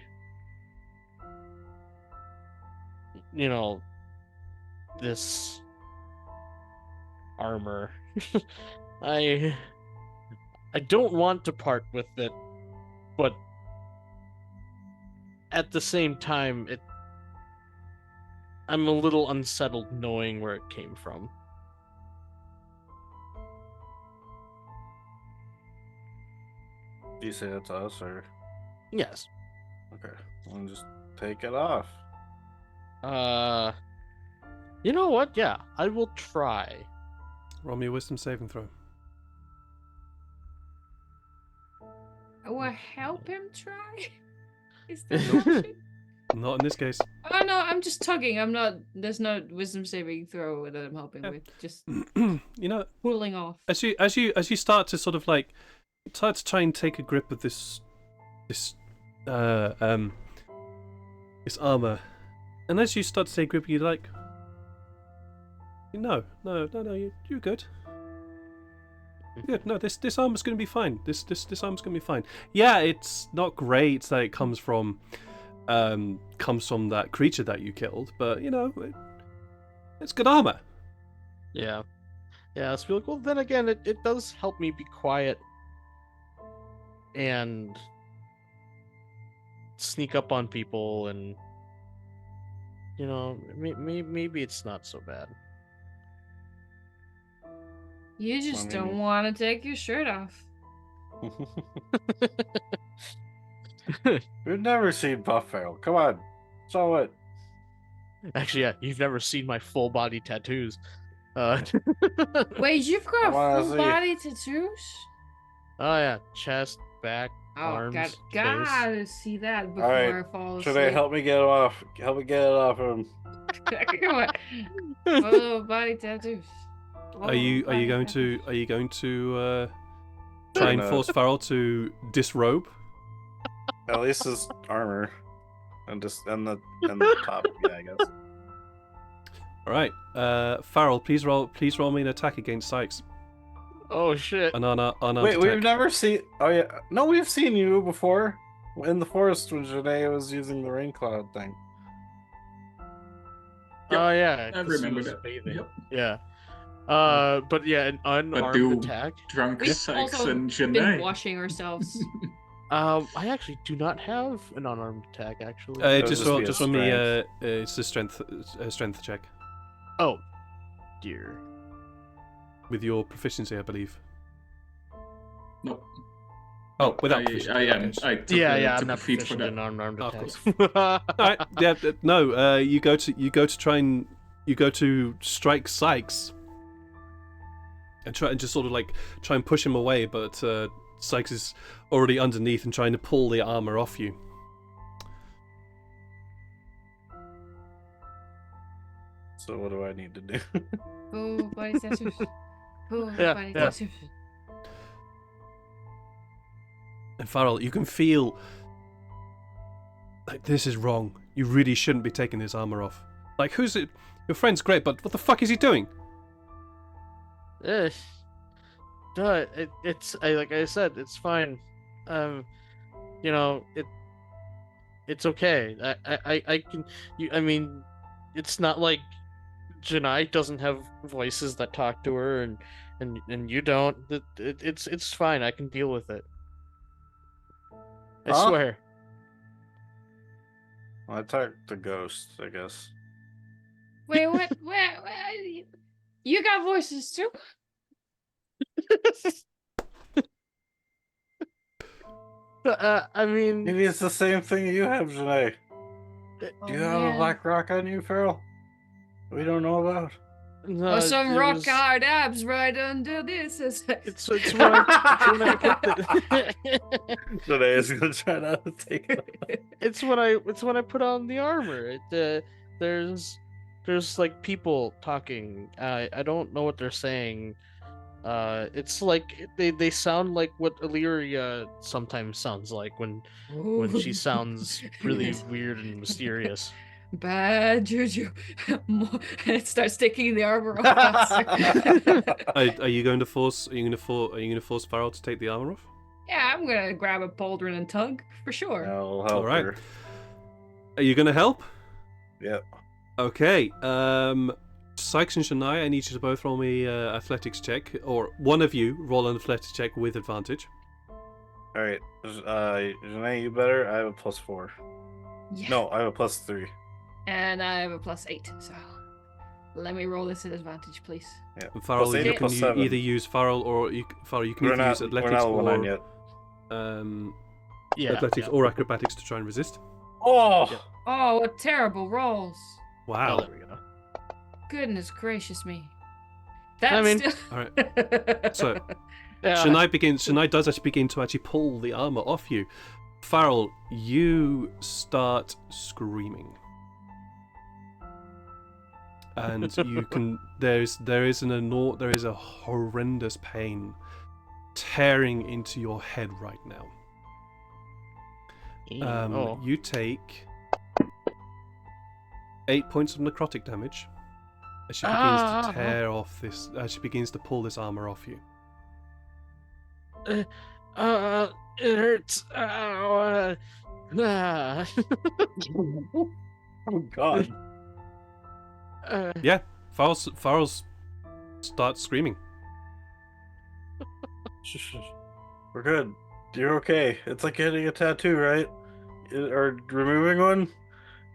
Speaker 6: this armor. I don't want to part with it, but at the same time, I'm a little unsettled knowing where it came from.
Speaker 5: Do you say that to us, or?
Speaker 6: Yes.
Speaker 5: Okay. I'll just take it off.
Speaker 6: You know what? Yeah, I will try.
Speaker 1: Roll me a wisdom saving throw.
Speaker 3: Will help him try? Is that an option?
Speaker 1: Not in this case.
Speaker 3: Oh no, I'm just tugging. I'm not. There's no wisdom saving throw that I'm helping
Speaker 1: Yeah.
Speaker 3: with. Just
Speaker 1: You know,
Speaker 3: pulling off.
Speaker 1: as you start to sort of like try to take a grip of this armor, and as you start to take a grip, you're like, no, you're good. Good. No, this armor's gonna be fine. This armor's gonna be fine. Yeah, it's not great that it comes from that creature that you killed, but it's good armor.
Speaker 6: Yeah. So be like, well, then again, it does help me be quiet and sneak up on people, and maybe it's not so bad.
Speaker 3: You just
Speaker 5: I
Speaker 3: don't
Speaker 5: mean-
Speaker 3: want to take your shirt off.
Speaker 5: We've never seen Buff Farrell. Come on. Show it.
Speaker 6: Actually, yeah, you've never seen my full body tattoos.
Speaker 3: Wait, you've got
Speaker 5: wanna
Speaker 3: full
Speaker 5: see.
Speaker 3: body tattoos?
Speaker 6: Oh yeah, chest, back,
Speaker 3: Oh,
Speaker 6: arms, face.
Speaker 3: gotta see that before
Speaker 5: Alright,
Speaker 3: I fall
Speaker 5: Should
Speaker 3: asleep.
Speaker 5: I help me get it off? Help me get it off him.
Speaker 3: Come on. Full body tattoos.
Speaker 1: Are you
Speaker 3: Full body
Speaker 1: going
Speaker 3: tattoos.
Speaker 1: to try and
Speaker 5: No.
Speaker 1: force Farrell to disrobe.
Speaker 5: At least his armor, and the top. Yeah, I guess.
Speaker 1: All right, Farrell, please roll me an attack against Sykes.
Speaker 4: Oh shit.
Speaker 1: An unarmed
Speaker 5: Wait,
Speaker 1: attack.
Speaker 5: we've never seen. Oh yeah, no, we've seen you before in the forest when Janae was using the rain cloud thing.
Speaker 2: Yep,
Speaker 4: Oh yeah.
Speaker 2: I
Speaker 4: 'cause he
Speaker 2: remember
Speaker 4: was
Speaker 2: that.
Speaker 4: bathing.
Speaker 2: Yep.
Speaker 4: Yeah. But yeah, an unarmed
Speaker 2: do-
Speaker 4: attack.
Speaker 2: Drunk
Speaker 3: We've
Speaker 2: Sykes
Speaker 3: also
Speaker 2: and
Speaker 3: been
Speaker 2: Janae.
Speaker 3: washing ourselves.
Speaker 4: I actually do not have an unarmed attack. Actually.
Speaker 5: It'll
Speaker 1: Just
Speaker 5: just
Speaker 1: roll,
Speaker 5: be a
Speaker 1: just roll me.
Speaker 5: strength.
Speaker 1: It's a strength check
Speaker 4: Oh, dear.
Speaker 1: with your proficiency, I believe.
Speaker 2: No.
Speaker 1: Oh, without
Speaker 2: I
Speaker 1: proficiency.
Speaker 2: am.
Speaker 1: okay.
Speaker 2: I took,
Speaker 4: Yeah,
Speaker 2: took
Speaker 4: I'm
Speaker 2: a
Speaker 4: not
Speaker 2: feat for
Speaker 4: proficient
Speaker 2: that.
Speaker 4: in unarmed
Speaker 1: Of
Speaker 4: attacks.
Speaker 1: All right. Yeah. No. You go to strike Sykes, and try and just sort of like try and push him away, but Sykes is already underneath and trying to pull the armor off you.
Speaker 5: So what do I need to do?
Speaker 3: Oh, body sensors. Oh,
Speaker 4: Yeah,
Speaker 3: body
Speaker 4: yeah.
Speaker 3: sensors.
Speaker 1: And Farrell, you can feel like this is wrong. You really shouldn't be taking this armor off. Like, who's it? Your friend's great, but what the fuck is he doing?
Speaker 4: Eh, duh, it's like I said, it's fine. You know, it's okay. I can. I mean, it's not like Janai doesn't have voices that talk to her, and you don't. It's fine. I can deal with it. I
Speaker 5: Huh?
Speaker 4: swear.
Speaker 5: I talked to Ghost, I guess.
Speaker 3: Wait, what? Where? You got voices too?
Speaker 4: I mean,
Speaker 5: Maybe it's the same thing you have, Janae. Do you have a black rock on you, Farrell? We don't know about.
Speaker 4: no,
Speaker 3: Or some
Speaker 4: it
Speaker 3: rock
Speaker 4: was-
Speaker 3: hard abs right under this.
Speaker 4: It's when I put the,
Speaker 5: Janae is gonna try to take it.
Speaker 4: it's when I put on the armor. There's like people talking. I don't know what they're saying. It's like they sound like what Illyria sometimes sounds like when she sounds really weird and mysterious.
Speaker 3: Bad juju. It starts sticking the armor off.
Speaker 1: Are you going to force? Are you going to force Farrell to take the armor off?
Speaker 3: Yeah, I'm gonna grab a pauldron and tug for sure.
Speaker 5: I'll help
Speaker 1: Alright.
Speaker 5: her.
Speaker 1: Are you going to help?
Speaker 5: Yep.
Speaker 1: Okay. Sykes and Shania, I need you to both roll me athletics check, or one of you roll an athletics check with advantage.
Speaker 5: Alright. Janae, you better. I have a +4.
Speaker 3: Yeah.
Speaker 5: No, I have a +3.
Speaker 3: And I have a +8, so let me roll this at advantage, please.
Speaker 5: Yeah.
Speaker 1: And Farrell,
Speaker 5: +8
Speaker 1: you
Speaker 5: or
Speaker 1: can
Speaker 5: +7?
Speaker 1: either use Farrell or Farrell, you can
Speaker 5: We're
Speaker 1: either
Speaker 5: not.
Speaker 1: use
Speaker 5: We're
Speaker 1: athletics
Speaker 5: not level 9
Speaker 1: or
Speaker 5: yet.
Speaker 4: Yeah.
Speaker 1: athletics
Speaker 4: yeah.
Speaker 1: or acrobatics to try and resist.
Speaker 5: Oh.
Speaker 4: Yeah.
Speaker 3: Oh, what terrible rolls!
Speaker 4: Oh,
Speaker 1: Wow.
Speaker 4: there we go.
Speaker 3: Goodness gracious me. That's
Speaker 4: I mean-
Speaker 3: still...
Speaker 1: All right. So
Speaker 4: Yeah.
Speaker 1: Shania does actually begin to pull the armor off you. Farrell, you start screaming, and you can. There is a horrendous pain tearing into your head right now.
Speaker 4: Oh.
Speaker 1: You take 8 points of necrotic damage as she begins to tear off this. As she begins to pull this armor off you.
Speaker 4: It hurts. Ow, ah.
Speaker 5: Oh God.
Speaker 1: Yeah, Farrell's starts screaming.
Speaker 5: We're good. You're okay. It's like getting a tattoo, right? Or removing one.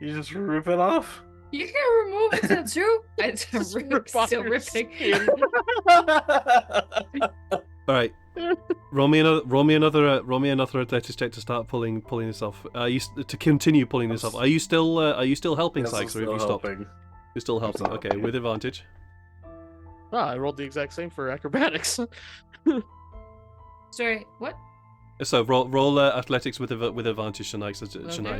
Speaker 5: You just rip it off.
Speaker 3: You can remove it, tattoo? It's
Speaker 4: Rip off
Speaker 3: still
Speaker 4: your
Speaker 3: ripping.
Speaker 4: skin.
Speaker 1: All right, roll me another athletics check to start pulling this off. To continue pulling this off. Are you still helping
Speaker 5: Yes, I'm
Speaker 1: Sykes, or have
Speaker 5: still
Speaker 1: you stopped?
Speaker 5: helping.
Speaker 1: You're still helping.
Speaker 5: still
Speaker 1: Okay,
Speaker 5: helping.
Speaker 1: with advantage.
Speaker 4: I rolled the exact same for acrobatics.
Speaker 3: Sorry, what?
Speaker 1: So roll athletics with advantage, Shania,
Speaker 3: Okay.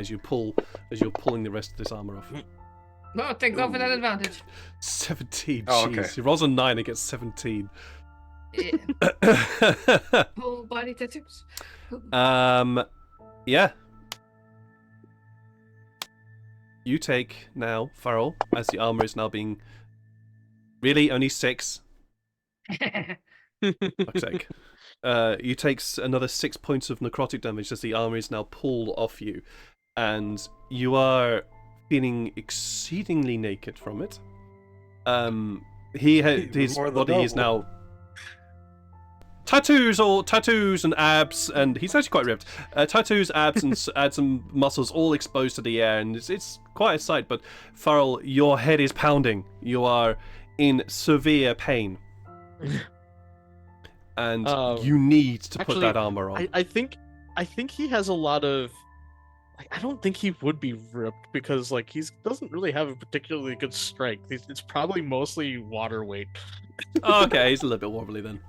Speaker 1: as you're pulling the rest of this armor off.
Speaker 3: Oh, thank God for that
Speaker 5: Ooh.
Speaker 3: advantage.
Speaker 1: 17.
Speaker 5: Oh,
Speaker 1: Jeez,
Speaker 5: okay.
Speaker 1: he rolls a 9 and gets 17.
Speaker 3: Full body tattoos.
Speaker 1: Yeah. You take now, Farrell, as the armor is now being really only 6. Fuck's sake. You take another 6 points of necrotic damage as the armor is now pulled off you, and you are feeling exceedingly naked from it. His
Speaker 5: More than
Speaker 1: body is
Speaker 5: double.
Speaker 1: now tattoos and abs, and he's actually quite ripped. Tattoos, abs, and some muscles all exposed to the air, and it's quite a sight. But Farrell, your head is pounding. You are in severe pain, and you need to put
Speaker 6: actually,
Speaker 1: that armor on.
Speaker 6: I think he has a lot of. Like, I don't think he would be ripped because like he doesn't really have a particularly good strength. It's probably mostly water weight.
Speaker 1: Okay, he's a little bit wobbly then.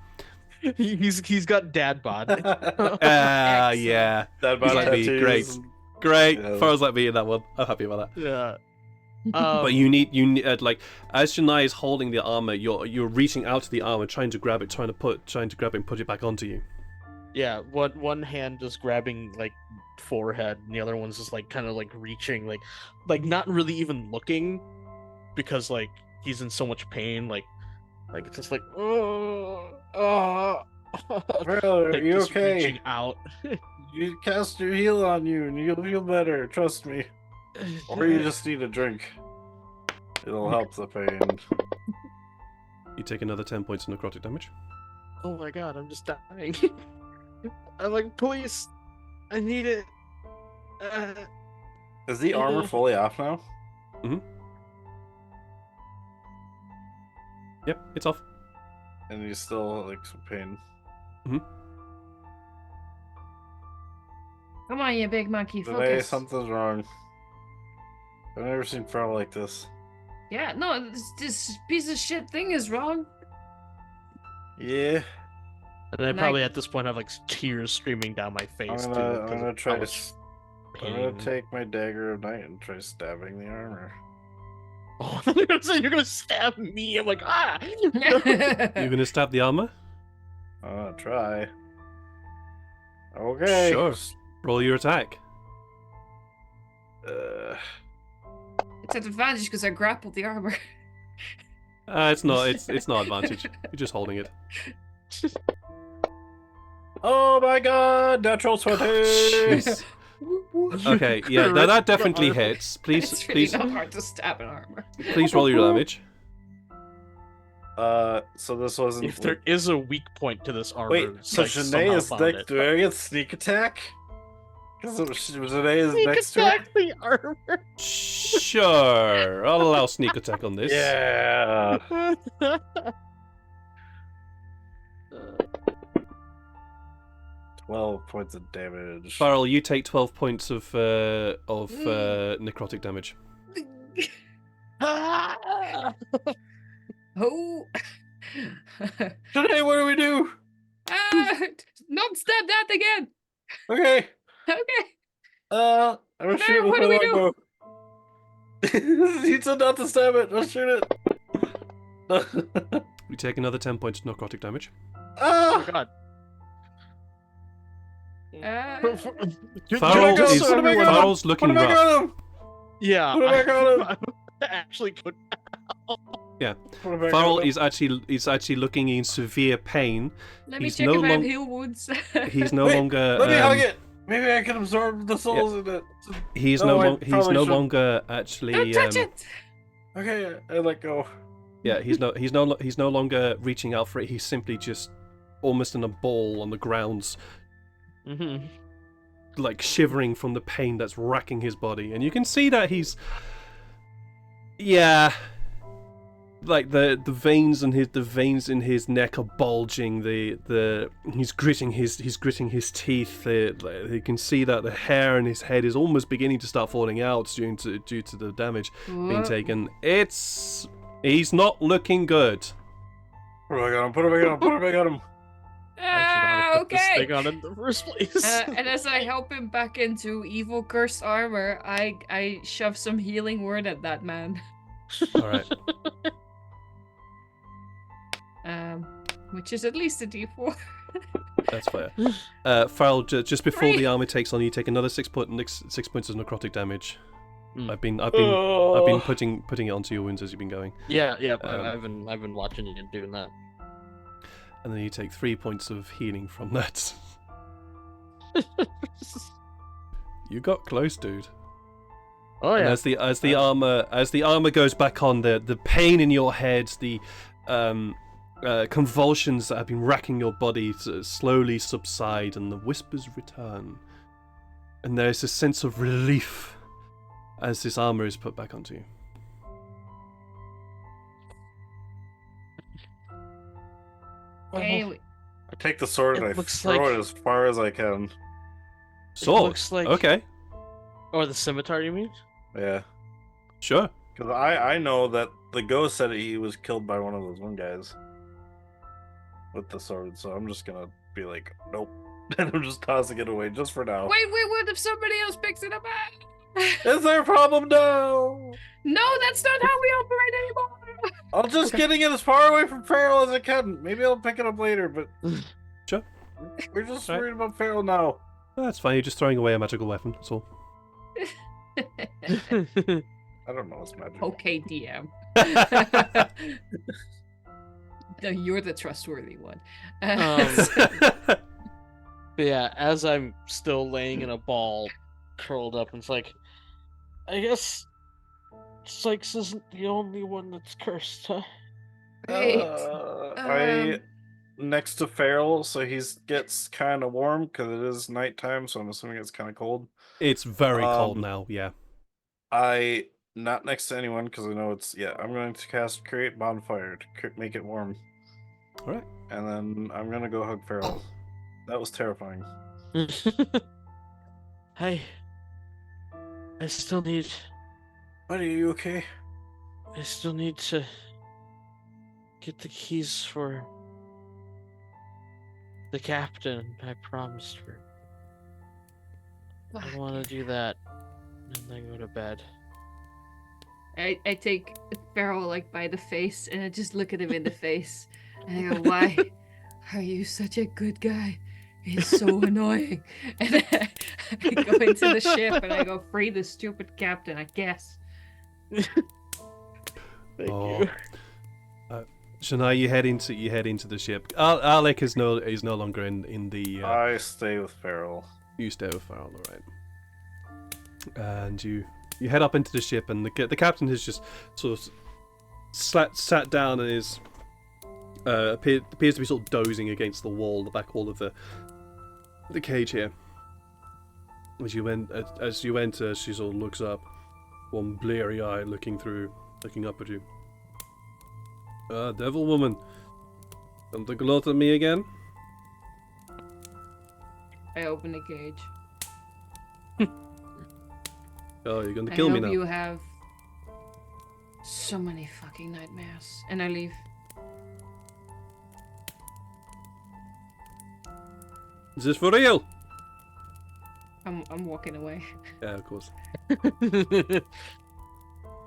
Speaker 6: He's got dad bod.
Speaker 1: Yeah.
Speaker 5: That
Speaker 1: He's like me. Great. Great.
Speaker 5: Yeah.
Speaker 1: Farrell's like me in that one. I'm happy about that.
Speaker 6: Yeah.
Speaker 1: But you need like as Shania is holding the armor, you're reaching out to the armor, trying to grab it, trying to grab it and put it back onto you.
Speaker 6: Yeah, one hand just grabbing like forehead, and the other one's just like kind of like reaching, like not really even looking, because like he's in so much pain, like it's just like
Speaker 5: Bro, are you
Speaker 6: just
Speaker 5: okay?
Speaker 6: reaching out.
Speaker 5: You cast your heal on you and you'll feel better, trust me. Or you just need a drink. It'll help the pain.
Speaker 1: You take another 10 points of necrotic damage.
Speaker 6: Oh my god, I'm just dying. I'm like, please, I need it.
Speaker 5: Is the armor fully off now?
Speaker 1: Yep, it's off.
Speaker 5: And you still like some pain.
Speaker 3: Come on, you big monkey,
Speaker 5: Today
Speaker 3: focus.
Speaker 5: something's wrong. I've never seen Farrell like this.
Speaker 3: Yeah, no, this piece of shit thing is wrong.
Speaker 5: Yeah.
Speaker 6: And I probably at this point have like tears streaming down my face.
Speaker 5: I'm
Speaker 6: too,
Speaker 5: gonna
Speaker 6: 'cause
Speaker 5: try
Speaker 6: of how
Speaker 5: to.
Speaker 6: much
Speaker 5: I'm gonna
Speaker 6: pain.
Speaker 5: take my dagger of night and try stabbing the armor.
Speaker 6: Oh, you're gonna say you're gonna stab me. I'm like, ah.
Speaker 1: You're gonna stab the armor?
Speaker 5: I'm gonna try. Okay.
Speaker 1: Sure. Roll your attack.
Speaker 3: It's an advantage because I grappled the armor.
Speaker 1: It's not. It's not advantage. You're just holding it.
Speaker 5: Oh my god! Natural 20!
Speaker 1: Jeez. Okay, yeah, that definitely hits. Please,
Speaker 3: It's really
Speaker 1: please,
Speaker 3: not hard to stab an armor.
Speaker 1: please roll your damage.
Speaker 5: So this wasn't.
Speaker 6: If there is a weak point to this armor,
Speaker 5: Wait, so
Speaker 6: Sykes
Speaker 5: Shanae
Speaker 6: somehow
Speaker 5: is
Speaker 6: found
Speaker 5: next.
Speaker 6: it.
Speaker 5: Do I get sneak attack? Because Shanae is
Speaker 6: Sneak
Speaker 5: next to her?
Speaker 6: attack the armor.
Speaker 1: Sure, I'll allow sneak attack on this.
Speaker 5: Yeah. 12 points of damage.
Speaker 1: Farrell, you take 12 points of necrotic damage.
Speaker 3: Oh.
Speaker 5: Shanae, what do we do?
Speaker 3: Not stab that again.
Speaker 5: Okay.
Speaker 3: Okay.
Speaker 5: I'm gonna shoot it
Speaker 3: what
Speaker 5: with
Speaker 3: do
Speaker 5: my
Speaker 3: we
Speaker 5: longbow. He said not to stab it. Let's shoot it.
Speaker 1: You take another 10 points of necrotic damage.
Speaker 6: Oh
Speaker 5: Ah!
Speaker 6: my god.
Speaker 1: Farrell
Speaker 5: Just
Speaker 1: is,
Speaker 5: put it back on him.
Speaker 1: Farrell's looking
Speaker 5: Put it back
Speaker 1: rough.
Speaker 5: on him.
Speaker 6: Yeah,
Speaker 5: Put it back on him.
Speaker 6: I actually could.
Speaker 1: Yeah,
Speaker 5: Put it back
Speaker 1: Farrell
Speaker 5: on him.
Speaker 1: is actually looking in severe pain.
Speaker 3: Let me
Speaker 1: He's
Speaker 3: check
Speaker 1: no
Speaker 3: if I have
Speaker 1: long-
Speaker 3: heal wounds.
Speaker 1: He's no
Speaker 5: Wait,
Speaker 1: longer.
Speaker 5: Let me hug it. Maybe I can absorb the souls in it.
Speaker 1: He's
Speaker 5: No, I
Speaker 1: he's
Speaker 5: probably
Speaker 1: no
Speaker 5: shouldn't.
Speaker 1: longer actually.
Speaker 3: Don't touch it.
Speaker 5: Okay, I let go.
Speaker 1: Yeah, he's no longer reaching out for it. He's simply just almost in a ball on the ground,
Speaker 6: Mm-hmm.
Speaker 1: like shivering from the pain that's racking his body. And you can see that he's, yeah, like the veins in his neck are bulging. He's gritting his teeth. You can see that the hair in his head is almost beginning to start falling out due to the damage being taken. He's not looking good.
Speaker 5: Put it back on him. Put it back on him. Put it back on him.
Speaker 6: This
Speaker 3: Okay.
Speaker 6: thing on in the first place.
Speaker 3: And as I help him back into evil cursed armor, I shove some healing word at that man.
Speaker 1: All right.
Speaker 3: which is at least a D4.
Speaker 1: That's fair. Farrell, just before the
Speaker 3: Right.
Speaker 1: armor takes on you, take another 6 points of necrotic damage.
Speaker 6: Mm.
Speaker 1: I've been
Speaker 5: Oh.
Speaker 1: putting it onto your wounds as you've been going,
Speaker 6: Yeah, I've been watching you doing that.
Speaker 1: and then you take 3 points of healing from that. You got close, dude.
Speaker 6: Oh
Speaker 1: And
Speaker 6: yeah.
Speaker 1: as the armor goes back on, the pain in your head, the convulsions that have been racking your body slowly subside, and the whispers return, and there's a sense of relief as this armor is put back onto you.
Speaker 3: Okay,
Speaker 5: I take the sword and
Speaker 6: It
Speaker 5: I
Speaker 6: looks
Speaker 5: throw
Speaker 6: like-
Speaker 5: it as far as I can.
Speaker 1: Sword.
Speaker 6: looks like-
Speaker 1: Okay,
Speaker 6: Or the scimitar, you mean?
Speaker 5: Yeah.
Speaker 1: sure.
Speaker 5: Because I know that the ghost said he was killed by one of those one guys with the sword, so I'm just gonna be like, nope. And I'm just tossing it away just for now.
Speaker 3: wait, what if somebody else picks it up?
Speaker 5: Is there a problem? No!
Speaker 3: No, that's not how we operate anymore.
Speaker 5: I'm just getting it as far away from Farrell as I can. Maybe I'll pick it up later, but
Speaker 1: Sure.
Speaker 5: we're just
Speaker 1: Right.
Speaker 5: worried about Farrell now.
Speaker 1: That's fine. You're just throwing away a magical weapon. That's all.
Speaker 5: I don't know what's magic.
Speaker 3: Okay, DM. No, you're the trustworthy one.
Speaker 6: But yeah, as I'm still laying in a ball, curled up, and it's like, I guess Sykes isn't the only one that's cursed, huh?
Speaker 3: Great.
Speaker 5: I next to Farrell, so he gets kind of warm because it is nighttime, so I'm assuming it's kind of cold.
Speaker 1: It's very cold
Speaker 5: Um,
Speaker 1: now. Yeah.
Speaker 5: I not next to anyone because I know it's I'm going to cast create bonfire to make it warm,
Speaker 1: All right.
Speaker 5: and then I'm gonna go hug Farrell. That was terrifying.
Speaker 6: I still need
Speaker 5: Buddy, are you okay?
Speaker 6: to get the keys for the captain. I promised her. I want to do that and then go to bed.
Speaker 3: I take Farrell like by the face and I just look at him in the face and I go, "Why are you such a good guy? He's so annoying." And I go into the ship and I go, "Free the stupid captain, I guess."
Speaker 6: Thank
Speaker 1: Oh.
Speaker 6: you.
Speaker 1: Shania, you head into the ship. Alec is no longer in the.
Speaker 5: I stay with Farrell.
Speaker 1: You stay with Farrell, all right. And you head up into the ship, and the captain has just sort of sat down and is appears to be sort of dozing against the back wall of the cage here. As you enter, she sort of looks up, one bleary eye looking up at you. Devil woman, come to gloat at me again?
Speaker 3: I open the cage.
Speaker 1: Oh, you're going to
Speaker 3: I
Speaker 1: kill me
Speaker 3: hope
Speaker 1: now.
Speaker 3: you have so many fucking nightmares. And I leave.
Speaker 1: Is this for real?
Speaker 3: I'm walking away.
Speaker 1: Yeah, of course.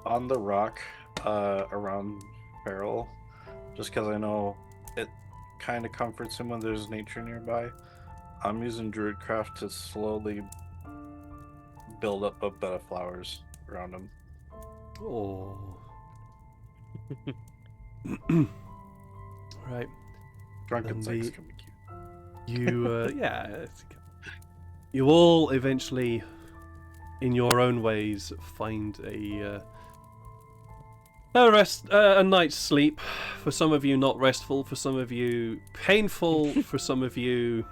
Speaker 5: On the rock around Farrell, just because I know it kind of comforts him when there's nature nearby. I'm using Druidcraft to slowly build up a bed of flowers around him.
Speaker 1: Oh. Right.
Speaker 5: Drunken
Speaker 1: And
Speaker 5: sex
Speaker 1: the-
Speaker 5: can be cute.
Speaker 1: You all eventually, in your own ways, find a night's sleep. For some of you, not restful. For some of you, painful. For some of you,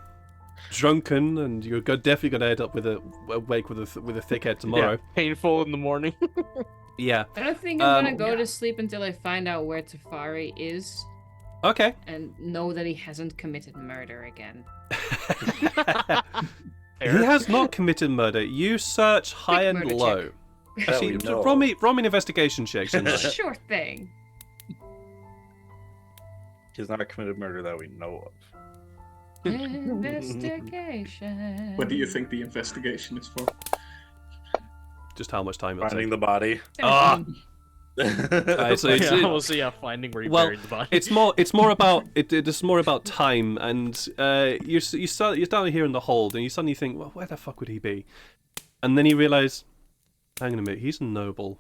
Speaker 1: drunken, and you're definitely going to end up awake with a thick head tomorrow.
Speaker 6: Yeah, painful in the morning.
Speaker 1: Yeah.
Speaker 3: I don't think I'm gonna go
Speaker 6: yeah.
Speaker 3: to sleep until I find out where Tafari is
Speaker 1: Okay.
Speaker 3: and know that he hasn't committed murder again.
Speaker 1: He has not committed murder. You search high and
Speaker 3: murder
Speaker 1: low.
Speaker 5: That
Speaker 1: Actually,
Speaker 5: we know.
Speaker 1: roll me an investigation check. Shouldn't I?
Speaker 3: Sure thing.
Speaker 5: He's not committed murder that we know of.
Speaker 3: Investigation.
Speaker 2: What do you think the investigation is for?
Speaker 1: Just how much time it'll
Speaker 5: Finding
Speaker 1: take.
Speaker 5: the body.
Speaker 1: Ah!
Speaker 6: Finding where you
Speaker 1: well,
Speaker 6: buried the body.
Speaker 1: it's more about it's more about time, and you're down here in the hold, and you suddenly think, well, where the fuck would he be? And then you realise, hang on a minute, he's a noble.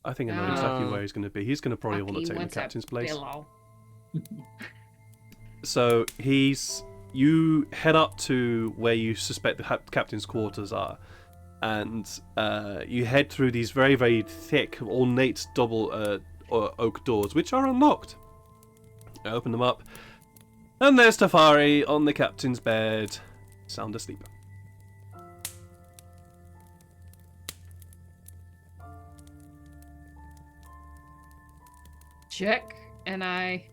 Speaker 1: I think I know exactly where he's going to be. He's going to probably want to take the captain's place. So you head up to where you suspect the captain's quarters are, and you head through these very, very thick, ornate double oak doors, which are unlocked. I open them up, and there's Tafari on the captain's bed, sound asleep.
Speaker 3: Check, and I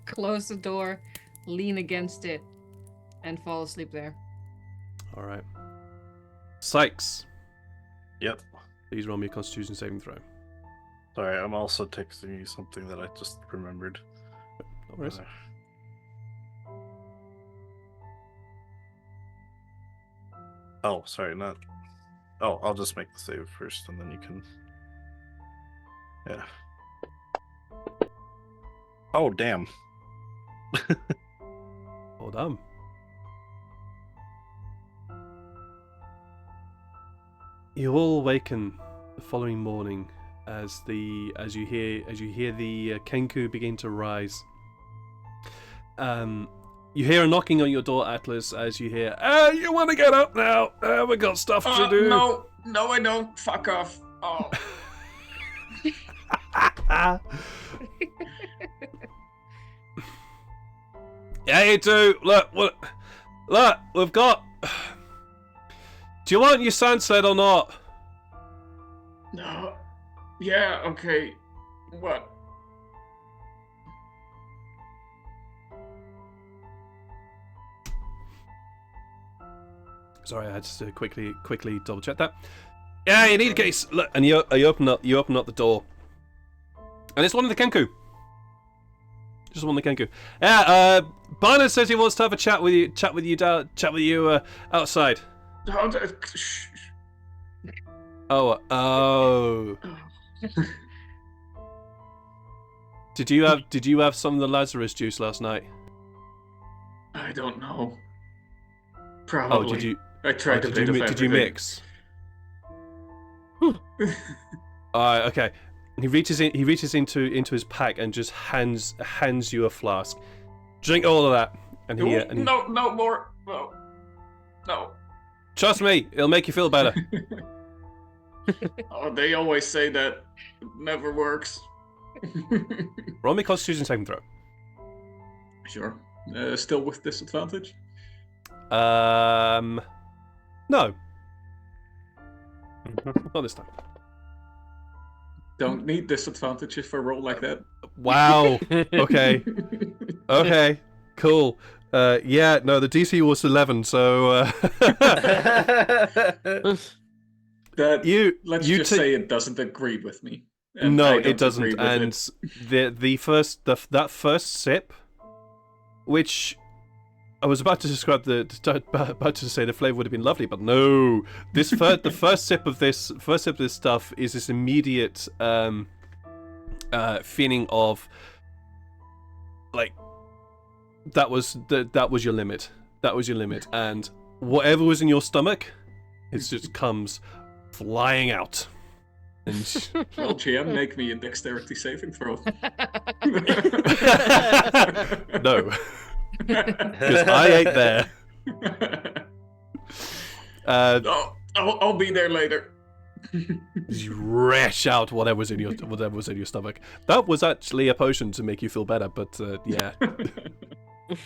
Speaker 3: close the door, lean against it, and fall asleep there.
Speaker 1: All right. Sykes,
Speaker 5: Yep.
Speaker 1: please roll me a Constitution saving throw.
Speaker 5: Sorry, I'm also texting you something that I just remembered.
Speaker 1: No worries.
Speaker 5: Oh, sorry, not. Oh, I'll just make the save first, and then you can. Yeah. Oh, damn.
Speaker 1: Well done. You all awaken the following morning as you hear the Kenku begin to rise. You hear a knocking on your door, Atlas, as you hear, you want to get up now? We got stuff to do.
Speaker 2: No, I don't. Fuck off. Oh.
Speaker 1: Yeah, you do. Look, we've got. Do you want your sand sled or not?
Speaker 2: No. Yeah, okay. What?
Speaker 1: Sorry, I had to quickly double check that. Yeah, you need to get your, look, and you open up the door, and it's one of the Kenku. Just one of the Kenku. Yeah, Baanan says he wants to have a chat with you outside.
Speaker 2: Shh.
Speaker 1: Oh. Did you have some of the Lazarus juice last night?
Speaker 2: I don't know. Probably.
Speaker 1: Oh, did you?
Speaker 2: I tried to
Speaker 1: Did you mix? Alright, okay. He reaches into his pack and just hands you a flask. Drink all of that. And he,
Speaker 2: no more. No.
Speaker 1: Trust me, it'll make you feel better.
Speaker 2: Oh, they always say that. It never works.
Speaker 1: Roll me Constitution saving throw.
Speaker 2: Sure. Still with disadvantage?
Speaker 1: No. Not this time.
Speaker 2: Don't need disadvantage if I roll like that.
Speaker 1: Wow. Okay. Okay. Cool. Yeah. No, the DC was 11, so.
Speaker 2: Let's just say it doesn't agree with me.
Speaker 1: No, it doesn't. And that first sip, which I was about to describe about to say the flavor would have been lovely, but no. The first sip of this stuff is this immediate feeling of like that was your limit. That was your limit, and whatever was in your stomach, it just comes flying out. And
Speaker 2: well, GM, make me a dexterity saving throw.
Speaker 1: No. Because I ain't there.
Speaker 2: I'll be there later.
Speaker 1: You rash out whatever's in your stomach. That was actually a potion to make you feel better, but yeah,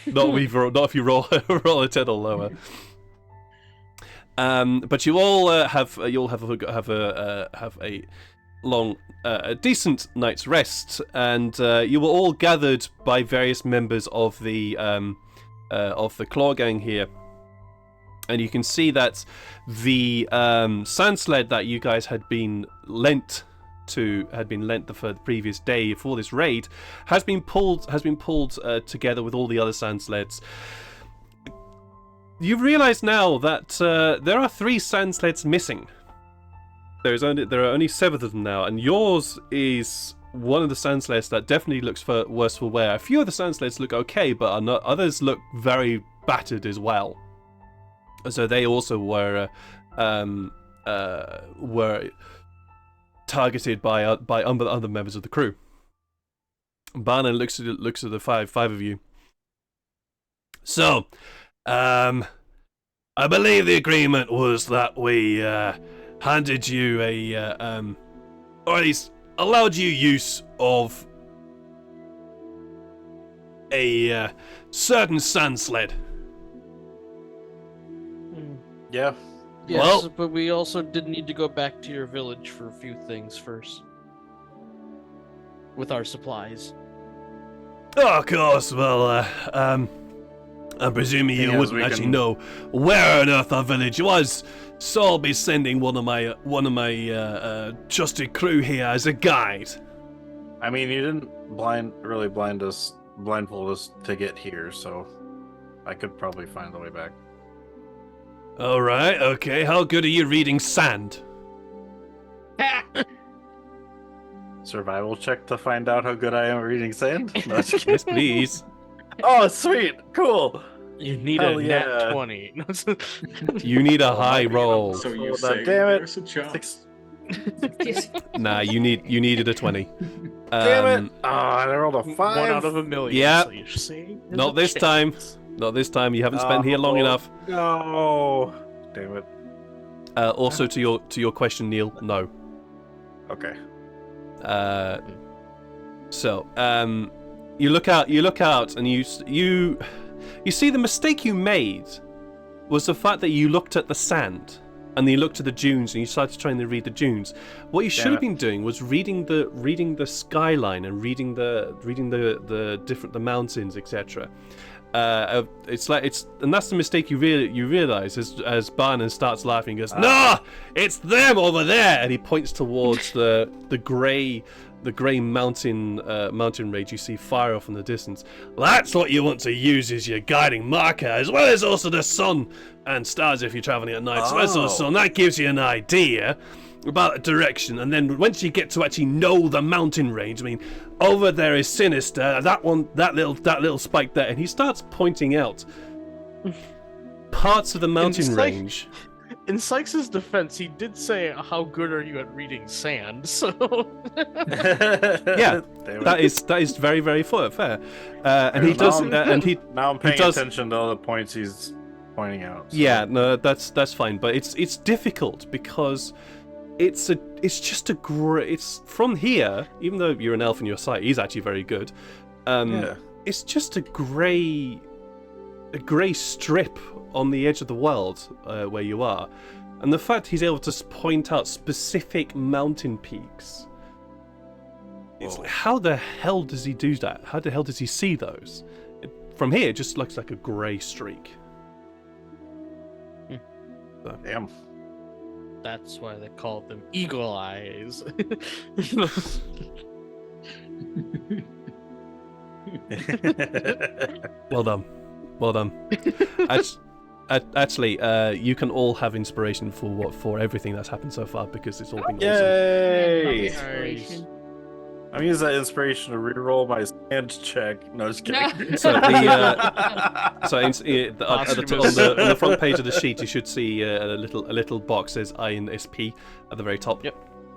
Speaker 1: not if you roll a 10 or lower. But you all have a long, a decent night's rest, and you were all gathered by various members of the Claw Gang here, and you can see that the sand sled that you guys had been lent the previous day for this raid has been pulled together with all the other sand sleds. You realise now that there are 3 sand sleds missing. there are only 7 of them now, and yours is one of the sand sleds that definitely looks worse for wear. A few of the sand sleds look okay, but others look very battered as well. So they also were targeted by other members of the crew. Baanan looks at the five of you. So, I believe the agreement was that we handed you or at least allowed you use of a certain sand sled.
Speaker 5: Yeah.
Speaker 6: Yes,
Speaker 1: Well-
Speaker 6: but we also did need to go back to your village for a few things first. With our supplies.
Speaker 1: Oh, of course. Well, I'm presuming you
Speaker 5: Thing is,
Speaker 1: wouldn't
Speaker 5: we
Speaker 1: actually
Speaker 5: can-
Speaker 1: know where on earth our village was, so I'll be sending one of my trusted crew here as a guide.
Speaker 5: I mean, you didn't blindfold us to get here, so I could probably find the way back.
Speaker 1: All right. Okay. How good are you reading sand?
Speaker 5: Survival check to find out how good I am at reading sand? No, just kidding.
Speaker 1: Yes, please.
Speaker 5: Oh, sweet. Cool.
Speaker 6: You need
Speaker 5: Hell
Speaker 6: a
Speaker 5: yeah.
Speaker 6: nat 20.
Speaker 1: You need a high roll.
Speaker 2: So you
Speaker 5: Hold on,
Speaker 2: say
Speaker 5: damn it.
Speaker 2: there's a chance.
Speaker 1: Nah, you needed a 20.
Speaker 5: Damn it. Oh, I rolled a 5.
Speaker 6: 1 out of a million.
Speaker 1: Yeah.
Speaker 6: So you see? There's
Speaker 1: Not
Speaker 6: a
Speaker 1: this time. Not this time. You haven't spent here long
Speaker 5: Oh.
Speaker 1: enough.
Speaker 5: No. Damn it.
Speaker 1: Also, to your question, Neil. No.
Speaker 5: Okay.
Speaker 1: You look out, and you see the mistake you made was the fact that you looked at the sand, and then you looked at the dunes, and you started trying to read the dunes. What you should
Speaker 5: Damn
Speaker 1: have
Speaker 5: it.
Speaker 1: been doing was reading the skyline and reading the mountains, etc. And that's the mistake you realize as Baanan starts laughing. He goes, "No, it's them over there," and he points towards the grey mountain range you see far off in the distance. That's what you want to use as your guiding marker, as well as also the sun and stars if you're traveling at night. So that's
Speaker 5: Oh.
Speaker 1: also, and that gives you an idea about the direction. And then once you get to actually know the mountain range, I mean, over there is Sinister. That little spike there, and he starts pointing out parts of the mountain
Speaker 6: It's like-
Speaker 1: range.
Speaker 6: In Sykes' defense, he did say, "How good are you at reading sand?" So
Speaker 1: Yeah,
Speaker 5: Damn it.
Speaker 1: that is very, very fair. And he does, and he
Speaker 5: Now I'm paying
Speaker 1: does-
Speaker 5: attention to all the points he's pointing out. so-
Speaker 1: yeah, no, that's fine, but it's difficult because it's from here. Even though you're an elf in your sight, he's actually very good.
Speaker 5: Yeah.
Speaker 1: It's just a grey strip on the edge of the world where you are, and the fact he's able to point out specific mountain peaks. It's
Speaker 5: Whoa.
Speaker 1: like, how the hell does he do that? How the hell does he see those? From here, it just looks like a grey streak.
Speaker 5: Damn.
Speaker 6: that's why they call them eagle eyes.
Speaker 1: Well done. Actually, you can all have inspiration for everything that's happened so far because it's all been awesome.
Speaker 5: Yay!
Speaker 3: Inspiration.
Speaker 5: I'm using that inspiration to reroll my sand check. No, just kidding.
Speaker 1: So on the front page of the sheet, you should see a little box says INSP at the very top.
Speaker 6: Yep.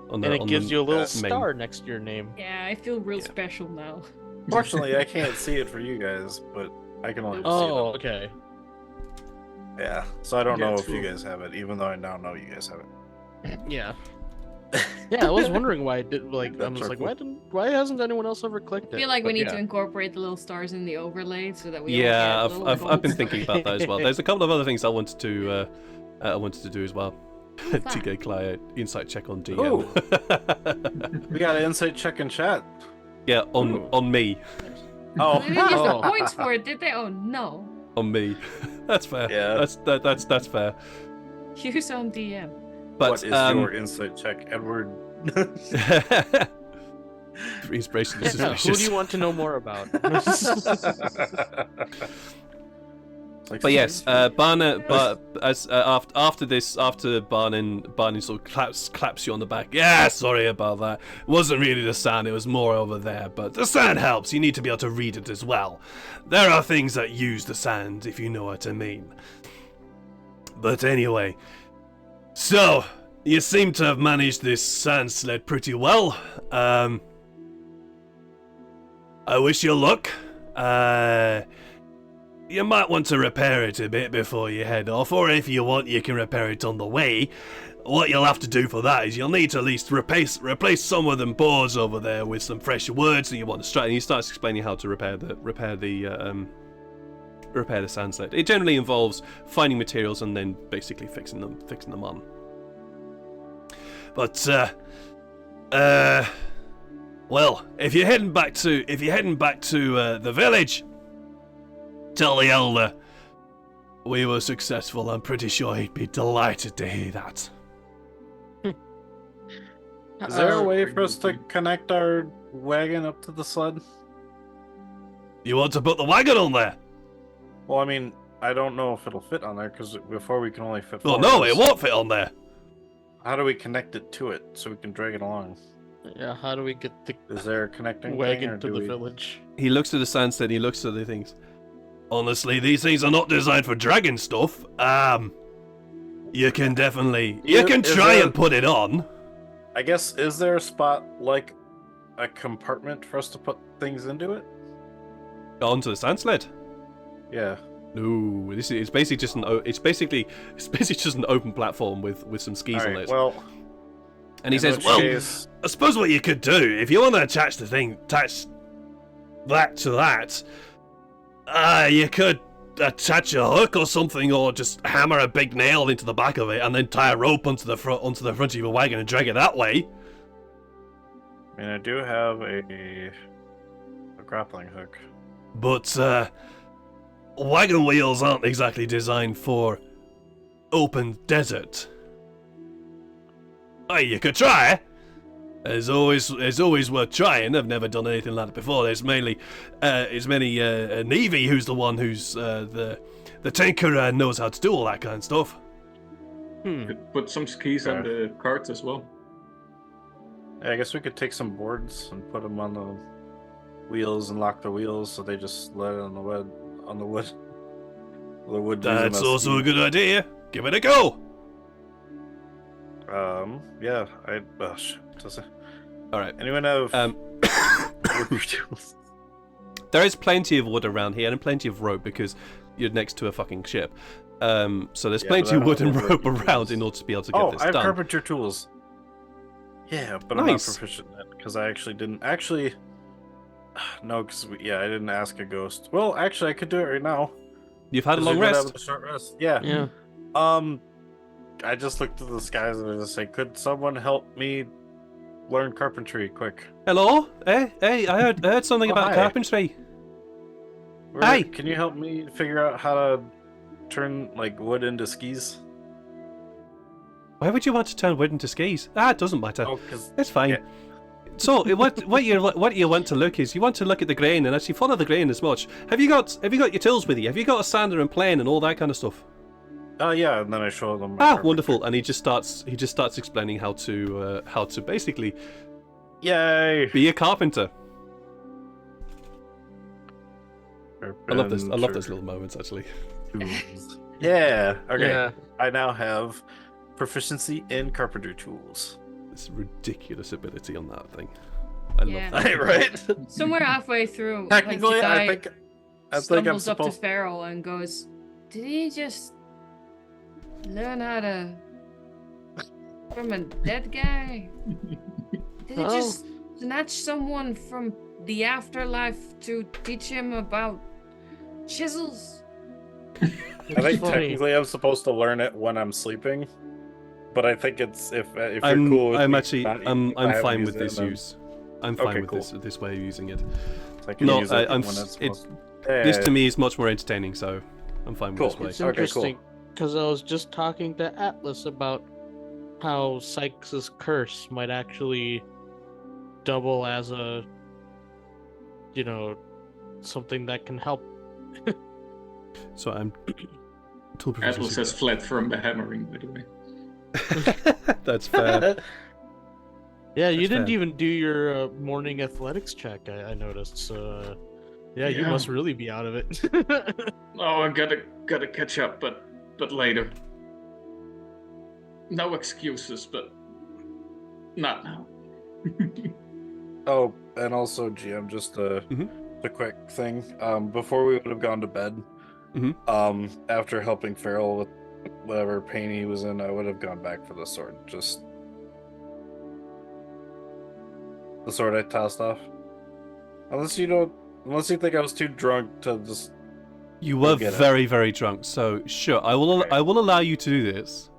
Speaker 1: On
Speaker 6: And it gives you a little
Speaker 1: main.
Speaker 6: star next to your name.
Speaker 3: Yeah, I feel real
Speaker 1: Yeah.
Speaker 3: special now.
Speaker 5: Fortunately, I can't see it for you guys, but I can only
Speaker 6: Oh,
Speaker 5: see
Speaker 6: okay.
Speaker 5: it. Yeah, so I don't
Speaker 2: Yeah,
Speaker 5: know
Speaker 2: it's
Speaker 5: if you
Speaker 2: cool.
Speaker 5: guys have it, even though I now know you guys have it.
Speaker 6: Yeah. Yeah, I was wondering why it did. Like, I
Speaker 5: That's
Speaker 6: was
Speaker 5: our
Speaker 6: like,
Speaker 5: cool.
Speaker 6: why hasn't anyone else ever clicked
Speaker 3: I
Speaker 6: it?
Speaker 3: feel like we
Speaker 6: But
Speaker 3: need
Speaker 6: yeah.
Speaker 3: to incorporate the little stars in the overlay so that we
Speaker 1: Yeah,
Speaker 3: all get little
Speaker 1: I've been
Speaker 3: gold
Speaker 1: thinking
Speaker 3: stars.
Speaker 1: about that as well. There's a couple of other things I wanted to do as well.
Speaker 3: Fun.
Speaker 1: TK Client insight check on DM.
Speaker 5: Ooh. We got an insight check in chat.
Speaker 1: Yeah,
Speaker 6: Ooh.
Speaker 1: on me.
Speaker 5: Oh,
Speaker 3: They didn't give the
Speaker 6: Oh.
Speaker 3: points for it, did they? Oh no.
Speaker 1: On me. That's fair.
Speaker 5: Yeah.
Speaker 1: That's fair.
Speaker 3: Use on DM.
Speaker 1: But
Speaker 5: what is your insight check, Edward?
Speaker 1: inspiration is
Speaker 6: Yeah, who do
Speaker 1: suspicious.
Speaker 6: you want to know more about?
Speaker 1: But yes, Baanan. But as after Baanan sort of claps you on the back. Yeah, sorry about that. It wasn't really the sand; it was more over there. But the sand helps. You need to be able to read it as well. There are things that use the sand, if you know what I mean. But anyway, so you seem to have managed this sand sled pretty well. I wish you luck. You might want to repair it a bit before you head off, or if you want, you can repair it on the way. What you'll have to do for that is you'll need to at least replace some of them boards over there with some fresh wood, so you want to straighten. He starts explaining how to repair the sand sled. It generally involves finding materials and then basically fixing them on. But well, if you're heading back to the village, tell the elder we were successful. I'm pretty sure he'd be delighted to hear that.
Speaker 5: Is there a way for us to connect our wagon up to the sled?
Speaker 1: You want to put the wagon on there?
Speaker 5: Well, I mean, I don't know if it'll fit on there, because before we can only fit
Speaker 1: Well,
Speaker 5: four
Speaker 1: no,
Speaker 5: of us.
Speaker 1: it won't fit on there.
Speaker 5: How do we connect it to it so we can drag it along?
Speaker 6: Yeah, how do we get the
Speaker 5: Is there a connecting thing, or
Speaker 6: wagon to
Speaker 5: do
Speaker 6: the
Speaker 5: we...
Speaker 6: village?
Speaker 1: He looks at the sand sled, he looks at the things. Honestly, these things are not designed for dragging stuff. You can definitely... You can try and put it on.
Speaker 5: I guess, is there a spot, like, a compartment for us to put things into it?
Speaker 1: Onto the sand sled?
Speaker 5: Yeah.
Speaker 1: No, it's basically just an open platform with some skis on it.
Speaker 5: Well,
Speaker 1: and he
Speaker 5: in
Speaker 1: says,
Speaker 5: which
Speaker 1: "Well,
Speaker 5: case-
Speaker 1: I suppose what you could do if you want to attach that to that, you could attach a hook or something, or just hammer a big nail into the back of it, and then tie a rope onto the front of your wagon and drag it that way."
Speaker 5: I mean, I do have a grappling hook.
Speaker 1: But wagon wheels aren't exactly designed for open desert. Hey, you could try. It's always worth trying. I've never done anything like that before. There's mainly Navy, who's the one who's the tinkerer and knows how to do all that kind of stuff.
Speaker 2: Could put some skis on the cart as well.
Speaker 5: Yeah, I guess we could take some boards and put them on the wheels and lock the wheels so they just slide on the wood. The wood.
Speaker 1: That's also a good idea. Give it a go.
Speaker 5: Yeah. Shit.
Speaker 1: All right.
Speaker 5: Anyone have wood tools?
Speaker 1: There is plenty of wood around here and plenty of rope because you're next to a fucking ship. So there's plenty of wood and rope around in order to be able to get this
Speaker 5: I have
Speaker 1: done.
Speaker 5: carpenter tools. Yeah, but I'm not proficient in it because I actually didn't. No, because I didn't ask a ghost. Well, actually, I could do it right now.
Speaker 1: You've had a long rest.
Speaker 5: A short rest. Yeah.
Speaker 6: Yeah.
Speaker 5: I just looked at the skies and I just say, could someone help me learn carpentry quick?
Speaker 1: Hello? Hey, I heard something about
Speaker 5: hi.
Speaker 1: carpentry.
Speaker 5: Hey, can you help me figure out how to turn like wood into skis?
Speaker 1: Why would you want to turn wood into skis? It doesn't matter.
Speaker 5: Oh, because
Speaker 1: It's fine. So what you want to look is you want to look at the grain and actually follow the grain as much. Have you got your tools with you? Have you got a sander and plane and all that kind of stuff?
Speaker 5: yeah, and then I show them. My
Speaker 1: Wonderful! And he just starts explaining how to basically
Speaker 5: Yay!
Speaker 1: be a carpenter. I love those little moments actually.
Speaker 5: Yeah. Okay.
Speaker 6: Yeah.
Speaker 5: I now have proficiency in carpenter tools.
Speaker 1: This ridiculous ability on that thing. I
Speaker 3: Yeah.
Speaker 1: love that.
Speaker 5: Right.
Speaker 3: Somewhere halfway through,
Speaker 5: Technically, I think I'm
Speaker 3: stumbles up to
Speaker 5: supposed.
Speaker 3: Farrell and goes, "Did he just learn how to from a dead guy? Did he just snatch someone from the afterlife to teach him about chisels?"
Speaker 5: I think
Speaker 6: funny.
Speaker 5: technically I'm supposed to learn it when I'm sleeping, but I think it's if you're
Speaker 1: I'm
Speaker 5: cool with me
Speaker 1: actually
Speaker 5: not-
Speaker 1: I'm
Speaker 5: if I haven't
Speaker 1: fine
Speaker 5: used
Speaker 1: with
Speaker 5: it,
Speaker 1: this
Speaker 5: then
Speaker 1: use. I'm fine
Speaker 5: Okay,
Speaker 1: with
Speaker 5: cool.
Speaker 1: this way of using it.
Speaker 5: I can
Speaker 1: No,
Speaker 5: use it
Speaker 1: I'm
Speaker 5: when
Speaker 1: s-
Speaker 5: it's
Speaker 1: it's-
Speaker 5: supposed-
Speaker 1: This to me is much more entertaining, so I'm fine with
Speaker 5: Cool.
Speaker 1: this way.
Speaker 6: It's
Speaker 5: Okay, cool.
Speaker 6: interesting because I was just talking to Atlas about how Sykes' curse might actually double as a, something that can help.
Speaker 1: So I'm tool proficiency.
Speaker 2: Atlas has fled from the hammering, by the way.
Speaker 1: That's fair.
Speaker 4: Yeah, you
Speaker 1: That's
Speaker 4: didn't
Speaker 1: fair.
Speaker 4: even do your morning athletics check. I noticed. So, yeah, you
Speaker 2: Yeah.
Speaker 4: must really be out of it.
Speaker 2: Oh, I gotta catch up, but later. No excuses, but not now.
Speaker 5: Oh, and also, GM, just a quick thing. Before we would have gone to bed, after helping Farrell with whatever pain he was in, I would have gone back for the sword. Just the sword I tossed off. Unless you think I was too drunk to just.
Speaker 1: You were
Speaker 5: get it.
Speaker 1: very, very drunk, so sure, I will allow you to do this.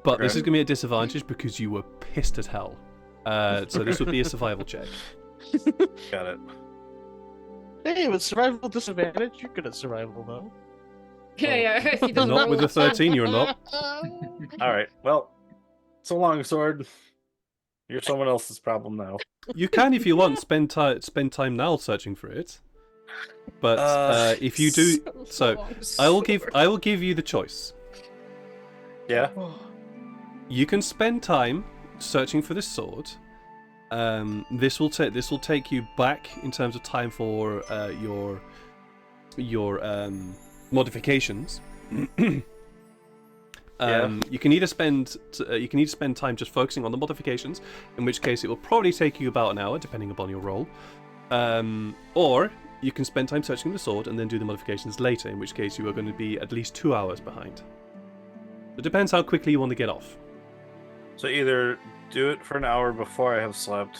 Speaker 1: But this
Speaker 5: Okay.
Speaker 1: is going to be a disadvantage because you were pissed as hell. So this would be a survival check.
Speaker 5: Got it.
Speaker 4: Hey, with survival disadvantage, you're good at survival though.
Speaker 3: Yeah. He doesn't
Speaker 1: Not with
Speaker 3: roll.
Speaker 1: a 13, you're not.
Speaker 5: All right. Well, it's a long sword. You're someone else's problem now.
Speaker 1: You can, if you want, spend time now searching for it. But if you do, so I will give you the choice.
Speaker 5: Yeah.
Speaker 1: You can spend time searching for this sword. This will take you back in terms of time for your modifications. You can either spend time just focusing on the modifications, in which case it will probably take you about an hour, depending upon your role, or you can spend time searching the sword and then do the modifications later, in which case you are going to be at least 2 hours behind. It depends how quickly you want to get off.
Speaker 5: So either do it for an hour before I have slept,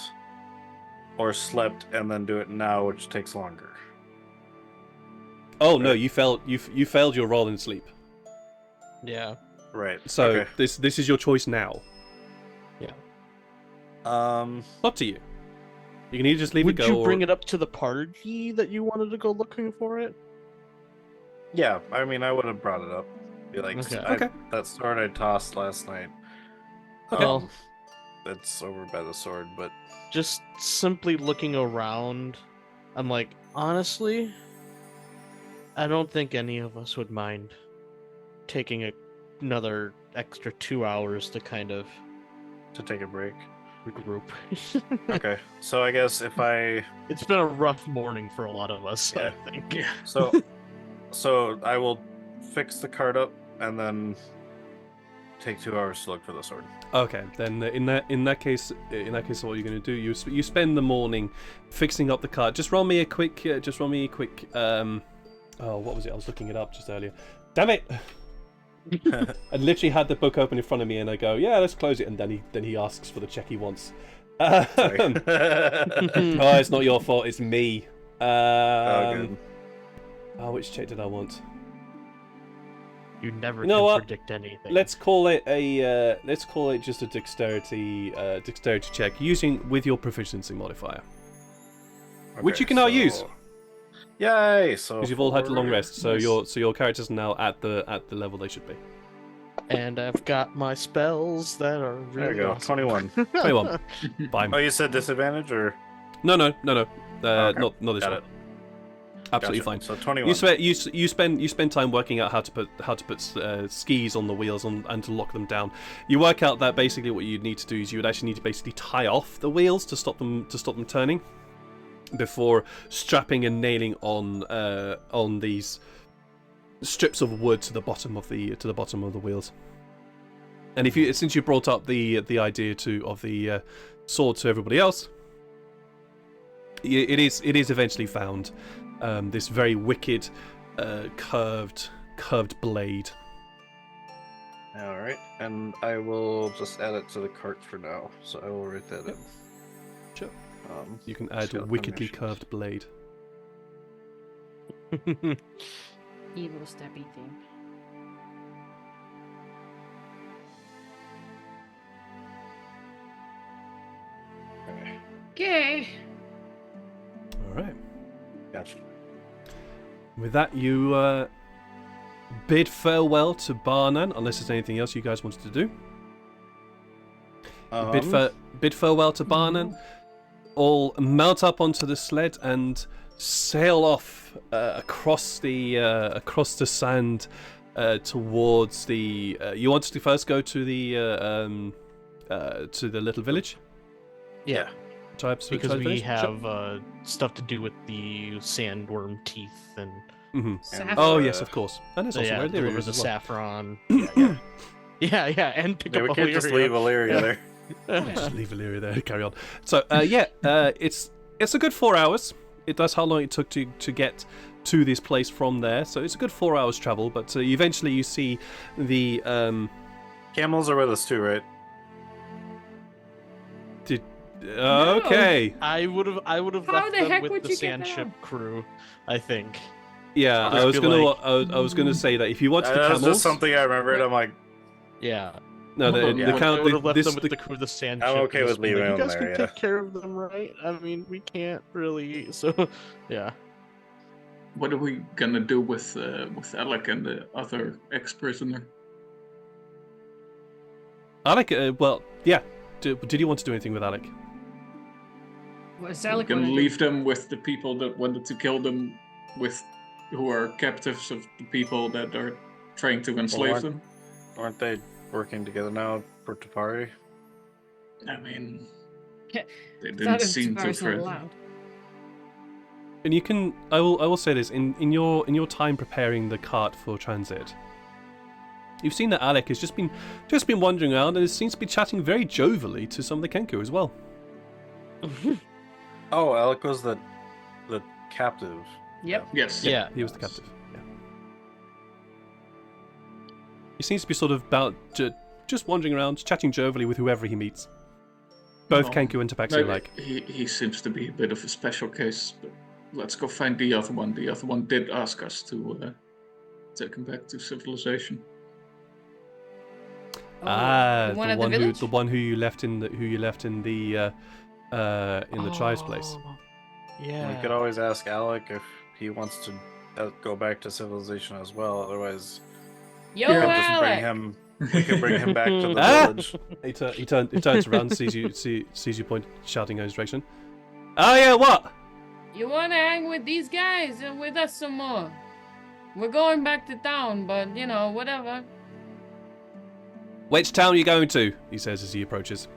Speaker 5: or slept and then do it now, which takes longer.
Speaker 1: Oh no, you failed your roll in sleep.
Speaker 4: Yeah.
Speaker 5: Right.
Speaker 1: So
Speaker 5: okay.
Speaker 1: this is your choice now. Up to you. You can either just leave
Speaker 4: Would
Speaker 1: it go
Speaker 4: you bring
Speaker 1: or...
Speaker 4: it up to the party that you wanted to go looking for it?
Speaker 5: Yeah, I mean, I would have brought it up. Be like,
Speaker 4: Okay.
Speaker 1: Okay.
Speaker 5: That sword I tossed last night.
Speaker 4: Well,
Speaker 5: It's over by the sword, but
Speaker 4: just simply looking around, I'm like, honestly, I don't think any of us would mind taking another extra 2 hours to kind of
Speaker 5: to take a break.
Speaker 4: regroup.
Speaker 5: Okay, so I guess if I
Speaker 4: It's been a rough morning for a lot of us,
Speaker 5: Yeah.
Speaker 4: I think.
Speaker 2: Yeah.
Speaker 5: so I will fix the card up and then take 2 hours to look for the sword.
Speaker 1: Okay, then in that case, what you're going to do? You spend the morning fixing up the card. Just roll me a quick. Oh, what was it? I was looking it up just earlier. Damn it! I literally had the book open in front of me, and I go, "Yeah, let's close it." And then he asks for the check he wants.
Speaker 5: Sorry.
Speaker 1: Oh, it's not your fault. It's me.
Speaker 5: Good.
Speaker 1: Which check did I want?
Speaker 4: You never
Speaker 1: You know
Speaker 4: can
Speaker 1: what?
Speaker 4: predict anything.
Speaker 1: Let's call it just a dexterity check with your proficiency modifier, which you can now use
Speaker 5: Yay! So
Speaker 1: because you've all had a long rest. So
Speaker 2: Nice.
Speaker 1: your characters are now at the level they should be.
Speaker 4: And I've got my spells that are really
Speaker 5: There we go.
Speaker 4: awesome.
Speaker 5: 21.
Speaker 1: 21. Fine.
Speaker 5: Oh, you said disadvantage or?
Speaker 1: No.
Speaker 5: Okay.
Speaker 1: Not this
Speaker 5: Got
Speaker 1: one.
Speaker 5: it.
Speaker 1: Absolutely
Speaker 5: Gotcha.
Speaker 1: fine.
Speaker 5: So 21.
Speaker 1: You spend time working out how to put skis on the wheels and to lock them down. You work out that basically what you'd need to do is you would actually need to basically tie off the wheels to stop them turning before strapping and nailing on these strips of wood to the bottom of the wheels. And since you brought up the idea of the sword to everybody else, it is eventually found. This very wicked, curved blade.
Speaker 5: All right, and I will just add it to the cart for now. So I will write that in.
Speaker 1: Sure. You can
Speaker 5: just
Speaker 1: add
Speaker 5: got
Speaker 1: wickedly
Speaker 5: permissions.
Speaker 1: curved blade.
Speaker 3: Evil stabby thing.
Speaker 5: Okay,
Speaker 3: Okay.
Speaker 1: All right.
Speaker 5: gotcha.
Speaker 1: With that, you bid farewell to Baanan, unless there's anything else you guys wanted to do. Bid farewell to Baanan. All mount up onto the sled and sail off across the sand towards the. You wanted to first go to the little village.
Speaker 6: Yeah,
Speaker 1: Tribes
Speaker 6: because
Speaker 1: tribe
Speaker 6: we
Speaker 1: village?
Speaker 6: have stuff to do with the sandworm teeth and
Speaker 1: Mhm.
Speaker 3: Saffron.
Speaker 1: Oh yes, of course. And there's
Speaker 6: so,
Speaker 1: also
Speaker 6: yeah,
Speaker 1: where Lyria
Speaker 6: deliver
Speaker 1: is
Speaker 6: the
Speaker 1: as well.
Speaker 6: saffron. Yeah, and pick
Speaker 5: Yeah,
Speaker 6: up
Speaker 5: we can't just leave Illyria there.
Speaker 1: Just leave Illyria there. Carry on. So it's a good 4 hours. That's how long it took to get to this place from there. So it's a good 4 hours travel. But eventually you see the
Speaker 5: Camels are with us too, right?
Speaker 1: okay.
Speaker 6: I would have
Speaker 3: How
Speaker 6: left
Speaker 3: the
Speaker 6: them
Speaker 3: heck
Speaker 6: with
Speaker 3: would
Speaker 6: the
Speaker 3: you get
Speaker 6: sandship
Speaker 3: them?
Speaker 6: crew. I think.
Speaker 1: Yeah,
Speaker 6: I'll just be like-
Speaker 1: I was gonna say that if you watch the
Speaker 5: That's
Speaker 1: camels,
Speaker 5: just something I remembered. I'm like,
Speaker 6: Yeah.
Speaker 1: no, the
Speaker 5: Yeah.
Speaker 1: count.
Speaker 6: I would have left
Speaker 1: This,
Speaker 6: them with
Speaker 1: the,
Speaker 6: the crew of the sandship.
Speaker 5: I'm okay
Speaker 6: and
Speaker 5: with
Speaker 6: just been
Speaker 5: leaving
Speaker 6: like,
Speaker 5: them
Speaker 6: you guys
Speaker 5: there,
Speaker 6: can
Speaker 5: yeah.
Speaker 6: take care of them, right? I mean, we can't really. So, yeah.
Speaker 2: What are we gonna do with Alec and the other ex-prisoner?
Speaker 1: Alec. Well, yeah. Did you want to do anything with Alec?
Speaker 3: What's
Speaker 2: We're
Speaker 3: Alec
Speaker 2: gonna
Speaker 3: gonna
Speaker 2: leave
Speaker 3: do?
Speaker 2: them with the people that wanted to kill them, who are captives of the people that are trying to enslave
Speaker 5: aren't-
Speaker 2: them.
Speaker 5: aren't they working together now for Tafari?
Speaker 2: I mean,
Speaker 3: Yeah,
Speaker 2: they
Speaker 3: Thought
Speaker 2: didn't
Speaker 3: of
Speaker 2: seem to
Speaker 3: Tavari's not
Speaker 2: threaten.
Speaker 3: allowed.
Speaker 1: And you can. I will say this in your time preparing the cart for transit. You've seen that Alec has just been wandering around and seems to be chatting very jovially to some of the Kenku as well.
Speaker 5: Oh, Alec was the captive.
Speaker 3: Yep.
Speaker 2: Yes.
Speaker 6: Yeah.
Speaker 1: He was the captive. Yeah. He seems to be sort of just wandering around, chatting jovially with whoever he meets. Both
Speaker 2: Oh,
Speaker 1: Kenku and Tabaxi
Speaker 2: No,
Speaker 1: alike.
Speaker 2: he seems to be a bit of a special case, but let's go find the other one. The other one did ask us to take him back to civilization.
Speaker 1: Ah,
Speaker 3: the one at the village?
Speaker 1: the one who you left in the tribe's place.
Speaker 6: Oh, Yeah.
Speaker 5: We could always ask Alec if he wants to go back to civilization as well. Otherwise,
Speaker 3: Yo,
Speaker 5: we could just bring
Speaker 3: Alec!
Speaker 5: him. We could bring him back to the
Speaker 1: Ah!
Speaker 5: village.
Speaker 1: He turns around, sees you shouting in his direction. Oh yeah, what?
Speaker 3: You wanna hang with these guys and with us some more? We're going back to town, but you know, whatever.
Speaker 1: Which town are you going to? He says as he approaches.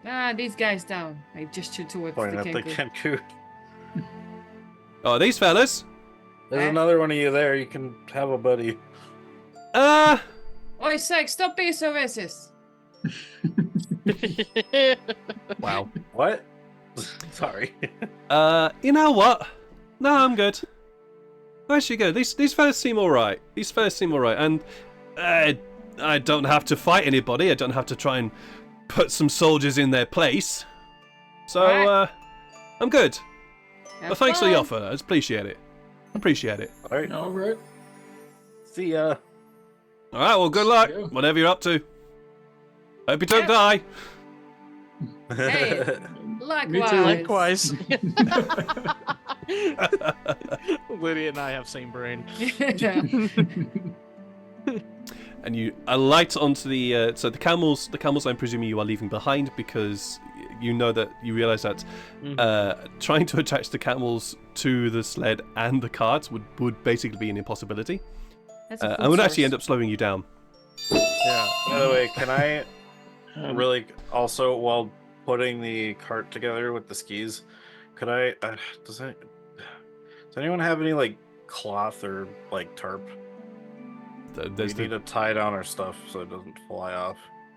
Speaker 3: Ah, these guys down. I gestured towards
Speaker 5: Pointing
Speaker 3: the
Speaker 5: at the
Speaker 3: Kenku.
Speaker 5: Kenku.
Speaker 1: Oh, these fellas?
Speaker 5: There's
Speaker 3: Eh?
Speaker 5: another one of you there. You can have a buddy.
Speaker 3: Oi, Sykes, stop being so racist.
Speaker 1: Wow.
Speaker 5: What? Sorry.
Speaker 1: You know what? No, I'm good. Where should you go? These fellas seem alright. And I don't have to fight anybody. I don't have to try and put some soldiers in their place. So,
Speaker 3: Alright.
Speaker 1: I'm good.
Speaker 3: Have
Speaker 1: But thanks for the
Speaker 3: fun.
Speaker 1: offer. I appreciate it.
Speaker 5: All right.
Speaker 2: All right.
Speaker 5: See ya.
Speaker 1: Alright, well, good luck.
Speaker 2: Yeah.
Speaker 1: Whatever you're up to. Hope you don't
Speaker 3: Yeah.
Speaker 1: die.
Speaker 3: Hey.
Speaker 2: Me too.
Speaker 3: Likewise.
Speaker 6: Lydia and I have same brain.
Speaker 3: Yeah.
Speaker 1: And you alight onto the so the camels I'm presuming you are leaving behind because you realize that trying to attach the camels to the sled and the cart would basically be an impossibility
Speaker 3: That's a
Speaker 1: and would
Speaker 3: food
Speaker 1: actually
Speaker 3: source.
Speaker 1: end up slowing you down.
Speaker 6: Yeah.
Speaker 5: By the way, can I
Speaker 2: Really?
Speaker 5: also, while putting the cart together with the skis, could I? Does anyone have any like cloth or like tarp?
Speaker 1: There's
Speaker 5: We need
Speaker 1: the,
Speaker 5: to tie down our stuff so it doesn't fly off.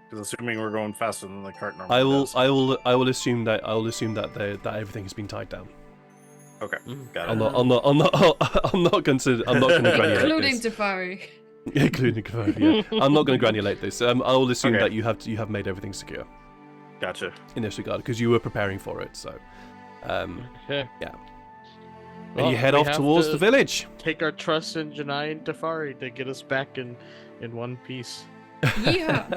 Speaker 5: Because assuming we're going faster than the cart normally does.
Speaker 1: I will assume that that everything has been tied down.
Speaker 5: Okay, got it.
Speaker 1: I'm not going to granulate
Speaker 3: Including
Speaker 1: this.
Speaker 3: Tafari.
Speaker 1: Including yeah. I'm not going to granulate this. I will assume
Speaker 5: Okay.
Speaker 1: that you have made everything secure
Speaker 5: Gotcha.
Speaker 1: in this regard because you were preparing for it. So,
Speaker 6: Okay.
Speaker 1: yeah.
Speaker 6: Well,
Speaker 1: And you head
Speaker 6: we
Speaker 1: off
Speaker 6: have
Speaker 1: towards
Speaker 6: to
Speaker 1: the village.
Speaker 6: Take our trust in Janai and Tafari to get us back in one piece.
Speaker 3: Yeah.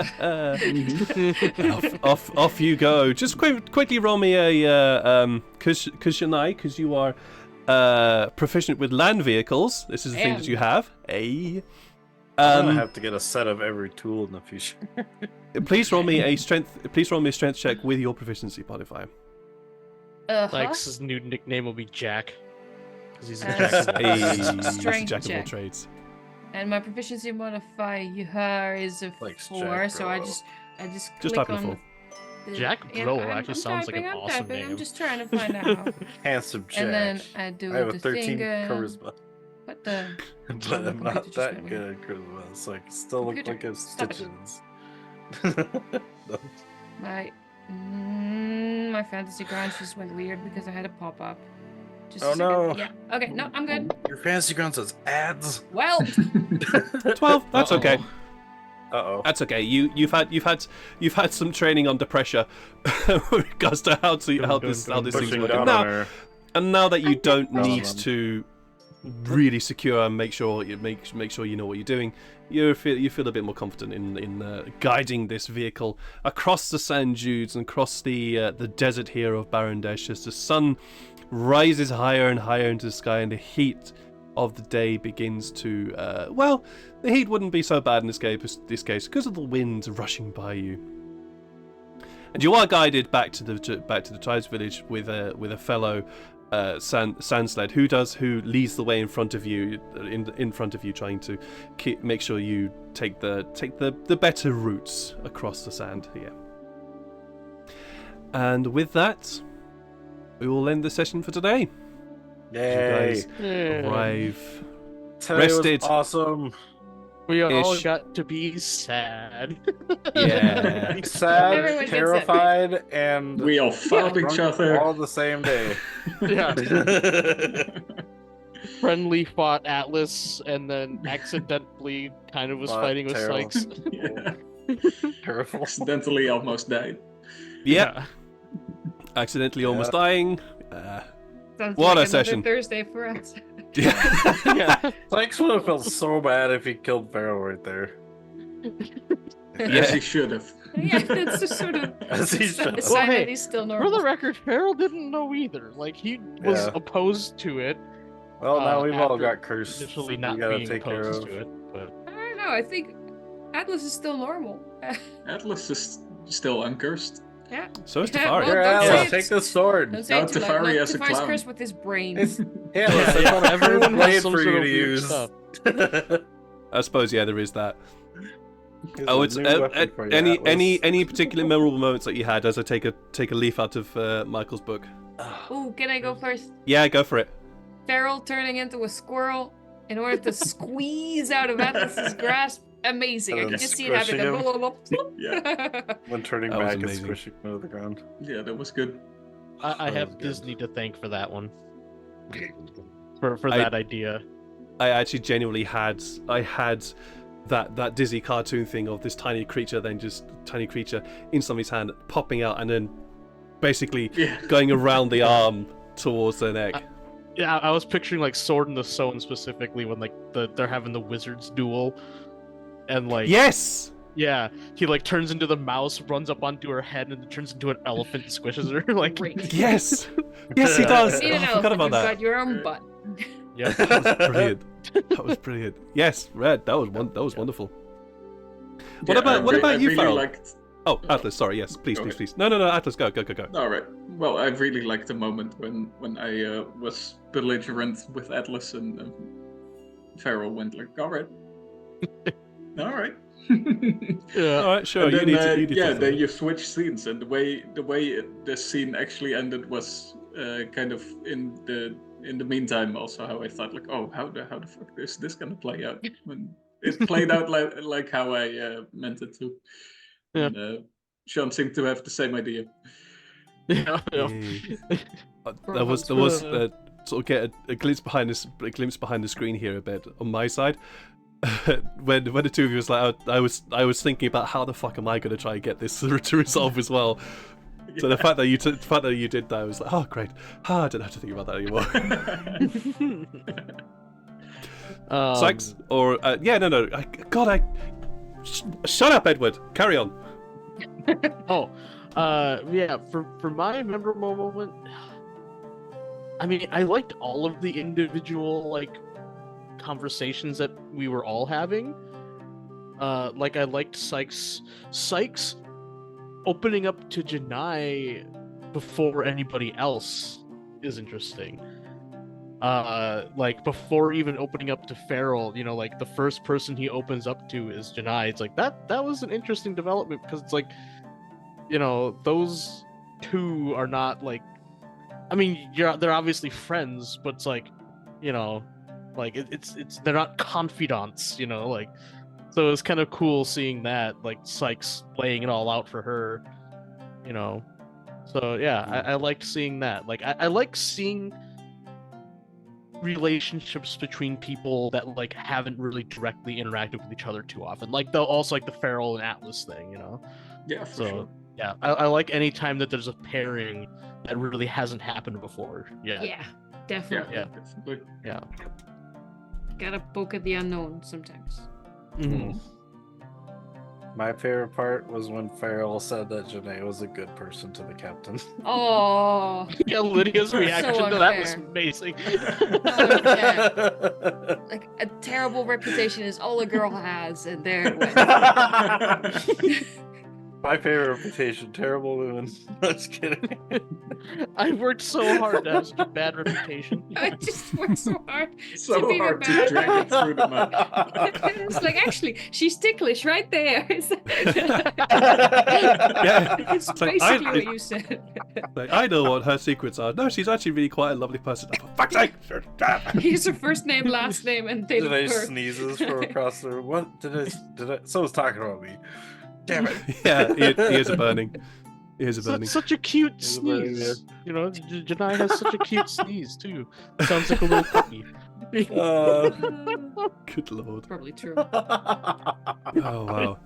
Speaker 1: off you go. Just quickly roll me a because you are proficient with land vehicles. This is the thing that you have.
Speaker 5: I'm gonna have to get a set of every tool in the future.
Speaker 1: Please roll me a strength check with your proficiency modifier.
Speaker 3: Uh-huh.
Speaker 6: Like his new nickname will be Jack. Because he's a
Speaker 3: Uh,
Speaker 6: jack of all
Speaker 1: Hey,
Speaker 6: trades.
Speaker 1: he's a
Speaker 3: Strength
Speaker 1: jack of all
Speaker 3: check.
Speaker 1: trades.
Speaker 3: And my proficiency modifier is a
Speaker 5: Like
Speaker 3: 4,
Speaker 5: Jack
Speaker 3: so I
Speaker 5: Bro.
Speaker 3: just
Speaker 1: Just
Speaker 3: click
Speaker 1: type in
Speaker 3: on
Speaker 1: four.
Speaker 3: the-
Speaker 6: Jack
Speaker 3: yeah,
Speaker 6: Bro
Speaker 3: I'm
Speaker 6: actually sounds like an
Speaker 3: typing,
Speaker 6: awesome
Speaker 3: I'm
Speaker 6: name.
Speaker 3: just trying to find out.
Speaker 5: Handsome Jack.
Speaker 3: And then I do
Speaker 5: I have a
Speaker 3: the
Speaker 5: 13
Speaker 3: thing.
Speaker 5: charisma,
Speaker 3: What the?
Speaker 5: but
Speaker 3: the
Speaker 5: I'm
Speaker 3: computer
Speaker 5: not
Speaker 3: just
Speaker 5: that
Speaker 3: went weird.
Speaker 5: good at charisma, so I can still look
Speaker 3: Computer,
Speaker 5: like I have
Speaker 3: stop it.
Speaker 5: stitches.
Speaker 3: My fantasy grounds just went weird because I had a pop up. Just
Speaker 5: Oh,
Speaker 3: a second.
Speaker 5: no.
Speaker 3: Yeah. Okay. No, I'm good.
Speaker 5: Your fantasy ground says ads.
Speaker 3: Well,
Speaker 1: 12. That's okay.
Speaker 5: Uh-oh.
Speaker 1: That's okay. You've had some training under pressure with regards to how this thing's
Speaker 5: Pushing
Speaker 1: working.
Speaker 5: down
Speaker 1: Now,
Speaker 5: on her.
Speaker 1: and now that you don't
Speaker 5: no
Speaker 1: need
Speaker 5: problem.
Speaker 1: to really secure and make sure you know what you're doing, you feel a bit more confident in guiding this vehicle across the sand dunes and across the desert here of Barandesh as the sun rises higher and higher into the sky and the heat of the day begins to the heat wouldn't be so bad in this case because of the wind rushing by you. And you are guided back to the tribes village with a fellow sand sled who leads the way in front of you, trying to make sure you take the better routes across the sand here. And with that, we will end the session for today.
Speaker 5: Yay.
Speaker 1: You guys arrive
Speaker 5: Today
Speaker 1: rested.
Speaker 5: was awesome.
Speaker 6: We all
Speaker 1: Ish.
Speaker 6: got to be sad.
Speaker 1: Yeah.
Speaker 3: Everyone
Speaker 5: Sad,
Speaker 3: gets it.
Speaker 5: terrified, and
Speaker 2: We all fought each
Speaker 5: drunk
Speaker 2: other.
Speaker 5: all the same day.
Speaker 6: Yeah. Friendly fought Atlas and then accidentally kind of was
Speaker 5: Fought
Speaker 6: fighting with
Speaker 5: Terrell.
Speaker 6: Sykes.
Speaker 2: Yeah.
Speaker 5: Terrible.
Speaker 2: Accidentally almost died.
Speaker 1: Yep. Accidentally almost dying.
Speaker 3: sounds
Speaker 1: What a
Speaker 3: like another
Speaker 1: session.
Speaker 3: Thursday for us.
Speaker 1: Yeah.
Speaker 6: Yeah.
Speaker 5: Sykes would have felt so bad if he killed Pharaoh right there.
Speaker 2: As he should have.
Speaker 3: Yeah, that's just sort of
Speaker 5: As he
Speaker 3: a
Speaker 5: should have.
Speaker 3: sign
Speaker 6: hey,
Speaker 3: that he's still
Speaker 6: For
Speaker 3: normal.
Speaker 6: the record, Harold didn't know either. Like, he was
Speaker 5: Yeah.
Speaker 6: opposed to it.
Speaker 5: Well, now we've all
Speaker 6: after
Speaker 5: got cursed.
Speaker 6: Initially
Speaker 5: we
Speaker 6: not
Speaker 5: gotta
Speaker 6: being
Speaker 5: take care
Speaker 6: opposed
Speaker 5: of.
Speaker 6: to it, but
Speaker 3: I don't know. I think Atlas is still normal.
Speaker 2: Atlas is still uncursed.
Speaker 3: Yeah.
Speaker 1: So is
Speaker 3: Yeah,
Speaker 1: Tafari.
Speaker 3: well,
Speaker 5: Here,
Speaker 3: don't say
Speaker 5: Atlas,
Speaker 3: it.
Speaker 5: take the sword.
Speaker 3: Don't say
Speaker 2: Now
Speaker 3: it too loud.
Speaker 2: Teferi
Speaker 3: Look,
Speaker 2: as a
Speaker 3: Teferi's
Speaker 2: clown.
Speaker 3: cursed with his brain.
Speaker 5: It's Atlas, I
Speaker 6: Yeah,
Speaker 5: found a
Speaker 6: everyone
Speaker 5: blade
Speaker 6: has some
Speaker 5: for
Speaker 6: sort
Speaker 5: you
Speaker 6: of
Speaker 5: to
Speaker 6: weird
Speaker 5: use.
Speaker 6: stuff.
Speaker 1: I suppose there is that.
Speaker 5: Here's
Speaker 1: Oh,
Speaker 5: a
Speaker 1: it's
Speaker 5: new weapon for you, Atlas.
Speaker 1: any particular memorable moments that you had as I take a leaf out of Michael's book.
Speaker 3: Ooh, can I go first?
Speaker 1: Yeah, go for it.
Speaker 3: Feral turning into a squirrel in order to squeeze out of Atlas's grasp. Amazing. I
Speaker 5: And
Speaker 3: can
Speaker 5: then
Speaker 3: just see it happen.
Speaker 5: squishing him.
Speaker 3: Blah, blah, blah,
Speaker 2: Yeah.
Speaker 3: blah.
Speaker 5: When turning
Speaker 1: That was
Speaker 5: back and
Speaker 1: amazing.
Speaker 5: squishing him to the ground.
Speaker 2: Yeah, that was good.
Speaker 6: I
Speaker 5: That
Speaker 6: have
Speaker 5: was good.
Speaker 6: Disney to thank for that one. For
Speaker 1: I-
Speaker 6: that idea.
Speaker 1: I actually genuinely had that Disney cartoon thing of this tiny creature in somebody's hand popping out and then basically
Speaker 2: Yeah.
Speaker 1: going around the arm towards their neck.
Speaker 6: Yeah, I was picturing like Sword in the Stone specifically when like they're having the wizards duel, and like
Speaker 1: Yes.
Speaker 6: yeah, he like turns into the mouse, runs up onto her head, and then turns into an elephant and squishes her. Like
Speaker 3: Great.
Speaker 1: Yes. Yes, he does.
Speaker 3: You need
Speaker 1: Oh,
Speaker 3: an
Speaker 1: I forgot
Speaker 3: elephant.
Speaker 1: about
Speaker 3: You've
Speaker 1: that.
Speaker 3: got your own butt.
Speaker 6: yeah,
Speaker 1: That was brilliant. That was brilliant. Yes, Red. That was wonderful. What
Speaker 2: Yeah,
Speaker 1: about
Speaker 2: I
Speaker 1: you,
Speaker 2: really
Speaker 1: Farrell?
Speaker 2: liked.
Speaker 1: Oh, Atlas. Sorry. Yes, please,
Speaker 2: Okay.
Speaker 1: please. No. Atlas, go.
Speaker 2: All right. Well, I really liked the moment when I was belligerent with Atlas and Farrell went like, all right, all right.
Speaker 6: yeah.
Speaker 1: All right, sure.
Speaker 2: And
Speaker 1: You
Speaker 2: then,
Speaker 1: need to. You need
Speaker 2: yeah,
Speaker 1: to.
Speaker 2: then you switch scenes, and the way the scene actually ended was kind of in the meantime also how I thought like, oh, how the fuck is this gonna play out? When it played out like how I meant it to.
Speaker 6: Yeah.
Speaker 2: And, Sean seemed to have the same idea.
Speaker 6: Yeah, yeah.
Speaker 1: There was sort of get a glimpse behind the screen here a bit on my side. when the two of you was like, I was thinking about how the fuck am I going to try and get this to resolve as well. So the fact that you did that, I was like, oh great, I don't have to think about that anymore. Sykes or yeah, no, shut up, Edward. Carry on.
Speaker 6: Oh, yeah. For my memorable moment, I mean, I liked all of the individual like conversations that we were all having. Like I liked Sykes opening up to Janai before anybody else is interesting. like before even opening up to Farrell, you know, like the first person he opens up to is Janai. It's like that was an interesting development because it's like, you know, those two are not like, I mean, they're obviously friends, but it's like, you know, like it's they're not confidants, you know, like, so it's kind of cool seeing that, like Sykes laying it all out for her, you know. So yeah, I liked seeing that. Like I like seeing relationships between people that like haven't really directly interacted with each other too often. Like also like the Farrell and Atlas thing, you know.
Speaker 2: Yeah, for
Speaker 6: So
Speaker 2: sure.
Speaker 6: yeah, I like any time that there's a pairing that really hasn't happened before. Yeah.
Speaker 3: Yeah, definitely.
Speaker 6: Yeah.
Speaker 2: Definitely.
Speaker 6: Yeah.
Speaker 3: Gotta poke at the unknown sometimes.
Speaker 6: Mhm.
Speaker 5: My favorite part was when Farrell said that Janae was a good person to the captain.
Speaker 3: Oh,
Speaker 6: Yeah, Lydia's
Speaker 3: So
Speaker 6: reaction to that was
Speaker 3: unfair.
Speaker 6: amazing.
Speaker 3: like a terrible reputation is all a girl has, and there it went.
Speaker 5: My favorite reputation, terrible women. No, just kidding.
Speaker 6: I worked so hard to have such a bad reputation.
Speaker 3: I just worked so hard.
Speaker 2: So
Speaker 3: be
Speaker 2: hard to
Speaker 3: bad.
Speaker 2: drag it through the mud.
Speaker 3: It's like, actually, she's ticklish right there.
Speaker 1: Yeah,
Speaker 3: It's
Speaker 1: it's like,
Speaker 3: basically what you said.
Speaker 1: Like, I know what her secrets are. No, she's actually really quite a lovely person. Oh, for fuck's sake!
Speaker 3: Here's her first name, last name, and date of
Speaker 5: Janae
Speaker 3: birth.
Speaker 5: sneezes from across the room. What did I? Someone's talking about me. Damn it.
Speaker 1: Yeah, ears are burning. Ears are burning.
Speaker 6: Such a cute
Speaker 5: It's a burning,
Speaker 6: sneeze. You know, Janai has such a cute sneeze too. Sounds like a little puppy.
Speaker 1: Good lord.
Speaker 3: Probably true.
Speaker 1: Oh wow.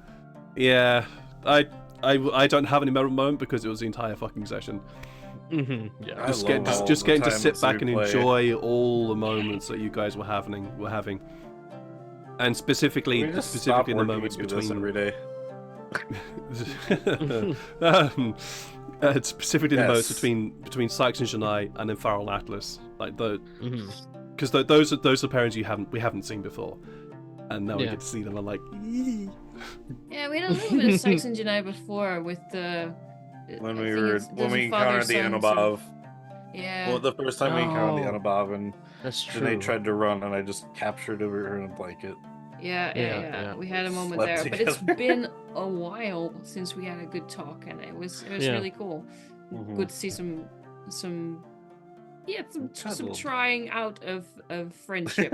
Speaker 1: Yeah, I don't have any moment because it was the entire fucking session.
Speaker 6: Yeah.
Speaker 5: I
Speaker 1: Just
Speaker 5: love all the
Speaker 1: getting to
Speaker 5: time
Speaker 1: sit
Speaker 5: it's
Speaker 1: back and
Speaker 5: replay.
Speaker 1: enjoy all the moments that you guys were having, and specifically
Speaker 5: We just stop
Speaker 1: in the
Speaker 5: working
Speaker 1: moments
Speaker 5: and do this
Speaker 1: between.
Speaker 5: every day.
Speaker 1: Specifically the moments
Speaker 5: Yes.
Speaker 1: between Sykes and Janai, and then Farrell and Atlas, like
Speaker 6: Mhm.
Speaker 1: because those are pairings we haven't seen before, and now we
Speaker 6: Yeah.
Speaker 1: get to see them. I'm like, "Yee."
Speaker 3: Yeah, we had a little bit of Sykes and Janai before with the.
Speaker 5: When
Speaker 3: I
Speaker 5: we
Speaker 3: think
Speaker 5: were
Speaker 3: it's-
Speaker 5: when
Speaker 3: there's
Speaker 5: we
Speaker 3: a
Speaker 5: encountered the
Speaker 3: father-son
Speaker 5: Anubab.
Speaker 3: Yeah.
Speaker 5: Well, the first time we encountered the
Speaker 6: Oh.
Speaker 5: Anubab and
Speaker 6: That's true.
Speaker 5: Janae tried to run and I just captured her in a blanket.
Speaker 6: Yeah.
Speaker 3: We had a moment
Speaker 5: Slept
Speaker 3: there, but it's
Speaker 5: together.
Speaker 3: been a while since we had a good talk, and it was
Speaker 6: Yeah.
Speaker 3: really cool.
Speaker 5: Mhm.
Speaker 3: Good to see some some
Speaker 5: Cuddle.
Speaker 3: trying out of friendship.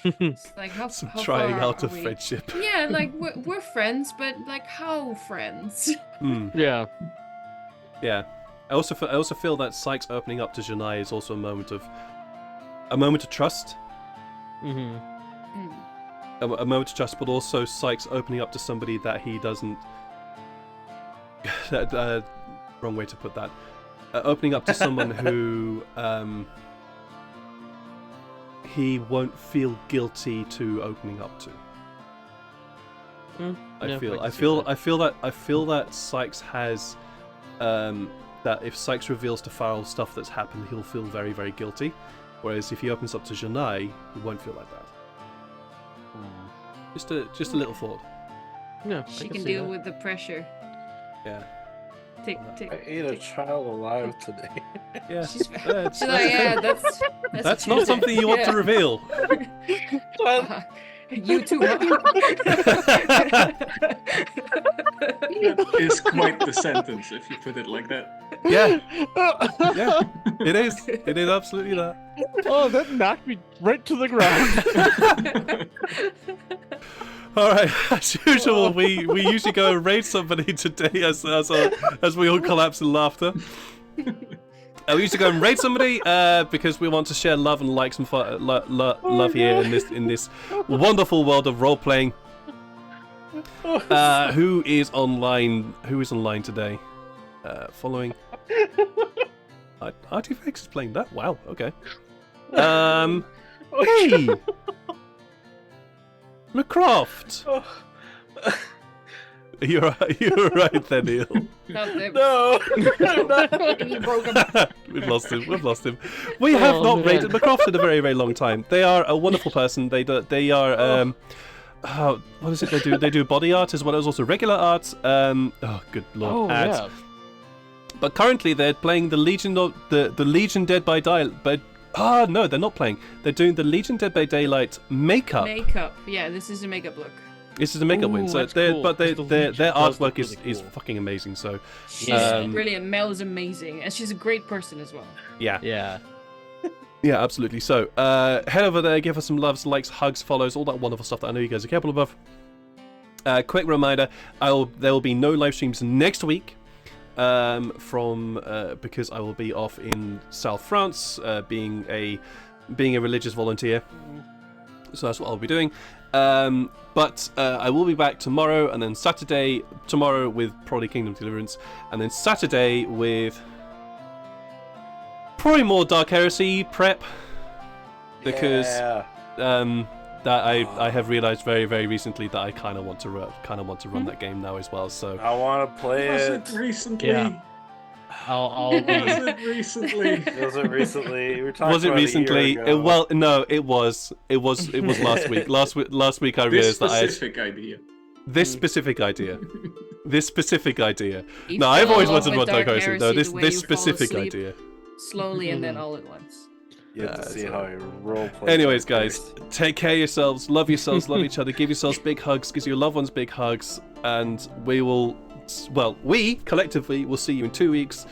Speaker 3: It's like how
Speaker 1: Some
Speaker 3: how
Speaker 1: trying
Speaker 3: far
Speaker 1: out
Speaker 3: are
Speaker 1: of
Speaker 3: we?
Speaker 1: friendship.
Speaker 3: Yeah, like we're friends, but like how friends?
Speaker 1: Hmm.
Speaker 6: Yeah.
Speaker 1: Yeah. I also feel that Sykes opening up to Janai is also a moment of trust.
Speaker 6: Hmm.
Speaker 3: Mm.
Speaker 1: A moment of trust, but also Sykes opening up to somebody that he doesn't. Wrong way to put that. Opening up to someone who he won't feel guilty to opening up to. I feel that Sykes has that if Sykes reveals to Farrell stuff that's happened, he'll feel very, very guilty. Whereas if he opens up to Janai, he won't feel like that. Just a little thought.
Speaker 6: Yeah.
Speaker 3: She can deal with the pressure.
Speaker 1: Yeah.
Speaker 3: Take.
Speaker 5: I ate a child alive today.
Speaker 1: Yeah.
Speaker 3: She's,
Speaker 1: Yeah,
Speaker 3: she's like, yeah, that's
Speaker 1: That's not something you want to reveal.
Speaker 3: You too.
Speaker 2: That is quite the sentence if you put it like that.
Speaker 1: Yeah. Yeah. It is. It is absolutely that.
Speaker 6: Oh, that knocked me right to the ground.
Speaker 1: All right. As usual, we usually go and raid somebody today as we all collapse in laughter. We used to go and raid somebody because we want to share love and like some love here in this wonderful world of role playing. Who is online? Who is online today? Following. Artifacts is playing that. Wow. Okay. Hey, McCroft. You're right there, Neil.
Speaker 5: No.
Speaker 3: You broke him.
Speaker 1: We've lost him. We have
Speaker 6: Oh,
Speaker 1: not
Speaker 6: man.
Speaker 1: rated McCroft in a very, very long time. They are a wonderful person. They are what is it they do? They do body art as well as also regular art. Oh, good lord.
Speaker 6: Oh,
Speaker 1: ads.
Speaker 6: yeah.
Speaker 1: But currently they're playing the Legion of the Legion Dead by No, they're not playing. They're doing the Legion Dead by Daylight makeup.
Speaker 3: Makeup. Yeah, this is a makeup look.
Speaker 1: This is a makeup win.
Speaker 6: Ooh,
Speaker 1: So
Speaker 6: that's
Speaker 1: they're,
Speaker 6: cool,
Speaker 1: but they,
Speaker 6: 'cause the
Speaker 1: their
Speaker 6: Legion does
Speaker 1: artwork
Speaker 6: look
Speaker 1: is
Speaker 6: really cool.
Speaker 1: fucking amazing. So
Speaker 3: She's brilliant. Mel is amazing, and she's a great person as well.
Speaker 1: yeah.
Speaker 6: Yeah.
Speaker 1: Absolutely. So head over there, give us some loves, likes, hugs, follows, all that wonderful stuff that I know you guys are capable of. Quick reminder: there will be no live streams next week. Because I will be off in South France, being a religious volunteer. So that's what I'll be doing. But I will be back tomorrow, and then Saturday tomorrow with probably Kingdom Deliverance, and then Saturday with probably more Dark Heresy prep, because that I have realized very, very recently that I kind of want to run that game now as well. So
Speaker 5: I want to play
Speaker 2: Was
Speaker 5: it.
Speaker 2: it recently?
Speaker 6: Yeah. I'll
Speaker 2: Was
Speaker 6: be.
Speaker 2: it recently?
Speaker 5: Was it recently? We were talking
Speaker 1: was it
Speaker 5: about a year
Speaker 1: recently?
Speaker 5: ago.
Speaker 1: No, it was last week. Last week I
Speaker 2: This
Speaker 1: realized that I had
Speaker 2: specific idea.
Speaker 1: this specific idea. This specific idea.
Speaker 3: He
Speaker 1: No, I've
Speaker 3: fell
Speaker 1: always
Speaker 3: in love
Speaker 1: wanted to run
Speaker 3: with
Speaker 1: Dark Heresy. No,
Speaker 3: the way
Speaker 1: this
Speaker 3: you fall
Speaker 1: specific
Speaker 3: asleep
Speaker 1: idea.
Speaker 3: Slowly and then all at once.
Speaker 5: You have to see how I role play.
Speaker 1: Anyways,
Speaker 5: Dark
Speaker 1: guys,
Speaker 5: Horse.
Speaker 1: take care of yourselves, love each other, give yourselves big hugs, give your loved ones big hugs, and we collectively will see you in 2 weeks.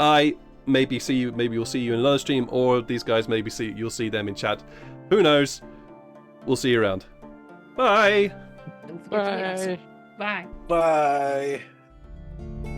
Speaker 1: Maybe we'll see you in another stream, or these guys you'll see them in chat. Who knows? We'll see you around. Bye.
Speaker 3: Don't forget to be awesome.
Speaker 4: Bye.
Speaker 3: Bye.
Speaker 5: Bye.